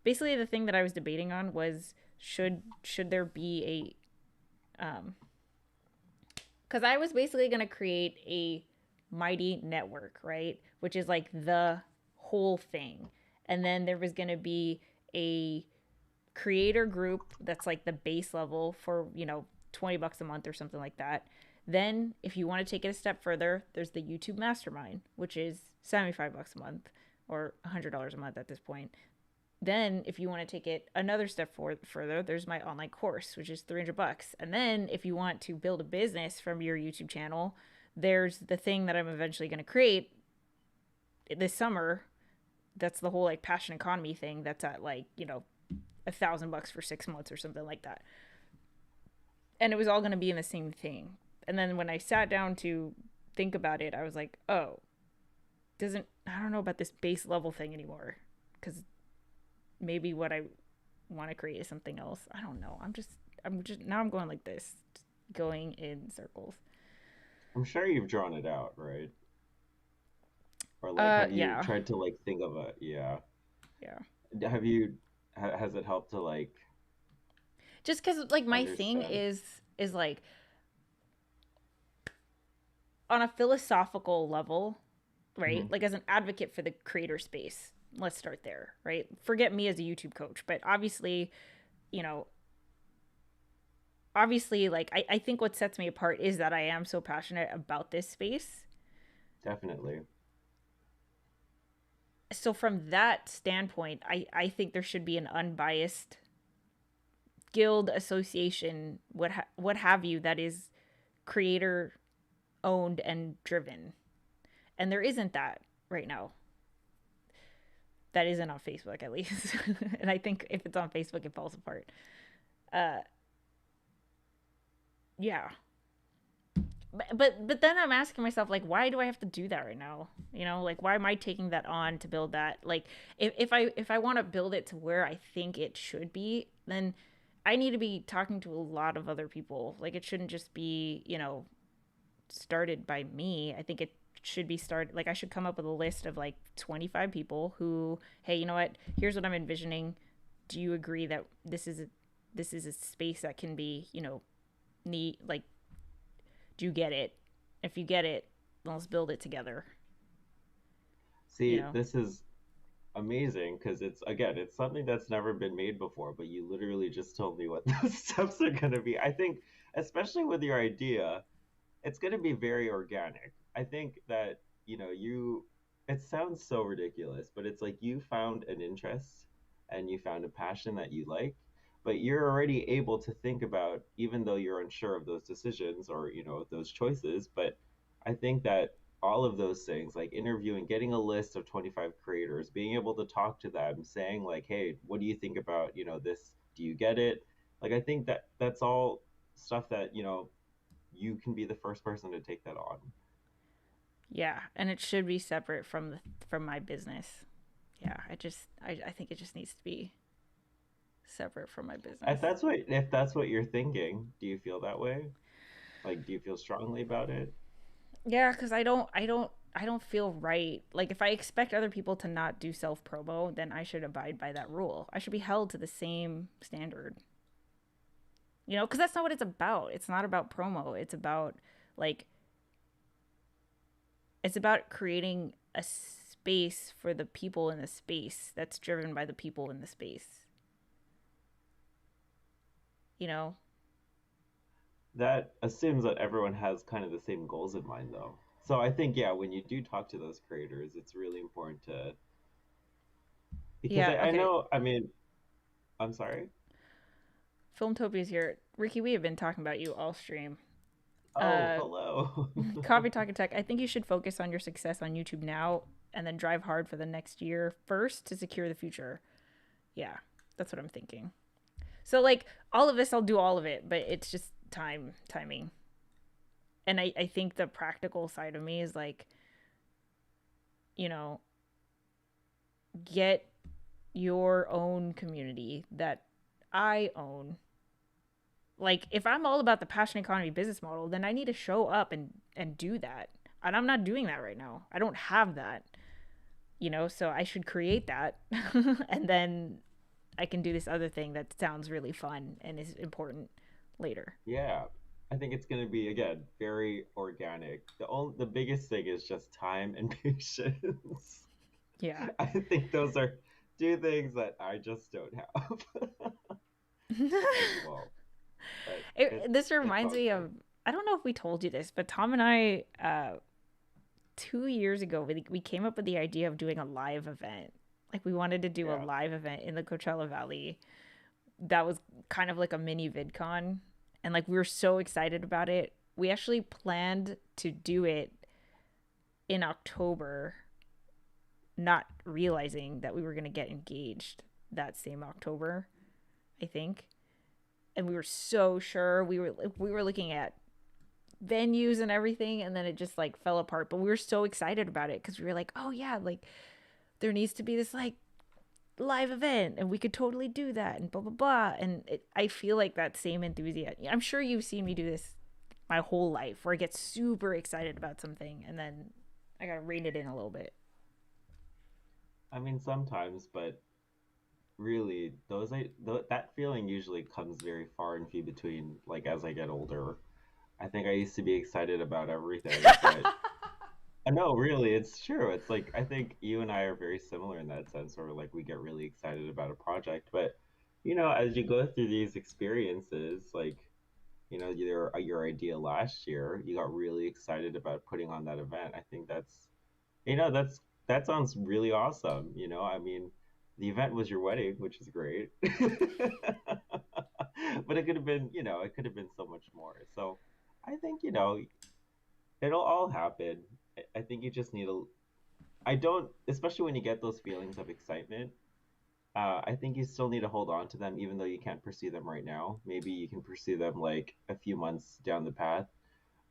Speaker 2: Basically, the thing that I was debating on was should there be because I was basically gonna create a mighty network, right? Which is like the whole thing, and then there was gonna be a creator group that's like the base level for, you know, $20 a month or something like that. Then if you want to take it a step further, there's the YouTube Mastermind, which is $75 a month or $100 a month at this point. Then if you want to take it another step further, there's my online course, which is $300. And then if you want to build a business from your YouTube channel, there's the thing that I'm eventually going to create this summer. That's the whole like passion economy thing. That's at like, you know, $1,000 for 6 months or something like that. And it was all going to be in the same thing. And then when I sat down to think about it, I was like, oh, I don't know about this base level thing anymore. Because maybe what I want to create is something else. I don't know. Now I'm going like this, going in circles.
Speaker 3: I'm sure you've drawn it out, right? Or like, have you
Speaker 2: Yeah.
Speaker 3: tried to like think of a, yeah.
Speaker 2: Yeah.
Speaker 3: Have you, has it helped to like
Speaker 2: Just because like my thing
Speaker 3: understand?
Speaker 2: is like on a philosophical level, right?
Speaker 3: Hmm.
Speaker 2: Like as an advocate for the creator space, let's start there, right? Forget me as a YouTube coach, but obviously, you know, obviously, like I think what sets me apart is that I am so passionate about this space.
Speaker 3: Definitely.
Speaker 2: So from that standpoint, I think there should be an unbiased guild association, what have you, that is creator owned and driven. And there isn't that right now. That isn't on Facebook at least. And I think if it's on Facebook, it falls apart. Uh, yeah. But then I'm asking myself like, why do I have to do that right now? You know, like why am I taking that on to build that? Like if I want to build it to where I think it should be, then I need to be talking to a lot of other people. Like it shouldn't just be, started by me. I think it should be started like I should come up with a list of like 25 people who, hey, you know what? Here's what I'm envisioning. Do you agree that this is a space that can be, neat? Like, do you get it? If you get it, let's build it together. You
Speaker 3: See,
Speaker 2: know?
Speaker 3: this is amazing because it's again, it's something that's never been made before, but you literally just told me what those steps are going to be. I think, especially with your idea, it's going to be very organic. I think that, it sounds so ridiculous, but it's like you found an interest and you found a passion that you like, but you're already able to think about, even though you're unsure of those decisions or, those choices. But I think that all of those things, like interviewing, getting a list of 25 creators, being able to talk to them, saying, like, hey, what do you think about, this? Do you get it? Like, I think that that's all stuff that, you can be the first person to take that on.
Speaker 2: Yeah, and it should be separate from my business. Yeah, I think it just needs to be separate from my business.
Speaker 3: If that's what you're thinking, do you feel that way? Like, do you feel strongly about it?
Speaker 2: Yeah, because I don't feel right. Like if I expect other people to not do self promo, then I should abide by that rule. I should be held to the same standard. Because that's not what it's about. It's not about promo. Like it's about creating a space for the people in the space that's driven by the people in the space. You know?
Speaker 3: That assumes that everyone has kind of the same goals in mind, though. So I think, yeah, when you do talk to those creators, it's really important to, because
Speaker 2: Yeah,
Speaker 3: I
Speaker 2: okay.
Speaker 3: know, I mean, I'm sorry.
Speaker 2: Filmtopia's here. Ricky, we have been talking about you all stream.
Speaker 3: Oh,
Speaker 2: Uh
Speaker 3: hello.
Speaker 2: Coffee Talk and Tech, I think you should focus on your success on YouTube now and then drive hard for the next year first to secure the future. Yeah, that's what I'm thinking. So like all of this, I'll do all of it, but it's just timing. And I think the practical side of me is like, you know, get your own community that I own. Like if I'm all about the passion economy business model, then I need to show up and do that. And I'm not doing that right now. I don't have that, so I should create that. And then I can do this other thing that sounds really fun and is important later.
Speaker 3: Yeah, I think it's going to be, again, very organic. The biggest thing is just time and patience.
Speaker 2: Yeah.
Speaker 3: I think those are two things that I just don't have as well. But
Speaker 2: This
Speaker 3: it's
Speaker 2: reminds
Speaker 3: all
Speaker 2: me
Speaker 3: good.
Speaker 2: of, I don't know if we told you this, but Tom and I 2 years ago we came up with the idea of doing a live event. Like we wanted to do a
Speaker 3: Yeah.
Speaker 2: live event in the Coachella Valley that was kind of like a mini VidCon, and like we were so excited about it. We actually planned to do it in October, not realizing that we were going to get engaged that same October, I think. And we were so sure. We were looking at venues and everything, and then it just like fell apart, but we were so excited about it because we were like, oh yeah, like there needs to be this like live event and we could totally do that and blah blah blah. And I feel like that same enthusiasm, I'm sure you've seen me do this my whole life, where I get super excited about something and then I gotta rein it in a little bit.
Speaker 3: I mean, sometimes, but really, that feeling usually comes very far and few between. Like as I get older, I think I used to be excited about everything, but no, really, it's true. It's like I think you and I are very similar in that sense, where like we get really excited about a project, but as you go through these experiences, like your idea last year, you got really excited about putting on that event. I think that sounds really awesome. I mean, the event was your wedding, which is great. But it could have been so much more. So I think, it'll all happen. I think you just need to, I don't, especially when you get those feelings of excitement, I think you still need to hold on to them, even though you can't pursue them right now. Maybe you can pursue them like a few months down the path.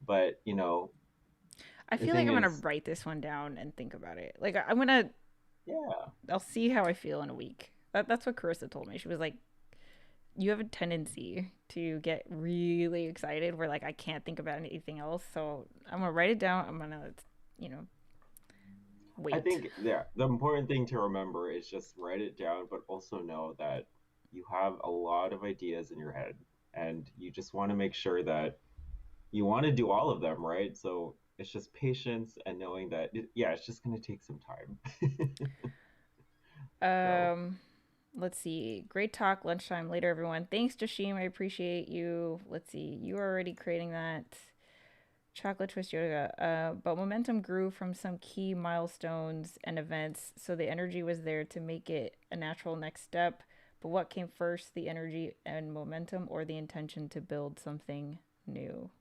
Speaker 3: But,
Speaker 2: I
Speaker 3: the
Speaker 2: feel like
Speaker 3: thing
Speaker 2: I'm gonna
Speaker 3: is,
Speaker 2: write this one down and think about it. Like I'm gonna,
Speaker 3: yeah,
Speaker 2: I'll see how I feel in a week. That's what Carissa told me. She was like, you have a tendency to get really excited where like I can't think about anything else. So I'm gonna write it down. I'm gonna, you know,
Speaker 3: I
Speaker 2: wait.
Speaker 3: think yeah, the important thing to remember is just write it down, but also know that you have a lot of ideas in your head, and you just want to make sure that you want to do all of them, right? So it's just patience and knowing that, yeah, it's just going to take some time. So,
Speaker 2: Um, let's see. Great talk. Lunchtime later, everyone. Thanks, Jashim. I appreciate you. Let's see. You are already creating that. Chocolate Twist Yoga. But momentum grew from some key milestones and events, so the energy was there to make it a natural next step. But what came first, the energy and momentum, or the intention to build something new?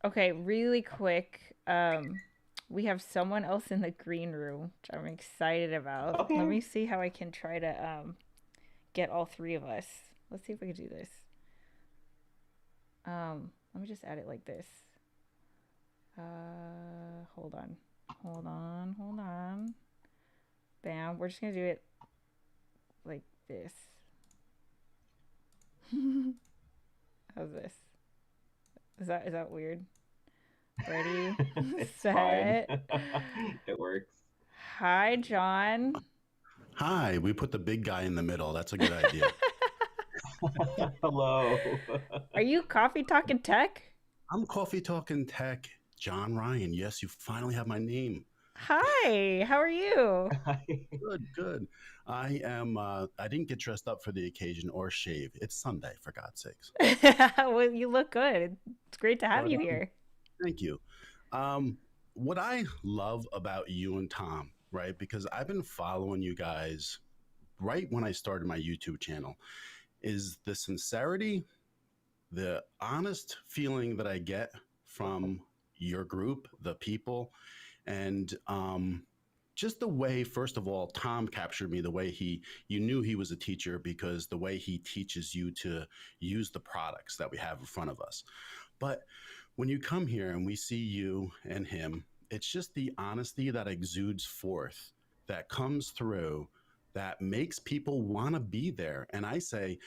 Speaker 2: Okay, really quick. We have someone else in the green room, which I'm excited about. Let
Speaker 3: okay.
Speaker 2: me see how I can try to get all three of us. Let's see if I can do this. Let me just add it like this. Hold on. Hold on. Hold on. Bam. We're just gonna do it like this. How's this? Is that weird? Ready?
Speaker 3: It's fine.
Speaker 2: Set.
Speaker 3: It works.
Speaker 2: Hi, John.
Speaker 5: Hi, we put the big guy in the middle. That's a good idea.
Speaker 3: Hello.
Speaker 2: Are you coffee talking tech?
Speaker 5: I'm Coffee Talking Tech, John Ryan. Yes, you finally have my name.
Speaker 2: Hi, how are you?
Speaker 5: Good, good. I didn't get dressed up for the occasion or shave. It's Sunday, for God's sakes.
Speaker 2: Well, you look good. It's great to have
Speaker 5: But
Speaker 2: you here.
Speaker 5: thank you. What I love about you and Tom, right? Because I've been following you guys right when I started my YouTube channel, is the sincerity, the honest feeling that I get from your group, the people, and just the way, first of all, Tom captured me, the way you knew he was a teacher because the way he teaches you to use the products that we have in front of us. But when you come here and we see you and him, it's just the honesty that exudes forth, that comes through, that makes people want to be there. And I say,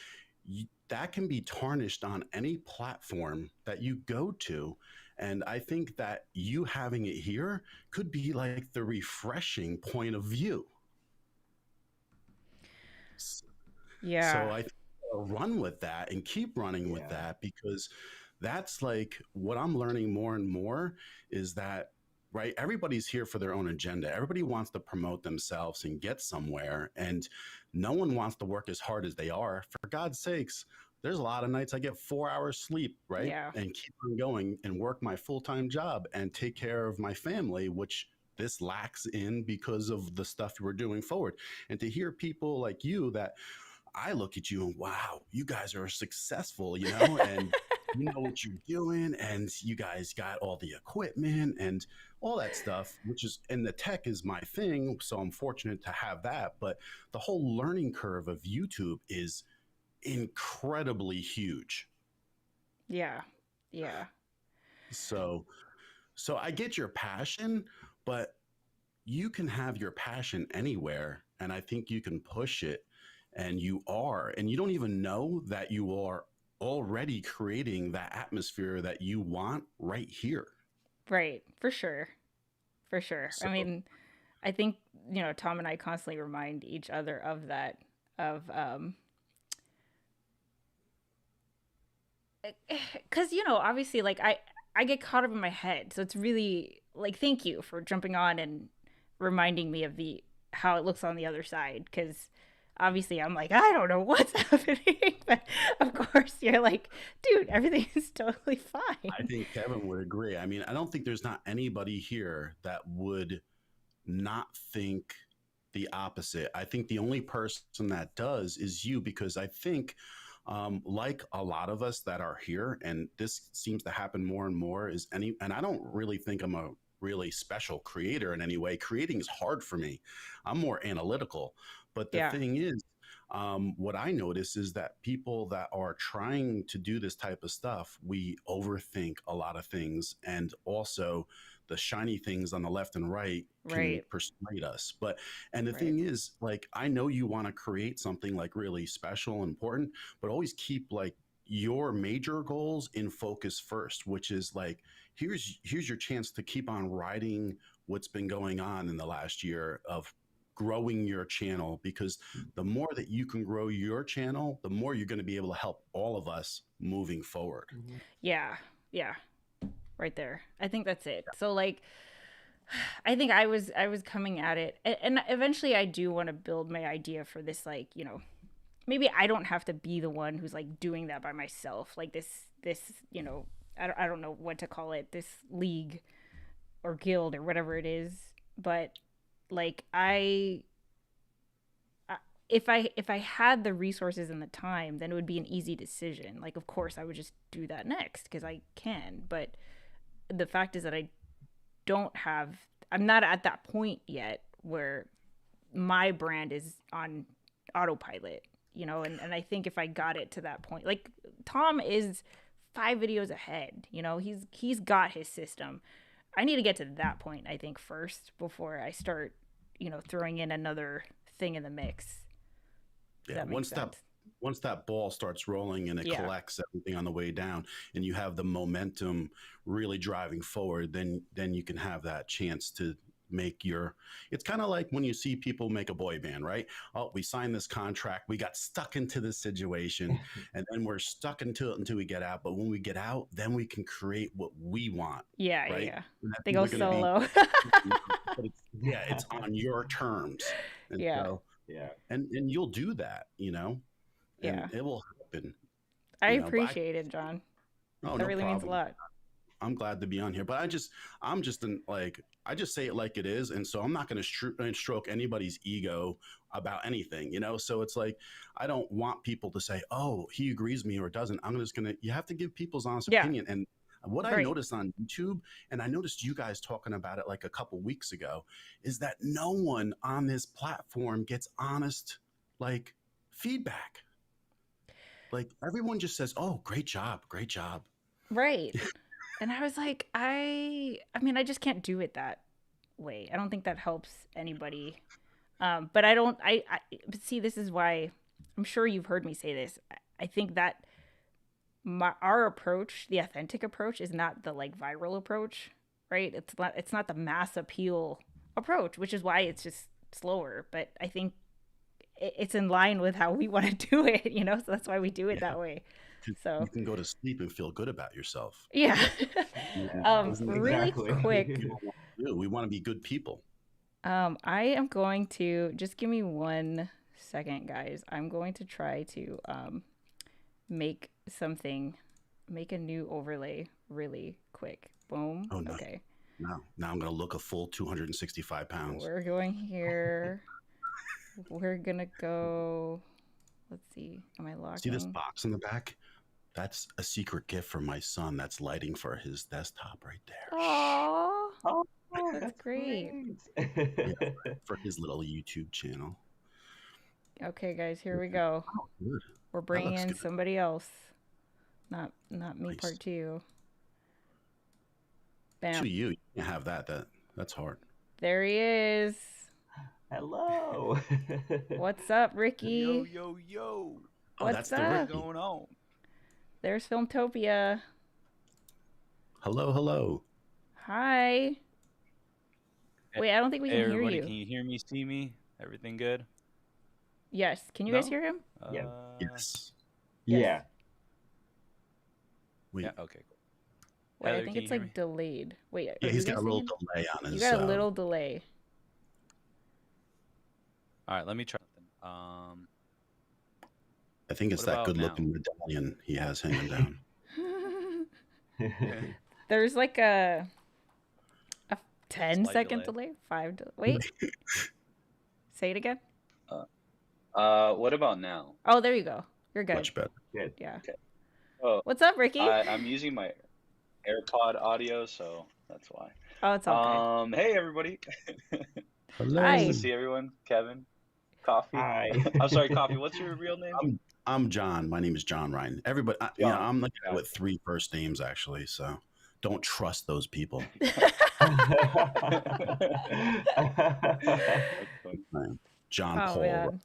Speaker 5: that can be tarnished on any platform that you go to. And I think that you having it here could be like the refreshing point of view.
Speaker 2: Yeah.
Speaker 5: So I think I'll run with that and keep running with
Speaker 3: Yeah.
Speaker 5: that because that's like what I'm learning more and more is that, right? Everybody's here for their own agenda. Everybody wants to promote themselves and get somewhere. And no one wants to work as hard as they are. For God's sakes, there's a lot of nights I get 4 hours sleep, right?
Speaker 2: Yeah.
Speaker 5: And keep on going and work my full-time job and take care of my family, which this lacks in because of the stuff we're doing forward. And to hear people like you that I look at you and wow, you guys are successful, and you know what you're doing, and you guys got all the equipment and all that stuff, and the tech is my thing. So I'm fortunate to have that. But the whole learning curve of YouTube is incredibly huge.
Speaker 2: Yeah. Yeah.
Speaker 5: So, so I get your passion, but you can have your passion anywhere. And I think you can push it and you don't even know that you are already creating that atmosphere that you want right here.
Speaker 2: Right. For sure. For sure. I
Speaker 5: So
Speaker 2: mean, I think, Tom and I constantly remind each other of that, of, because, obviously, like, I get caught up in my head. So it's really like, thank you for jumping on and reminding me of how it looks on the other side. Because obviously I'm like, I don't know what's happening. But of course you're like, dude, everything is totally fine.
Speaker 5: I think Kevin would agree. I mean, I don't think there's not anybody here that would not think the opposite. I think the only person that does is you, because I think, like a lot of us that are here, and this seems to happen more and more, and I don't really think I'm a really special creator in any way. Creating is hard for me. I'm more analytical. But the thing is, what I notice is that people that are trying to do this type of stuff, we overthink a lot of things, and also the shiny things on the left and right can persuade us. And the thing is, like, I know you want to create something like really special and important, but always keep like your major goals in focus first, which is like, here's your chance to keep on riding what's been going on in the last year of growing your channel, because the more that you can grow your channel, the more you're going to be able to help all of us moving forward.
Speaker 2: Yeah. Right there. I think that's it. So like, I think I was coming at it, and eventually I do want to build my idea for this, like, maybe I don't have to be the one who's like doing that by myself, like this I don't know what to call it, this league or guild or whatever it is, but like if I had the resources and the time, then it would be an easy decision. Like, of course I would just do that next because I can, but the fact is that I'm not at that point yet where my brand is on autopilot, and I think if I got it to that point, like Tom is 5 videos ahead, he's got his system. I need to get to that point, I think, first before I start, throwing in another thing in the mix.
Speaker 5: Yeah, once that ball starts rolling and it collects everything on the way down, and you have the momentum really driving forward, then you can have that chance to make it's kind of like when you see people make a boy band, right? Oh, we signed this contract, we got stuck into this situation, and then we're stuck into it until we get out. But when we get out, then we can create what we want. Right?
Speaker 2: Yeah. They go solo.
Speaker 5: It's on your terms. And and you'll do that, and it will happen.
Speaker 2: I appreciate it, John.
Speaker 5: Oh,
Speaker 2: that really means a lot.
Speaker 5: I'm glad to be on here, but I just say it like it is, and so I'm not going to stroke anybody's ego about anything, So it's like, I don't want people to say, "Oh, he agrees with me," or doesn't. I'm just gonna. You have to give people's honest opinion. And what I noticed on YouTube, and I noticed you guys talking about it like a couple weeks ago, is that no one on this platform gets honest, like, feedback. Like, everyone just says, "Oh, great job."
Speaker 2: Right. And I was like, I mean, I just can't do it that way. I don't think that helps anybody. But but see, this is why, I'm sure you've heard me say this. I think that our approach, the authentic approach, is not the like viral approach, right? It's not the mass appeal approach, which is why it's just slower. But I think it's in line with how we want to do it, so that's why we do it that way. So
Speaker 5: you can go to sleep and feel good about yourself.
Speaker 2: Yeah. Really quick.
Speaker 5: We want to be good people.
Speaker 2: I am going to just give me 1 second, guys. I'm going to try to make a new overlay really quick. Boom.
Speaker 5: Oh, no.
Speaker 2: Okay.
Speaker 5: Now I'm going to look a full 265 pounds.
Speaker 2: We're going here. We're going to go. Let's see. Am I locking?
Speaker 5: See this box in the back? That's a secret gift from my son that's lighting for his desktop right there.
Speaker 2: Oh, that's great.
Speaker 5: For his little YouTube channel.
Speaker 2: Okay, guys, here we go.
Speaker 5: Oh, good.
Speaker 2: We're bringing in somebody else. Not me, nice. Part 2. Bam.
Speaker 5: Actually, you can have that's hard.
Speaker 2: There he is.
Speaker 3: Hello.
Speaker 2: What's up, Ricky?
Speaker 6: Yo.
Speaker 2: What's up?
Speaker 6: What's going on?
Speaker 2: There's Filmtopia.
Speaker 5: Hello.
Speaker 2: Hi. Wait, I don't think we
Speaker 6: Hey
Speaker 2: can hear
Speaker 6: everybody,
Speaker 2: you.
Speaker 6: can you hear me, see me? Everything good?
Speaker 2: Yes. Can you guys
Speaker 6: No?
Speaker 2: hear him?
Speaker 3: Yeah.
Speaker 5: Yes.
Speaker 2: Yes.
Speaker 3: Yeah.
Speaker 5: Wait.
Speaker 6: Yeah, okay, cool.
Speaker 2: Wait, I
Speaker 6: Heather,
Speaker 2: think
Speaker 6: can
Speaker 2: it's
Speaker 6: you hear
Speaker 2: like
Speaker 6: me?
Speaker 2: delayed. Wait,
Speaker 5: Yeah,
Speaker 2: are
Speaker 5: he's
Speaker 2: you
Speaker 5: got
Speaker 2: guys
Speaker 5: a little
Speaker 2: saying?
Speaker 5: delay on
Speaker 2: You
Speaker 5: his.
Speaker 2: got a little delay.
Speaker 6: All right, let me try something.
Speaker 5: I think it's
Speaker 6: What
Speaker 5: that
Speaker 6: about now?
Speaker 5: good-looking medallion he has hanging down.
Speaker 2: There's like a 10
Speaker 6: Slight
Speaker 2: second
Speaker 6: delay.
Speaker 2: delay. 5 Wait. Say it again.
Speaker 6: What about now?
Speaker 2: Oh, there you go. You're good.
Speaker 5: Much better.
Speaker 3: Good.
Speaker 2: Yeah.
Speaker 6: Okay. Oh,
Speaker 2: What's up, Ricky?
Speaker 6: I'm using my AirPod audio, so that's why.
Speaker 2: Oh, it's all good.
Speaker 6: Hey everybody.
Speaker 5: Hello.
Speaker 2: Hi.
Speaker 6: Nice to see everyone. Kevin, Coffee.
Speaker 3: Hi.
Speaker 6: I'm sorry, Coffee. What's your real name?
Speaker 5: I'm John. My name is John Ryan. Everybody, you know,
Speaker 6: John.
Speaker 5: I'm the guy with 3 first names actually, so don't trust those people. John
Speaker 2: Oh,
Speaker 5: Paul.
Speaker 2: man.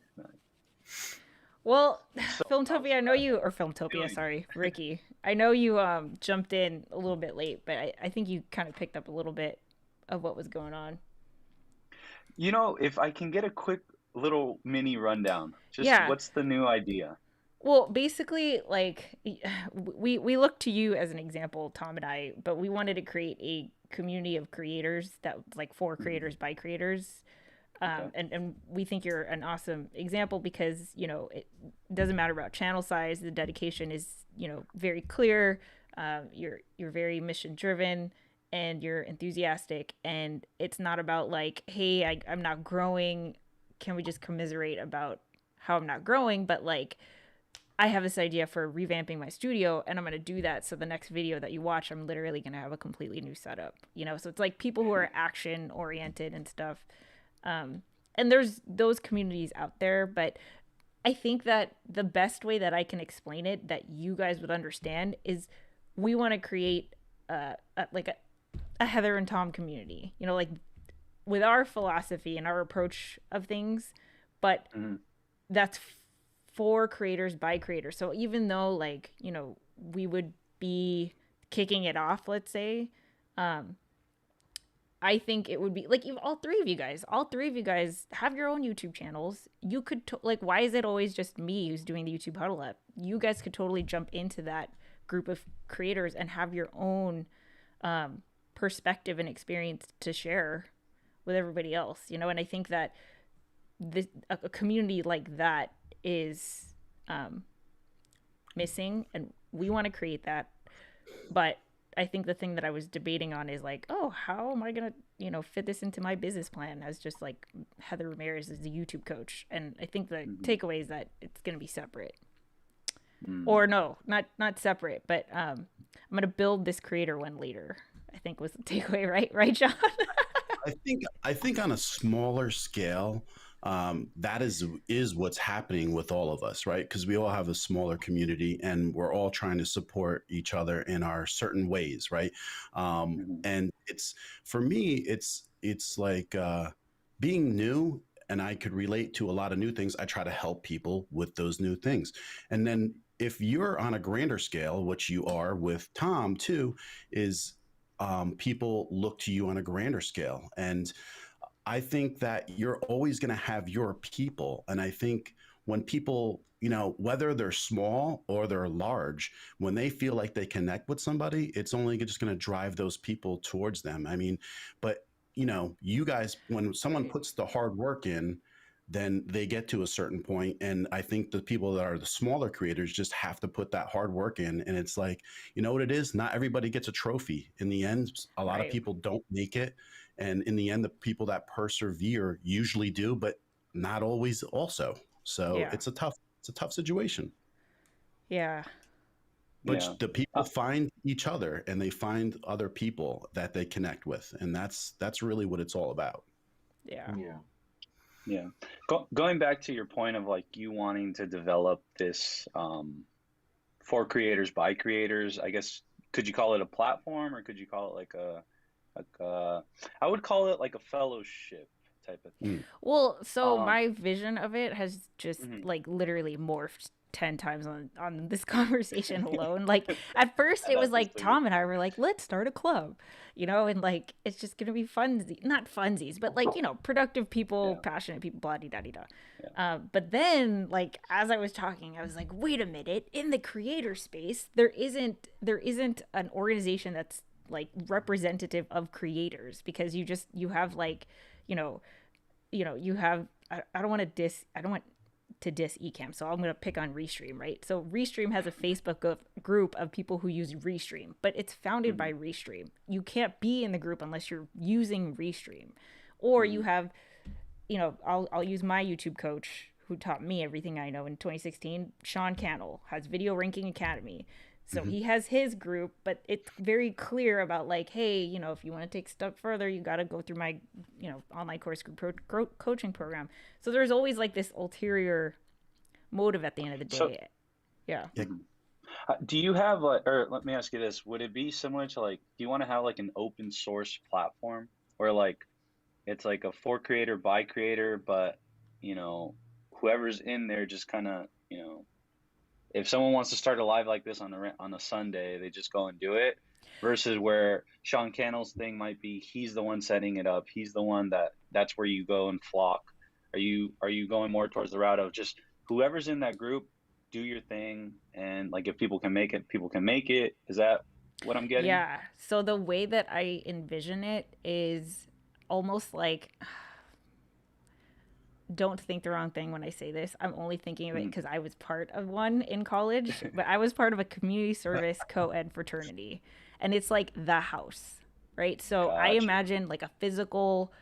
Speaker 2: Well,
Speaker 6: So,
Speaker 2: Filmtopia, I know you, or Filmtopia,
Speaker 6: doing?
Speaker 2: sorry, Ricky. I know you jumped in a little bit late, but I think you kind of picked up a little bit of what was going on.
Speaker 6: You know, if I can get a quick little mini rundown, just
Speaker 2: Yeah.
Speaker 6: what's the new idea?
Speaker 2: Well, basically, like we look to you as an example, Tom and I, but we wanted to create a community of creators that like for creators by creators.
Speaker 6: Okay.
Speaker 2: And we think you're an awesome example because, you know, it doesn't matter about channel size. The dedication is, you know, very clear. You're very mission driven and you're enthusiastic. And it's not about like, hey, I'm not growing. Can we just commiserate about how I'm not growing? But like, I have this idea for revamping my studio and I'm going to do that. So the next video that you watch, I'm literally going to have a completely new setup, you know? So it's like people who are action oriented and stuff. And there's those communities out there, but I think that the best way that I can explain it that you guys would understand is we want to create a Heather and Tom community, you know, like with our philosophy and our approach of things, but that's for creators by creators. So even though like, you know, we would be kicking it off, let's say, I think it would be like if all three of you guys have your own YouTube channels. You could like, why is it always just me who's doing the YouTube Huddle Up? You guys could totally jump into that group of creators and have your own perspective and experience to share with everybody else, you know. And I think that a community like that is missing, and we want to create that. But I think the thing that I was debating on is like, oh, how am I gonna, you know, fit this into my business plan as just like Heather Ramirez is the YouTube coach? And I think the takeaway is that it's gonna be separate, or no, not separate, but I'm gonna build this creator one later. I think was the takeaway, right, John?
Speaker 5: I think on a smaller scale, that is what's happening with all of us, right? Because we all have a smaller community and we're all trying to support each other in our certain ways, right? And it's, for me, it's like being new, and I could relate to a lot of new things. I try to help people with those new things. And then if you're on a grander scale, which you are with Tom too, is people look to you on a grander scale. And I think that you're always going to have your people. And I think when people, you know, whether they're small or they're large, when they feel like they connect with somebody, it's only just going to drive those people towards them. I mean, but, you know, you guys, when someone puts the hard work in, then they get to a certain point. And I think the people that are the smaller creators just have to put that hard work in. And it's like, you know what it is? Not everybody gets a trophy. In the end, a lot of people don't make it. And in the end, the people that persevere usually do, but not always also. So it's a tough situation.
Speaker 2: Yeah.
Speaker 5: But the people find each other and they find other people that they connect with. And that's really what it's all about.
Speaker 2: Yeah.
Speaker 6: Going back to your point of like you wanting to develop this for creators by creators, I guess, could you call it a platform or could you call it like I would call it like a fellowship type of thing.
Speaker 2: Well, so
Speaker 6: Um,
Speaker 2: my vision of it has just
Speaker 6: mhm.
Speaker 2: like literally morphed 10 times on this conversation alone. Like at first it was like
Speaker 6: Obviously,
Speaker 2: Tom and I were like, let's start a club, and like it's just gonna be funsies, not funsies, but like, productive people,
Speaker 6: yeah,
Speaker 2: passionate people, blah de da de da.
Speaker 6: yeah.
Speaker 2: But then like as I was talking, I was like, wait a minute, in the creator space, there isn't an organization that's like representative of creators, because you have like, you know, you have I don't want to diss Ecamm, so I'm going to pick on Restream, right? So Restream has a Facebook group of people who use Restream, but it's founded by
Speaker 6: Mhm.
Speaker 2: Restream. You can't be in the group unless you're using Restream. Or you
Speaker 6: Mhm.
Speaker 2: have, I'll use my YouTube coach who taught me everything I know in 2016. Sean Cannell has Video Ranking Academy. So
Speaker 5: Mhm.
Speaker 2: he has his group, but it's very clear about like, hey, if you want to take a step further, you got to go through my, online course group coaching program. So there's always like this ulterior motive at the end of the
Speaker 6: So,
Speaker 2: day. Yeah.
Speaker 5: Yeah.
Speaker 6: mhm. Do you have like, or let me ask you this: would it be similar to like, do you want to have like an open source platform where like it's like a for creator by creator, but you know, whoever's in there just kind of, if someone wants to start a live like this on a Sunday, they just go and do it. Versus where Sean Cannell's thing might be, he's the one setting it up. He's the one that's where you go and flock. Are you going more towards the route of just whoever's in that group, do your thing, and like if people can make it, people can make it. Is that what I'm getting?
Speaker 2: Yeah. So the way that I envision it is almost like, don't think the wrong thing when I say this. I'm only thinking of it
Speaker 6: Mm,
Speaker 2: because I was part of one in college, but I was part of a community service co-ed fraternity. And it's like the house, right? So I
Speaker 6: gotcha.
Speaker 2: imagine like a physical,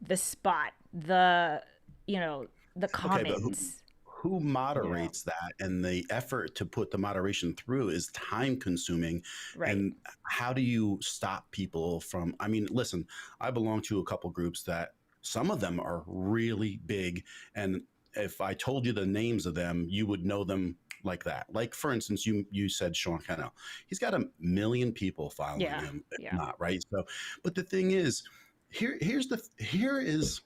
Speaker 2: the spot, the
Speaker 5: Okay, but
Speaker 6: Mhm.
Speaker 2: comments.
Speaker 5: who
Speaker 6: Yeah.
Speaker 5: moderates that? And the effort to put the moderation through is time consuming.
Speaker 2: Right.
Speaker 5: And how do you stop people from? I mean, listen, I belong to a couple groups that some of them are really big. And if I told you the names of them, you would know them like that. Like, for instance, you said Sean Cannell. He's got 1 million people following
Speaker 2: Yeah.
Speaker 5: him, if
Speaker 2: Yeah.
Speaker 5: not, right? So, but the thing is, here is,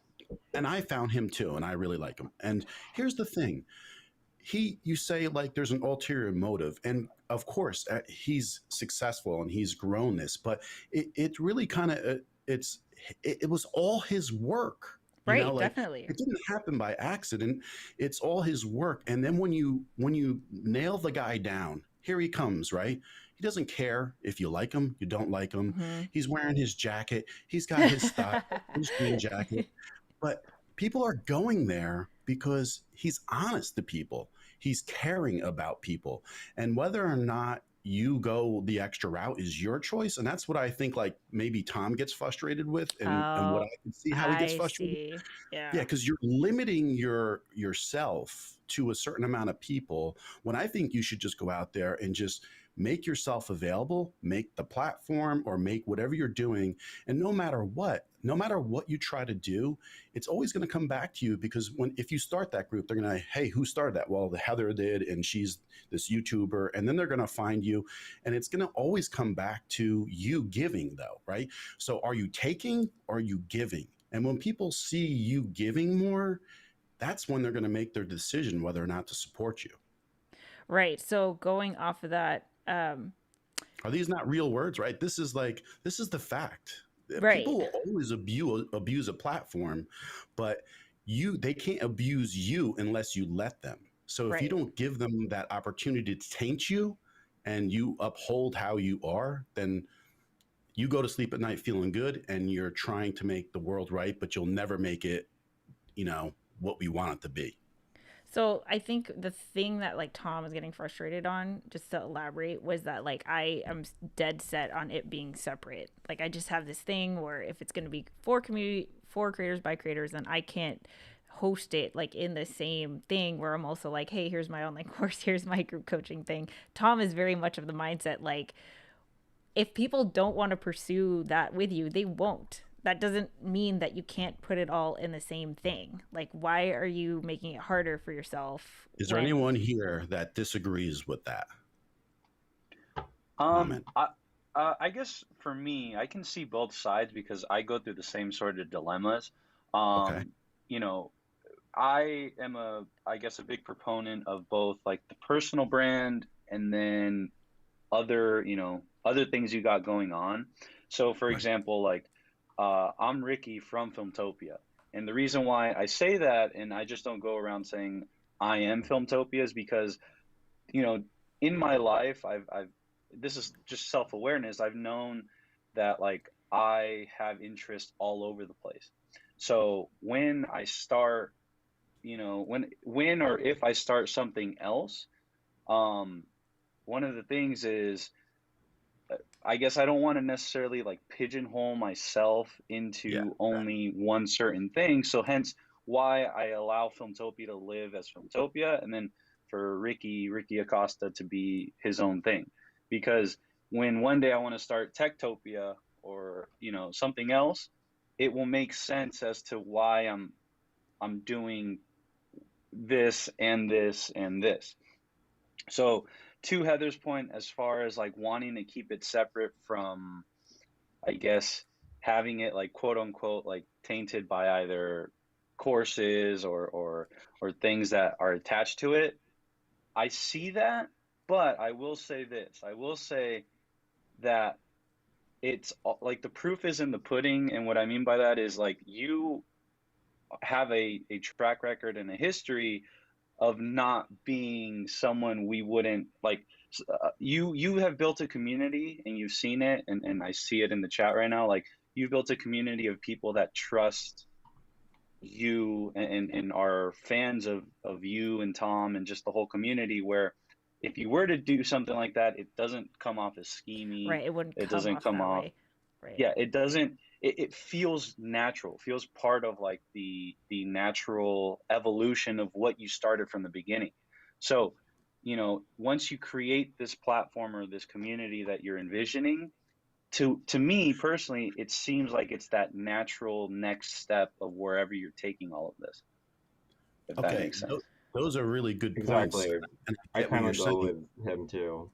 Speaker 5: and I found him too, and I really like him. And here's the thing: you say like there's an ulterior motive, and of course he's successful and he's grown this, but it really kind of it was all his work.
Speaker 2: Right.
Speaker 5: Like
Speaker 2: Definitely.
Speaker 5: it didn't happen by accident. It's all his work. And then when you nail the guy down, here he comes, right? He doesn't care if you like him, you don't like him.
Speaker 2: Hmm.
Speaker 5: He's wearing his jacket, he's got his style, his jean jacket, but people are going there because he's honest to people. He's caring about people. And whether or not you go the extra route is your choice. And that's what I think like maybe Tom gets frustrated with, and what
Speaker 2: Oh,
Speaker 5: I can see how he gets
Speaker 2: I
Speaker 5: frustrated.
Speaker 2: see.
Speaker 5: Yeah,
Speaker 2: Yeah.
Speaker 5: because you're limiting yourself to a certain amount of people, when I think you should just go out there and just make yourself available, make the platform or make whatever you're doing. And no matter what you try to do, it's always going to come back to you, because if you start that group, they're going to, hey, who started that? Well, the Heather did, and she's this YouTuber, and then they're going to find you, and it's going to always come back to you giving, though, right? So are you taking or are you giving? And when people see you giving more, that's when they're going to make their decision whether or not to support you.
Speaker 2: Right. So going off of that,
Speaker 5: Are these not real words, right? This is the fact.
Speaker 2: right.
Speaker 5: People will always abuse a platform, but they can't abuse you unless you let them. So if you
Speaker 2: Right.
Speaker 5: don't give them that opportunity to taint you and you uphold how you are, then you go to sleep at night feeling good and you're trying to make the world right, but you'll never make it, what we want it to be.
Speaker 2: So I think the thing that like Tom was getting frustrated on, just to elaborate, was that like I am dead set on it being separate. Like I just have this thing where if it's going to be for community, for creators by creators, then I can't host it like in the same thing where I'm also like, hey, here's my online course, here's my group coaching thing. Tom is very much of the mindset like, if people don't want to pursue that with you, they won't. That doesn't mean that you can't put it all in the same thing. Like, why are you making it harder for yourself
Speaker 5: Is there
Speaker 2: when,
Speaker 5: anyone here that disagrees with that
Speaker 6: Um,
Speaker 5: comment?
Speaker 6: I, I guess for me, I can see both sides because I go through the same sort of dilemmas.
Speaker 5: Okay.
Speaker 6: You know, I am I guess, a big proponent of both like the personal brand and then other, other things you got going on. So, for
Speaker 5: Right.
Speaker 6: example, like, I'm Ricky from Filmtopia. And the reason why I say that, and I just don't go around saying I am Filmtopia, is because, you know, in my life, this is just self-awareness. I've known that like I have interest all over the place. So when I start, when or if I start something else, um, one of the things is, I guess I don't want to necessarily like pigeonhole myself
Speaker 5: Yeah.
Speaker 6: into only one certain thing. So hence why I allow Filmtopia to live as Filmtopia, and then for Ricky Acosta to be his own thing. Because when one day I want to start Techtopia or, something else, it will make sense as to why I'm doing this and this and this. So to Heather's point, as far as like wanting to keep it separate from, I guess, having it like quote unquote like tainted by either courses or things that are attached to it, I see that, but I will say this. I will say that it's like the proof is in the pudding, and what I mean by that is like you have a track record and a history of not being someone we wouldn't like. You have built a community, and you've seen it, and I see it in the chat right now. Like, you've built a community of people that trust you and are fans of you and Tom and just the whole community, where if you were to do something like that, it doesn't come off as schemy.
Speaker 2: Right. It wouldn't
Speaker 6: It
Speaker 2: come
Speaker 6: doesn't
Speaker 2: off
Speaker 6: come
Speaker 2: that
Speaker 6: off,
Speaker 2: way. Right.
Speaker 6: yeah, it doesn't. It feels natural, feels part of like the natural evolution of what you started from the beginning. So, once you create this platform or this community that you're envisioning, to me personally, it seems like it's that natural next step of wherever you're taking all of this, if that
Speaker 5: Okay.
Speaker 6: makes sense.
Speaker 5: Those are really good points.
Speaker 3: Exactly.
Speaker 5: And I
Speaker 3: I
Speaker 5: get what
Speaker 3: kind
Speaker 5: you're
Speaker 3: of go
Speaker 5: saying.
Speaker 3: with him too.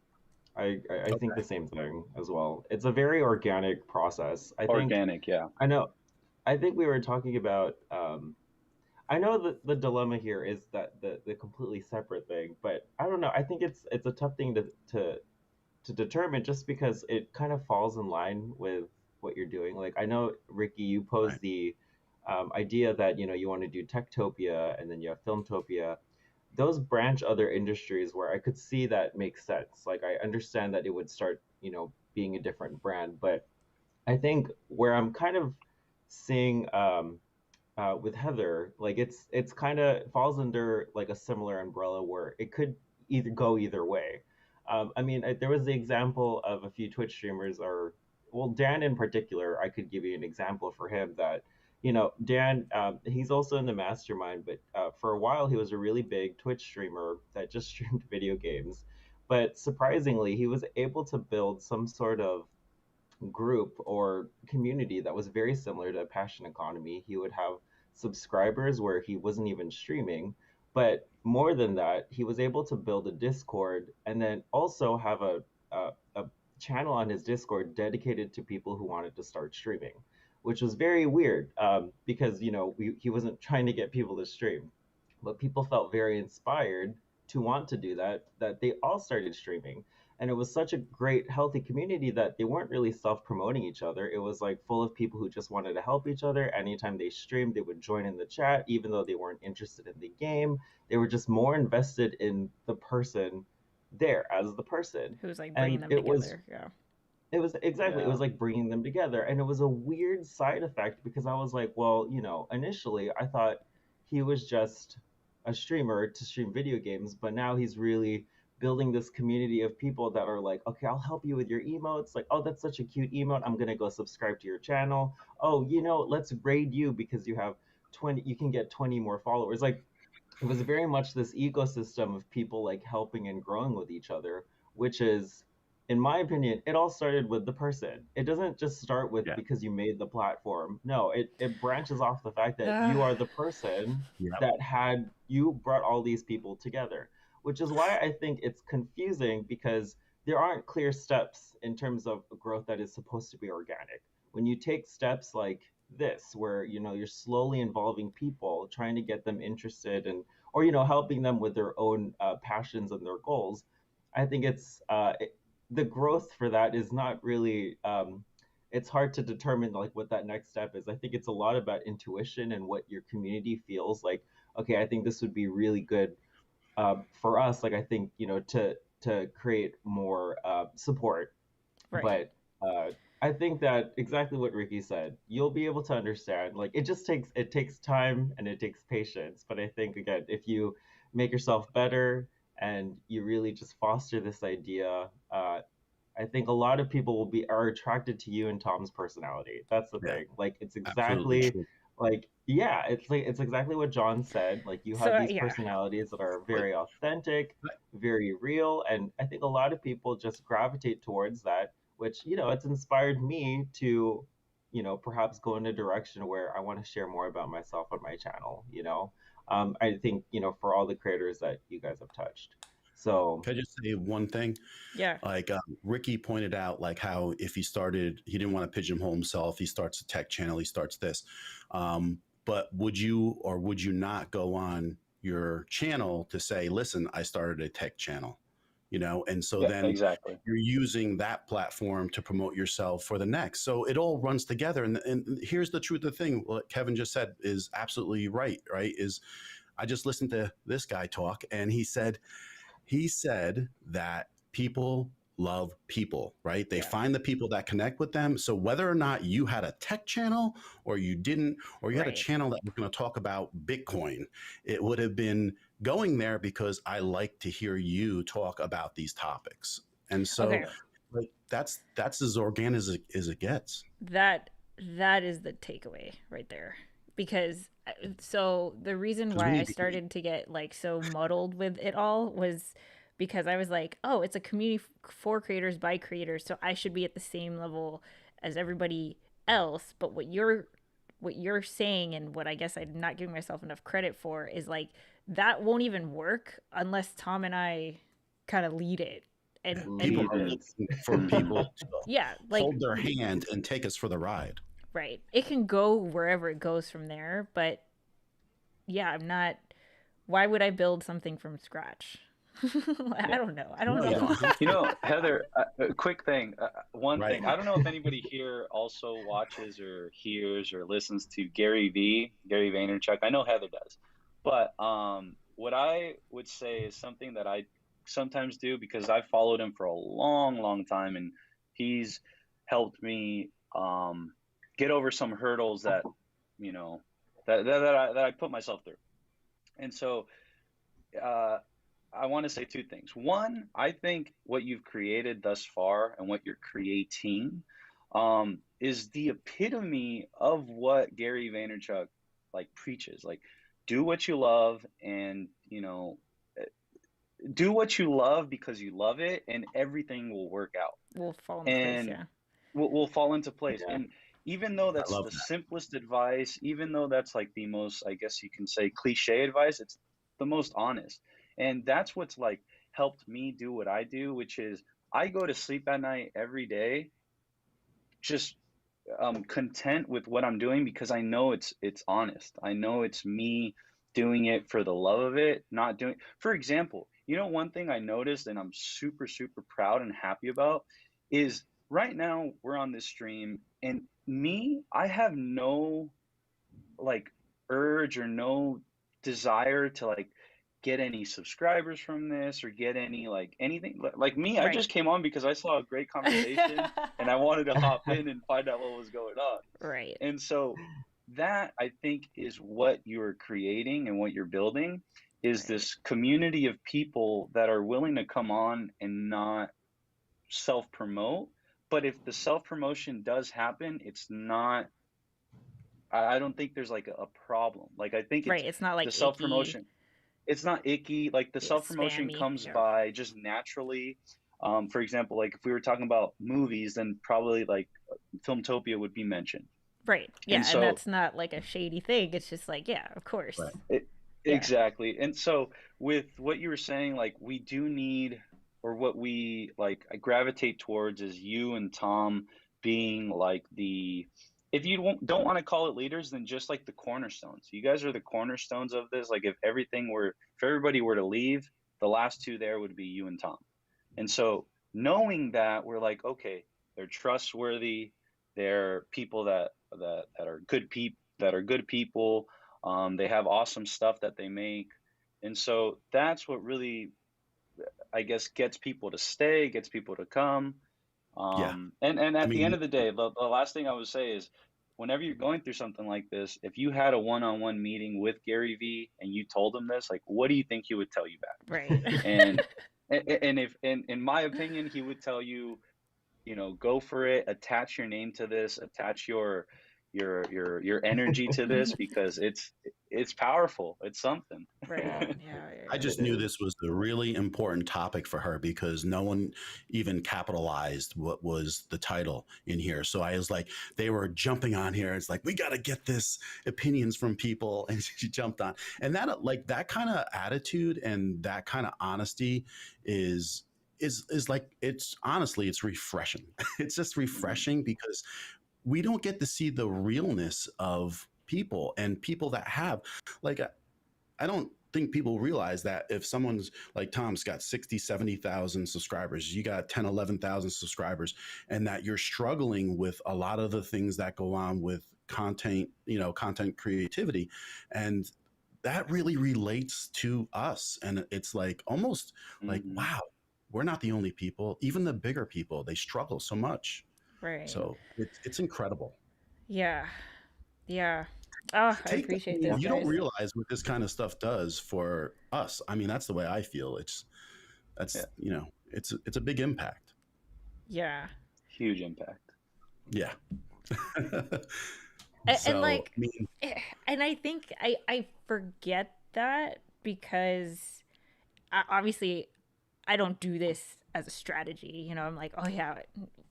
Speaker 3: I think
Speaker 5: Okay.
Speaker 3: the same thing as well. It's a very organic process.
Speaker 6: Organic, yeah.
Speaker 3: I know, I think we were talking about, I know that the dilemma here is that the completely separate thing, but I don't know. I think it's a tough thing to determine just because it kind of falls in line with what you're doing. Like I know Ricky, you
Speaker 5: Right.
Speaker 3: posed the idea that you want to do Techtopia and then you have Filmtopia. Those branch other industries where I could see that makes sense. Like I understand that it would start being a different brand, but I think where I'm kind of seeing with Heather, like it's kind of falls under like a similar umbrella where it could either go either way. I mean, there was the example of a few Twitch streamers, or well, Dan in particular. I could give you an example for him that, Dan, he's also in the mastermind, but for a while he was a really big Twitch streamer that just streamed video games. But surprisingly, he was able to build some sort of group or community that was very similar to Passion Economy. He would have subscribers where he wasn't even streaming, but more than that, he was able to build a Discord and then also have a channel on his Discord dedicated to people who wanted to start streaming, which was very weird because he wasn't trying to get people to stream, but people felt very inspired to want to do that they all started streaming, and it was such a great healthy community that they weren't really self-promoting each other. It was like full of people who just wanted to help each other. Anytime they streamed, they would join in the chat even though they weren't interested in the game. They were just more invested in the person there as the person.
Speaker 2: Who's like bringing
Speaker 3: And
Speaker 2: them
Speaker 3: it was
Speaker 2: together. Yeah.
Speaker 3: it was exactly, it
Speaker 6: Yeah.
Speaker 3: was like bringing them together, and it was a weird side effect because I was like, well, initially I thought he was just a streamer to stream video games, but now he's really building this community of people that are like, okay, I'll help you with your emotes. Like, oh, that's such a cute emote, I'm gonna go subscribe to your channel. Oh, let's raid you because you have 20, you can get 20 more followers. Like, it was very much this ecosystem of people like helping and growing with each other, which is, in my opinion, it all started with the person. It doesn't just start with
Speaker 5: Yeah.
Speaker 3: because you made the platform. No, it branches off the fact that
Speaker 2: Ugh.
Speaker 3: you are the person
Speaker 5: Yeah.
Speaker 3: that had you brought all these people together, which is why I think it's confusing because there aren't clear steps in terms of growth that is supposed to be organic. When you take steps like this, where you're slowly involving people, trying to get them interested, and or helping them with their own passions and their goals. I think the growth for that is not really it's hard to determine like what that next step is. I think it's a lot about intuition and what your community feels like. Okay, I think this would be really good for us. Like I think to create more support,
Speaker 2: Right.
Speaker 3: but I think that exactly what Ricky said, you'll be able to understand. Like it takes time and it takes patience. But I think again, if you make yourself better and you really just foster this idea, I think a lot of people are attracted to you and Tom's personality. That's the
Speaker 5: Yeah,
Speaker 3: thing. Like it's
Speaker 5: absolutely
Speaker 3: exactly
Speaker 5: true.
Speaker 3: like yeah, it's exactly what John said. Like you have
Speaker 2: So
Speaker 3: these
Speaker 2: yeah,
Speaker 3: personalities that are
Speaker 5: But
Speaker 3: very authentic, very real, and I think a lot of people just gravitate towards that, which it's inspired me to perhaps go in a direction where I want to share more about myself on my channel. I think for all the creators that you guys have touched. So
Speaker 5: can I just say one thing?
Speaker 2: yeah,
Speaker 5: Like Ricky pointed out, like how if he didn't want to pigeonhole himself, he starts a tech channel, he starts this. But would you or would you not go on your channel to say, listen, I started a tech channel, and so
Speaker 6: Yeah,
Speaker 5: then
Speaker 6: exactly.
Speaker 5: you're using that platform to promote yourself for the next. So it all runs together. And here's the truth of the thing. What Kevin just said is absolutely right, right? Is I just listened to this guy talk and he said that people love people, right? They
Speaker 2: yeah,
Speaker 5: find the people that connect with them. So whether or not you had a tech channel or you didn't, or you had a
Speaker 2: right.
Speaker 5: channel that was going to talk about Bitcoin, it would have been going there because I like to hear you talk about these topics. And so
Speaker 2: Okay,
Speaker 6: Yeah.
Speaker 5: like that's as organic as it gets.
Speaker 2: that that is the takeaway right there. Because so the reason
Speaker 5: Because we
Speaker 2: why I
Speaker 5: need to eat.
Speaker 2: started to get like so muddled with it all was because I was like, oh, it's a community for creators by creators, so I should be at the same level as everybody else. But what you're saying, and what I guess I'm not giving myself enough credit for, is like that won't even work unless Tom and I kind of lead it.
Speaker 5: People
Speaker 2: And
Speaker 5: are
Speaker 3: leaders.
Speaker 5: looking for people to
Speaker 2: yeah, like
Speaker 5: hold their hand and take us for the ride.
Speaker 2: right. It can go wherever it goes from there, but yeah, I'm not. Why would I build something from scratch? I
Speaker 6: Yeah.
Speaker 2: don't know. I don't
Speaker 5: No, you
Speaker 2: know.
Speaker 5: don't have
Speaker 6: You
Speaker 5: to.
Speaker 6: know, Heather, a quick thing, one
Speaker 5: Right.
Speaker 6: thing. I don't know if anybody here also watches or hears or listens to Gary V, Gary Vaynerchuk. I know Heather does. But what I would say is something that I sometimes do because I followed him for a long, long time, and he's helped me get over some hurdles that, you know, that I put myself through. And so uh, I want to say two things. One, I think what you've created thus far and what you're creating is the epitome of what Gary Vaynerchuk like preaches. Like, do what you love, and do what you love because you love it, and everything will work out
Speaker 2: We'll fall into place.
Speaker 6: and
Speaker 2: Yeah.
Speaker 6: will fall into place.
Speaker 3: Yeah.
Speaker 6: And even though
Speaker 5: I
Speaker 6: that's
Speaker 5: love
Speaker 6: the
Speaker 5: that.
Speaker 6: simplest advice, even though that's like the most, I guess you can say, cliche advice, it's the most honest. And that's what's like helped me do what I do, which is I go to sleep at night every day just content with what I'm doing because I know it's honest. I know it's me doing it for the love of it, not doing. For example, one thing I noticed and I'm super super proud and happy about is right now we're on this stream and me, I have no like urge or no desire to like get any subscribers from this or get any like anything like me. I
Speaker 2: Right.
Speaker 6: just came on because I saw a great conversation and I wanted to hop in and find out what was going on.
Speaker 2: Right.
Speaker 6: And so that I think is what you're creating and what you're building is
Speaker 2: Right.
Speaker 6: this community of people that are willing to come on and not self promote. But if the self promotion does happen, it's not, I don't think there's like a problem. Like I think it's
Speaker 2: Right. It's not
Speaker 6: the
Speaker 2: like
Speaker 6: self
Speaker 2: icky,
Speaker 6: promotion, it's not icky. Like the
Speaker 2: yeah,
Speaker 6: self promotion
Speaker 2: spammy.
Speaker 6: comes
Speaker 2: Yeah.
Speaker 6: by just naturally. For example, like if we were talking about movies, then probably like Filmtopia would be mentioned.
Speaker 2: Right. Yeah,
Speaker 6: And
Speaker 2: and
Speaker 6: so
Speaker 2: that's not like a shady thing. It's just like, yeah, of course.
Speaker 5: Right.
Speaker 2: Yeah.
Speaker 6: exactly. And so with what you were saying, like we do need, or what we like I gravitate towards is you and Tom being like the if you don't want to call it leaders, then just like the cornerstones. You guys are the cornerstones of this. Like if everybody were to leave, the last two there would be you and Tom. And so knowing that, we're like, okay, they're trustworthy. They're people that are good people. They have awesome stuff that they make. And so that's what really, I guess, gets people to stay, gets people to come.
Speaker 5: Yeah.
Speaker 6: And
Speaker 5: I
Speaker 6: at the end
Speaker 5: mean,
Speaker 6: of the day, the last thing I would say is whenever you're going through something like this, if you had a one-on-one meeting with Gary Vee and you told him this, like, what do you think he would tell you back?
Speaker 2: Right.
Speaker 6: And if in my opinion, he would tell you, go for it, attach your name to this, attach your energy to this, because it's powerful. It's something.
Speaker 2: Right.
Speaker 3: Yeah.
Speaker 2: Yeah.
Speaker 5: I just
Speaker 3: It
Speaker 5: knew
Speaker 3: is.
Speaker 5: this was a really important topic for her because no one even capitalized what was the title in here. So I was like, they were jumping on here. It's like, we got to get this opinions from people. And she jumped on. And that kind of attitude and that kind of honesty is like, it's honestly, it's refreshing. It's just refreshing because we don't get to see the realness of people and people that have, like, I don't think people realize that if someone's like Tom's got 60, 70,000 subscribers, you got 10, 11,000 subscribers, and that you're struggling with a lot of the things that go on with content, content creativity. And that really relates to us. And it's like almost like,
Speaker 6: Mhm.
Speaker 5: wow, we're not the only people. Even the bigger people, they struggle so much.
Speaker 2: Right.
Speaker 5: So it's incredible.
Speaker 2: Yeah. Yeah. Oh, I
Speaker 5: Take that.
Speaker 2: appreciate
Speaker 3: Yeah.
Speaker 2: this,
Speaker 5: You don't
Speaker 2: guys.
Speaker 5: realize what this kind of stuff does for us. I mean, that's the way I feel. That's
Speaker 6: Yeah.
Speaker 5: it's a big impact.
Speaker 2: Yeah.
Speaker 6: Huge impact.
Speaker 5: Yeah.
Speaker 2: And
Speaker 5: So,
Speaker 2: like,
Speaker 5: I mean,
Speaker 2: and I think I forget that because obviously I don't do this as a strategy. I'm like, oh yeah,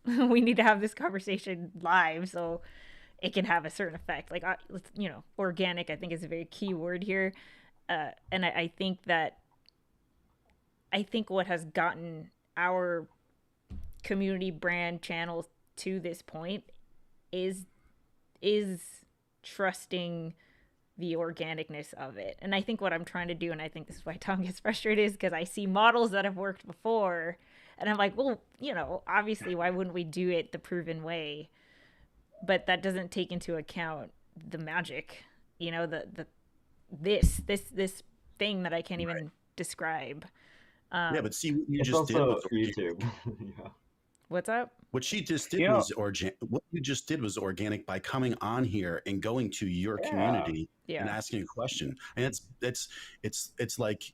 Speaker 2: we need to have this conversation live so it can have a certain effect. Like, organic, I think is a very key word here. And I think what has gotten our community brand channels to this point is trusting the organicness of it. And I think what I'm trying to do, and I think this is why Tom gets frustrated, is because I see models that have worked before and I'm like, well, obviously why wouldn't we do it the proven way? But that doesn't take into account the magic, this thing that I can't even describe.
Speaker 5: yeah, but see what you
Speaker 3: It's
Speaker 5: just did
Speaker 3: also
Speaker 5: was organic.
Speaker 3: YouTube. Yeah.
Speaker 2: What's up?
Speaker 5: What she just did
Speaker 6: You know,
Speaker 5: was what you just did was organic by coming on here and going to your
Speaker 3: Yeah.
Speaker 5: community and
Speaker 2: Yeah.
Speaker 5: asking a question. And it's like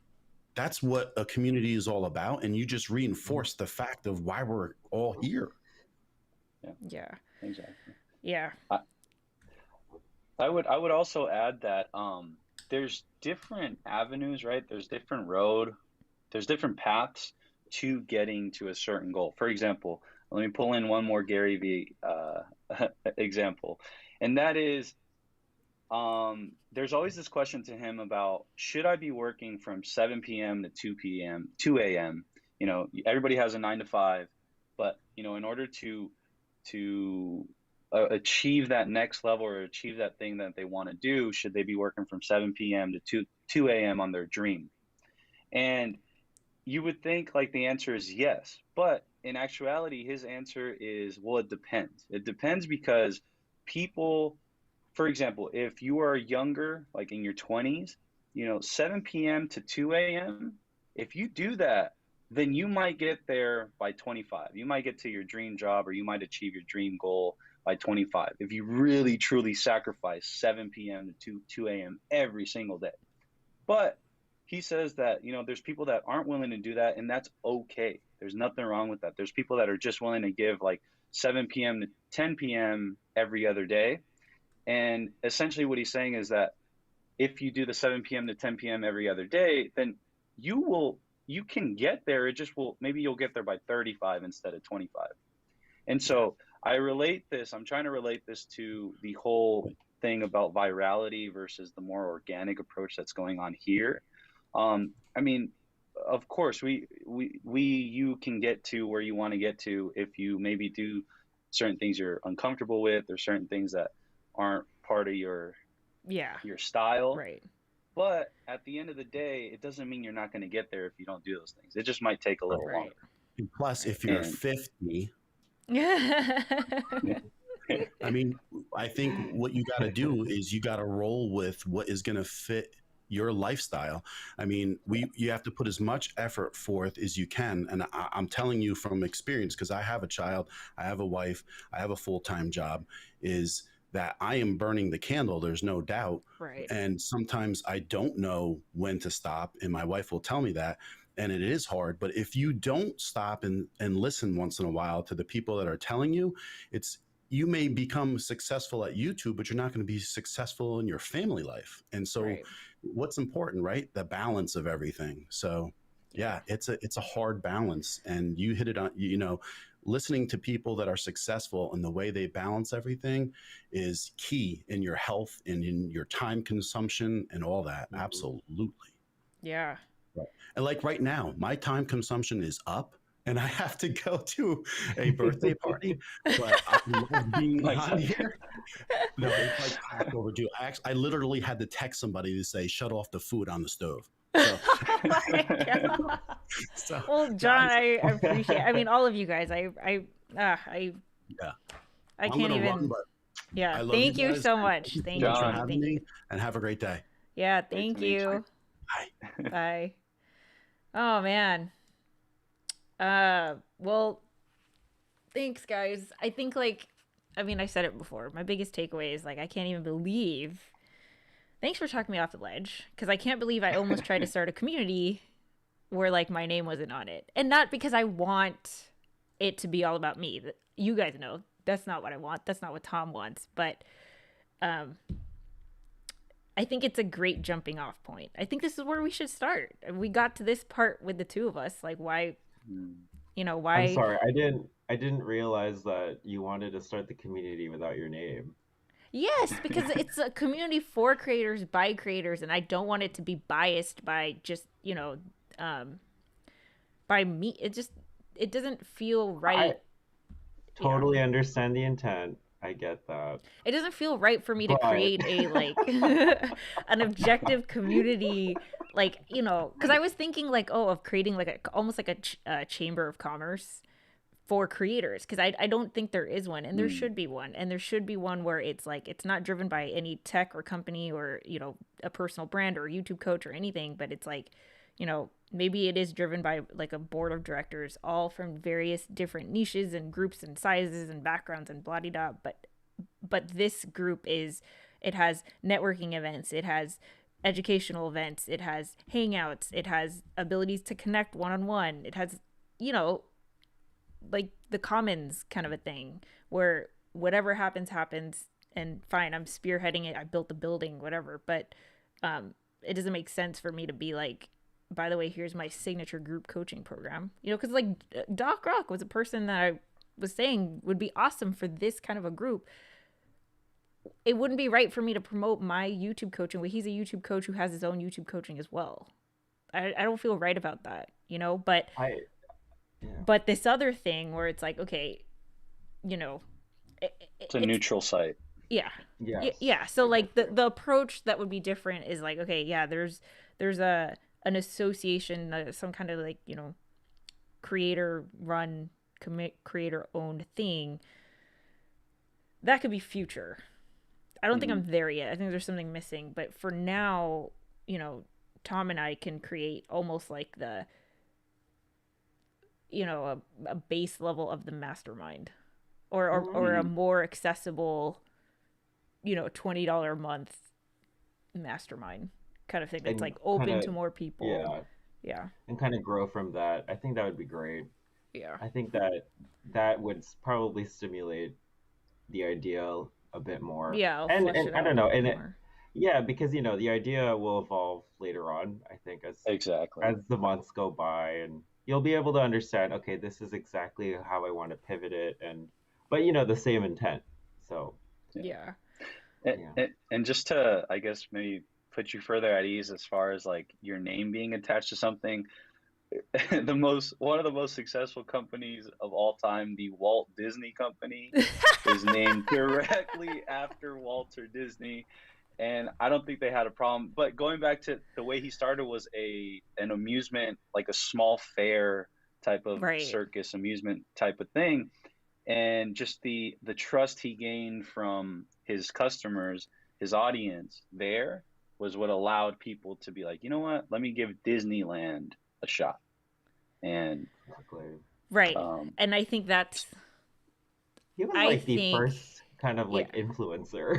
Speaker 5: that's what a community is all about. And you just reinforced the fact of why we're all here.
Speaker 2: Yeah.
Speaker 6: exactly.
Speaker 2: Yeah.
Speaker 6: I would also add that there's different avenues, right? There's different paths to getting to a certain goal. For example, let me pull in one more Gary Vee example, and that is there's always this question to him about, should I be working from 7 p.m. to 2 a.m.? Everybody has a 9 to 5, but in order to achieve that next level or achieve that thing that they want to do, should they be working from 7 p.m. to 2 a.m. on their dream? And you would think like the answer is yes, but in actuality, his answer is, well, it depends. It depends because people, for example, if you are younger, like in your 20s, 7 p.m. to 2 a.m., if you do that, then you might get there by 25. You might get to your dream job, or you might achieve your dream goal by 25 if you really truly sacrifice 7 p.m. to 2 a.m. every single day. But he says that there's people that aren't willing to do that, and that's okay. There's nothing wrong with that. There's people that are just willing to give like 7 p.m. to 10 p.m. every other day. And essentially what he's saying is that if you do the 7 p.m. to 10 p.m. every other day, then you can get there. It just will, maybe you'll get there by 35 instead of 25. And so I'm trying to relate this to the whole thing about virality versus the more organic approach that's going on here. I mean, of course, you can get to where you want to get to if you maybe do certain things you're uncomfortable with, there's certain things that aren't part of your
Speaker 2: Yeah.
Speaker 6: style.
Speaker 2: Right.
Speaker 6: But at the end of the day, it doesn't mean you're not going to get there if you don't do those things. It just might take a little
Speaker 2: Right.
Speaker 6: longer.
Speaker 5: And plus, if you're
Speaker 6: And
Speaker 5: 50,
Speaker 2: Yeah.
Speaker 5: I mean, I think what you got to do is you got to roll with what is going to fit your lifestyle. I mean, you have to put as much effort forth as you can. And I'm telling you from experience, because I have a child, I have a wife, I have a full-time job, is that I am burning the candle. There's no doubt.
Speaker 2: Right.
Speaker 5: And sometimes I don't know when to stop. And my wife will tell me that. And it is hard. But if you don't stop and listen once in a while to the people that are telling you, you may become successful at YouTube, but you're not going to be successful in your family life. And so
Speaker 2: Right.
Speaker 5: what's important, right? The balance of everything. So yeah, it's a hard balance. And you hit it on, listening to people that are successful and the way they balance everything is key in your health and in your time consumption and all that.
Speaker 3: Mhm.
Speaker 5: Absolutely.
Speaker 2: Yeah.
Speaker 5: And like right now, my time consumption is up and I have to go to a birthday party, but I love being on here. No, it's like past overdue. I literally had to text somebody to say, shut off the food on the stove. So,
Speaker 2: Oh my God.
Speaker 5: so
Speaker 2: Well, John,
Speaker 5: guys,
Speaker 2: I appreciate. I mean, all of you guys. I
Speaker 5: yeah, I'm
Speaker 2: can't
Speaker 5: gonna
Speaker 2: even.
Speaker 5: run, but
Speaker 2: Yeah.
Speaker 5: I love
Speaker 2: Thank
Speaker 5: you
Speaker 2: you
Speaker 5: guys.
Speaker 2: so much.
Speaker 5: Thank
Speaker 2: Thank
Speaker 5: you
Speaker 2: you.
Speaker 5: so much for
Speaker 6: John.
Speaker 5: having
Speaker 2: Thank
Speaker 5: me,
Speaker 2: you.
Speaker 5: and have a great day.
Speaker 2: Yeah.
Speaker 6: Great to
Speaker 2: Thank
Speaker 6: meet you.
Speaker 2: you.
Speaker 5: Bye.
Speaker 2: Bye. Oh man. Well, thanks guys. I think I said it before. My biggest takeaway is I can't even believe. Thanks for talking me off the ledge, because I can't believe I almost tried to start a community where my name wasn't on it. And not because I want it to be all about me. You guys know that's not what I want. That's not what Tom wants. But I think it's a great jumping off point. I think this is where we should start. We got to this part with the two of us. Why, why?
Speaker 3: I'm sorry, I didn't realize that you wanted to start the community without your name.
Speaker 2: Yes, because it's a community for creators by creators, and I don't want it to be biased by just by me. It doesn't feel right.
Speaker 3: Totally understand the intent. I get that.
Speaker 2: It doesn't feel right for me to
Speaker 3: But-
Speaker 2: create a an objective community, because I was thinking of creating almost a chamber of commerce for creators, because I don't think there is one, and there should be one, and there should be one where it's it's not driven by any tech or company or a personal brand or YouTube coach or anything, but it's maybe it is driven by a board of directors, all from various different niches and groups and sizes and backgrounds and blah de da. But this group it has networking events, it has educational events, it has hangouts, it has abilities to connect one-on-one, it has the commons kind of a thing where whatever happens, and fine, I'm spearheading it, I built the building, whatever. But it doesn't make sense for me to be by the way, here's my signature group coaching program, because Doc Rock was a person that I was saying would be awesome for this kind of a group. It wouldn't be right for me to promote my YouTube coaching when he's a YouTube coach who has his own YouTube coaching as well. I don't feel right about that, but but this other thing where it's okay,
Speaker 6: It's a neutral site.
Speaker 2: Yeah.
Speaker 3: Yes.
Speaker 2: Yeah. So the approach that would be different is okay, yeah, there's an association, some kind of creator run, creator owned thing that could be future. I don't think I'm there yet. I think there's something missing, but for now, Tom and I can create almost the a base level of the mastermind, or a more accessible $20 a month mastermind kind of thing that's
Speaker 3: And
Speaker 2: open
Speaker 3: kinda-
Speaker 2: to more people. Yeah.
Speaker 3: And kind of grow from that. I think that would be great.
Speaker 2: Yeah.
Speaker 3: I think that would probably stimulate the idea a bit more.
Speaker 2: Yeah. I'll
Speaker 3: and
Speaker 2: flesh it
Speaker 3: I
Speaker 2: out
Speaker 3: don't know,
Speaker 2: a bit
Speaker 3: and
Speaker 2: more.
Speaker 3: yeah, because the idea will evolve later on. I think
Speaker 6: Exactly.
Speaker 3: as the months go by, and you'll be able to understand. Okay, this is exactly how I want to pivot it, but the same intent. So
Speaker 2: Yeah.
Speaker 6: And just to, I guess, maybe put you further at ease as far as your name being attached to something, one of the most successful companies of all time, the Walt Disney Company, is named directly after Walter Disney. And I don't think they had a problem. But going back to the way he started was an amusement, like a small fair type of
Speaker 2: Right.
Speaker 6: circus amusement type of thing. And just the trust he gained from his customers, his audience there was what allowed people to be like, you know what, let me give Disneyland a shot. And
Speaker 3: Exactly.
Speaker 2: Right. And I think that's
Speaker 3: He was
Speaker 2: I
Speaker 3: like the
Speaker 2: think-
Speaker 3: first kind of like
Speaker 2: yeah.
Speaker 3: influencer.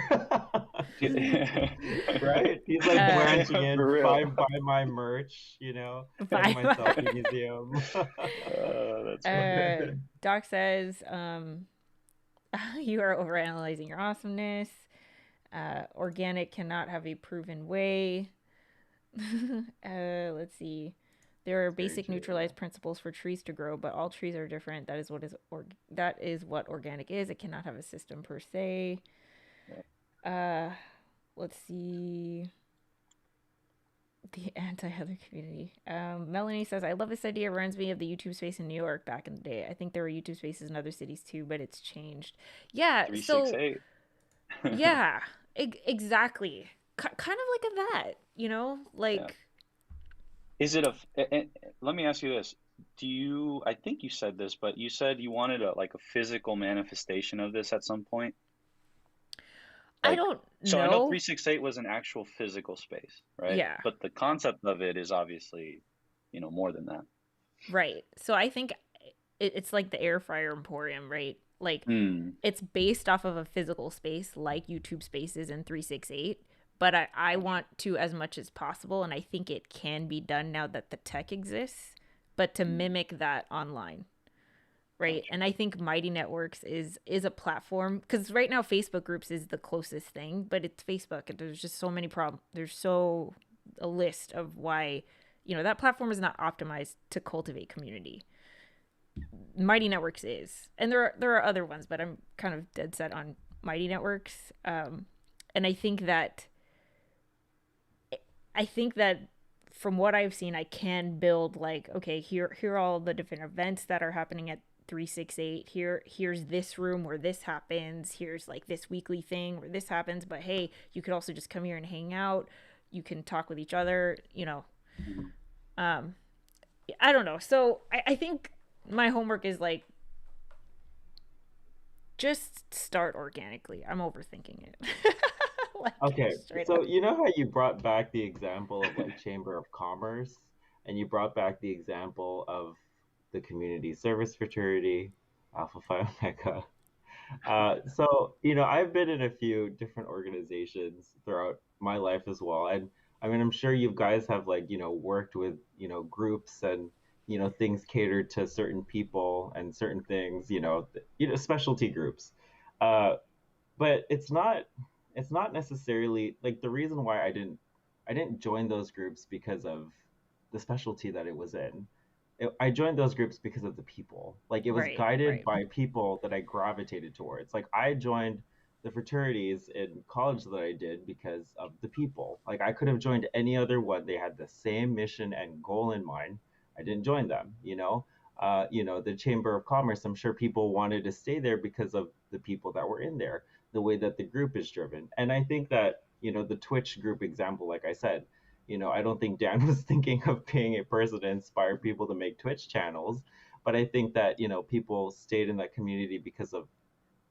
Speaker 6: right?
Speaker 3: Right? He's like branching in,
Speaker 6: For real.
Speaker 3: buy my merch,
Speaker 2: Buy
Speaker 3: head to my
Speaker 2: my-
Speaker 3: selfie museum.
Speaker 6: That's funny.
Speaker 2: Doc says, you are overanalyzing your awesomeness. Organic cannot have a proven way. Let's see. There are
Speaker 3: very
Speaker 2: basic
Speaker 3: true,
Speaker 2: neutralized principles for trees to grow, but all trees are different. That is what organic is. It cannot have a system per se. Let's see. The anti-Heather community. Melanie says, I love this idea. It reminds me of the YouTube space in New York back in the day. I think there were YouTube spaces in other cities too, but it's changed. Yeah, so
Speaker 6: 368.
Speaker 2: yeah, exactly. Kind of like a that, you know, like
Speaker 6: Yeah. Is it let me ask you this. I think you said this, but you said you wanted a physical manifestation of this at some point?
Speaker 2: I
Speaker 6: Like,
Speaker 2: don't
Speaker 6: So I know
Speaker 2: know.
Speaker 6: 368 was an actual physical space, right?
Speaker 2: Yeah.
Speaker 6: But the concept of it is obviously, more than that.
Speaker 2: Right. So I think it's like the air fryer emporium, right? Like
Speaker 6: Hmm.
Speaker 2: it's based off of a physical space like YouTube Spaces and 368, but I want to as much as possible, and I think it can be done now that the tech exists, but to mimic that online. Right.
Speaker 6: Gotcha.
Speaker 2: And I think Mighty Networks is a platform, because right now Facebook groups is the closest thing, but it's Facebook and there's just so many problems. There's a list of why, that platform is not optimized to cultivate community. Mighty Networks is. And there are other ones, but I'm kind of dead set on Mighty Networks. And I think that from what I've seen, I can build like, okay, here are all the different events that are happening at 368. Here's this room where this happens. Here's like this weekly thing where this happens. But hey, you could also just come here and hang out. You can talk with each other, I don't know. So I think my homework is like, just start organically. I'm overthinking it. Like,
Speaker 3: Okay,
Speaker 2: straight
Speaker 3: so
Speaker 2: up.
Speaker 3: you know how you brought back the example of like Chamber of Commerce, and you brought back the example of the community service fraternity, Alpha Phi Omega. So I've been in a few different organizations throughout my life as well, and I mean I'm sure you guys have like worked with groups and things catered to certain people and certain things, specialty groups. Uh, but it's not necessarily like the reason why I didn't join those groups because of the specialty that it was in. I joined those groups because of the people. Like it was
Speaker 2: Right,
Speaker 3: guided
Speaker 2: right.
Speaker 3: by people that I gravitated towards. Like I joined the fraternities in college that I did because of the people. Like I could have joined any other one. They had the same mission and goal in mind. I didn't join them, the Chamber of Commerce, I'm sure people wanted to stay there because of the people that were in there, the way that the group is driven. And I think that, the Twitch group example, like I said, I don't think Dan was thinking of being a person to inspire people to make Twitch channels, but I think that, people stayed in that community because of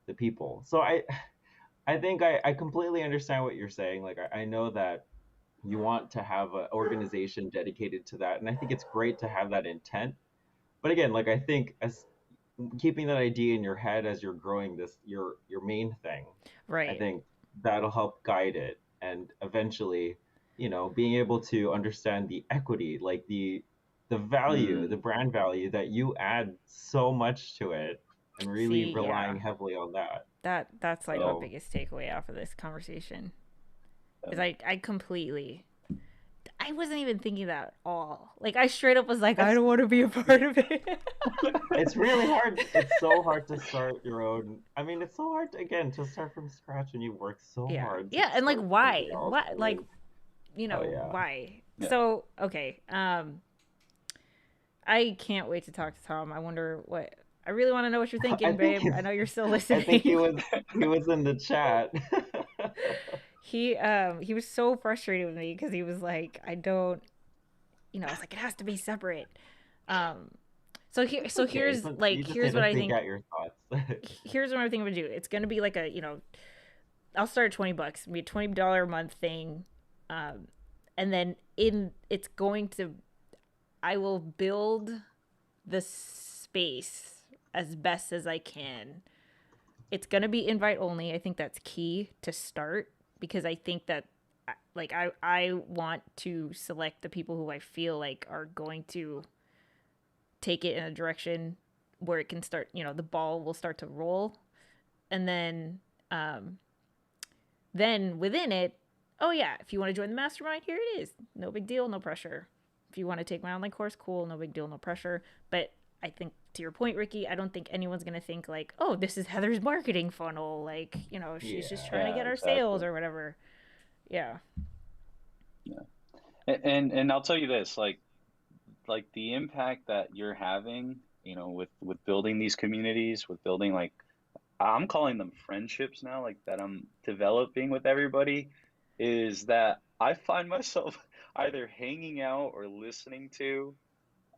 Speaker 3: the people. So I think I completely understand what you're saying. Like I know that you want to have an organization dedicated to that, and I think it's great to have that intent. But again, like I think as keeping that idea in your head as you're growing this your main thing, I
Speaker 2: Right.
Speaker 3: think that'll help guide it, and eventually, being able to understand the equity, like the value, the brand value that you add so much to it, and really
Speaker 2: See,
Speaker 3: relying
Speaker 2: yeah.
Speaker 3: heavily on that.
Speaker 2: That's like my
Speaker 3: So
Speaker 2: biggest takeaway off of this conversation. Is I completely I wasn't even thinking that at all. Like I straight up was like, I don't want to be a part of it.
Speaker 3: it's really hard. It's so hard to start your own. I mean, it's so hard again to start from scratch when you work so
Speaker 2: Yeah.
Speaker 3: hard. To
Speaker 2: Yeah, and like
Speaker 3: start
Speaker 2: why?
Speaker 3: something else.
Speaker 2: What
Speaker 3: I
Speaker 2: like
Speaker 3: mean, oh yeah.
Speaker 2: why?
Speaker 6: Yeah.
Speaker 2: So, okay. I can't wait to talk to Tom. I wonder what. I really want to know what you're thinking, babe. I know you're still
Speaker 3: I
Speaker 2: listening.
Speaker 3: think he was in the chat.
Speaker 2: He was so frustrated with me because he was like, I don't, I was like, it has to be separate. So here's like
Speaker 3: you just
Speaker 2: here's
Speaker 3: need
Speaker 2: what
Speaker 3: to
Speaker 2: I
Speaker 3: think
Speaker 2: think.
Speaker 3: out your thoughts.
Speaker 2: Here's what I think I'm gonna do. It's gonna be like a I'll start at $20. It'll be a $20 a month thing, and then it's going to I will build the space as best as I can. It's gonna be invite only. I think that's key to start because I think that like I want to select the people who I feel like are going to take it in a direction where it can start, the ball will start to roll. And then within it, oh yeah, if you want to join the mastermind, here it is. No big deal, no pressure. If you want to take my online course, cool, no big deal, no pressure. But I think to your point, Ricky, I don't think anyone's going to think like, oh, this is Heather's marketing funnel. Like, she's just trying to get our sales or whatever. Yeah.
Speaker 6: Yeah. And I'll tell you this, like the impact that you're having, with building these communities, with building like, I'm calling them friendships now, like that I'm developing with everybody, is that I find myself either hanging out or listening to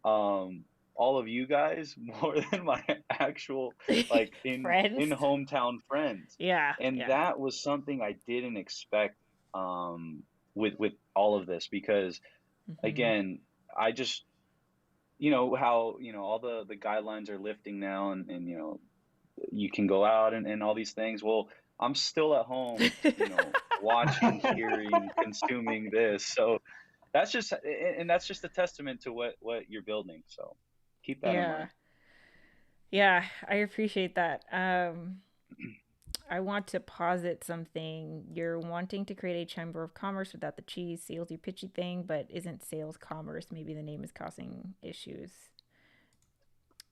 Speaker 6: all of you guys more than my actual like in hometown friends.
Speaker 2: Yeah.
Speaker 6: And that was something I didn't expect with all of this because again, I just how all the guidelines are lifting now and you can go out and all these things. Well, I'm still at home, watching, hearing, consuming this. So that's just a testament to what you're building. So keep that in mind.
Speaker 2: Yeah, I appreciate that. I want to posit something. You're wanting to create a chamber of commerce without the cheese, salesy, pitchy thing, but isn't sales commerce. Maybe the name is causing issues.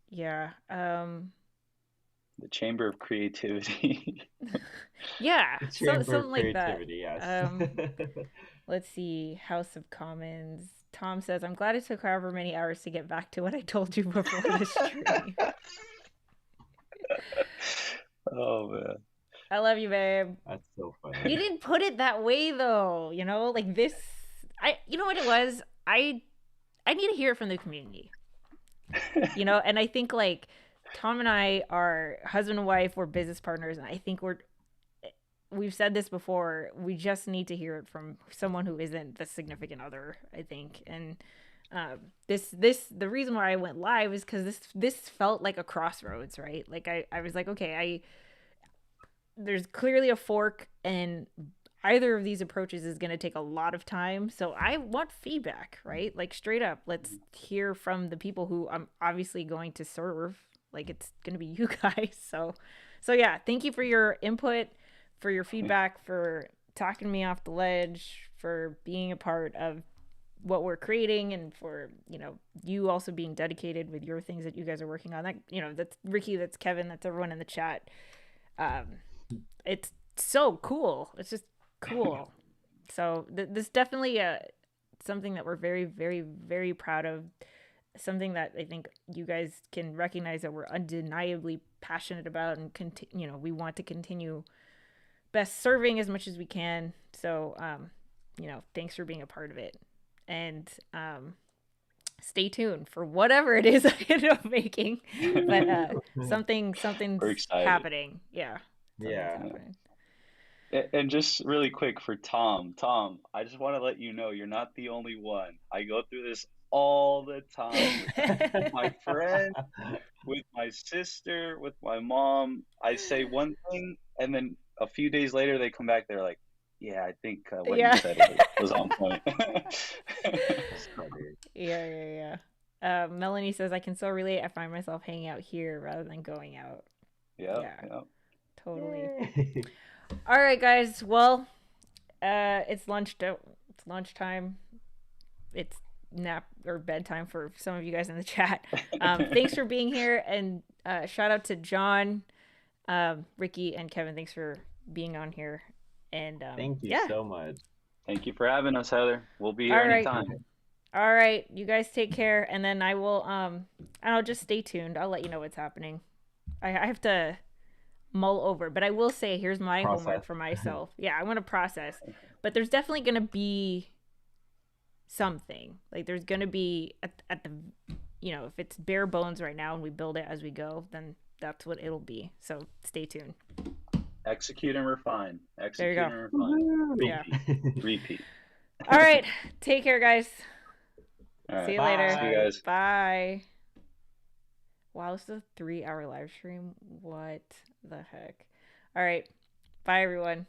Speaker 2: Yeah.
Speaker 6: The Chamber of Creativity.
Speaker 2: Yeah,
Speaker 3: Chamber
Speaker 2: something
Speaker 3: of
Speaker 2: like that.
Speaker 3: Yes.
Speaker 2: Let's see. House of Commons. Tom says, I'm glad it took however many hours to get back to what I told you before the stream.
Speaker 6: Oh, man.
Speaker 2: I love you, babe.
Speaker 3: That's so funny.
Speaker 2: You didn't put it that way, though. Like this. You know what it was? I need to hear it from the community. And I think like Tom and I are husband and wife. We're business partners, and I think we've said this before. We just need to hear it from someone who isn't the significant other, I think. And the reason why I went live is because this felt like a crossroads, right? Like I was like, okay, there's clearly a fork, and either of these approaches is going to take a lot of time. So I want feedback, right? Like straight up, let's hear from the people who I'm obviously going to serve. Like it's going to be you guys. So yeah, thank you for your input, for your feedback, for talking me off the ledge, for being a part of what we're creating, and for, you also being dedicated with your things that you guys are working on. That, that's Ricky, that's Kevin, that's everyone in the chat. It's so cool. It's just cool. So this definitely something that we're very, very, very proud of. Something that I think you guys can recognize that we're undeniably passionate about, and we want to continue best serving as much as we can. So, thanks for being a part of it, and stay tuned for whatever it is I end up making. But something's happening. Yeah.
Speaker 3: Happening.
Speaker 6: And just really quick for Tom, I just want to let you know you're not the only one. I go through this all the time with my friend, with my sister, with my mom. I say one thing, and then a few days later they come back. They're like, "Yeah, I think what you said was on point."
Speaker 2: Yeah. Melanie says, "I can so relate. I find myself hanging out here rather than going out."
Speaker 6: Yeah.
Speaker 2: Totally. All right, guys. Well, it's lunchtime. It's nap or bedtime for some of you guys in the chat. Thanks for being here, and shout out to John, Ricky, and Kevin. Thanks for being on here. And
Speaker 3: thank you so much.
Speaker 6: Thank you for having us, Heather. We'll be here anytime.
Speaker 2: All right, you guys take care, and then I will I'll just stay tuned. I'll let you know what's happening. I have to mull over, but I will say here's my homework
Speaker 3: Process.
Speaker 2: for myself. Yeah, I want to process, but there's definitely gonna be something. Like there's gonna be at the, if it's bare bones right now and we build it as we go, then that's what it'll be. So stay tuned.
Speaker 6: Execute and refine.
Speaker 2: There
Speaker 6: Execute
Speaker 2: you go.
Speaker 6: and refine.
Speaker 2: Yeah.
Speaker 6: Repeat. Repeat.
Speaker 2: All right, take care, guys.
Speaker 6: All right.
Speaker 2: See you later.
Speaker 6: See you guys.
Speaker 2: Bye. Wow, this is a 3-hour live stream. What the heck? All right. Bye, everyone.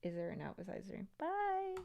Speaker 2: Is there an out besides stream? Bye.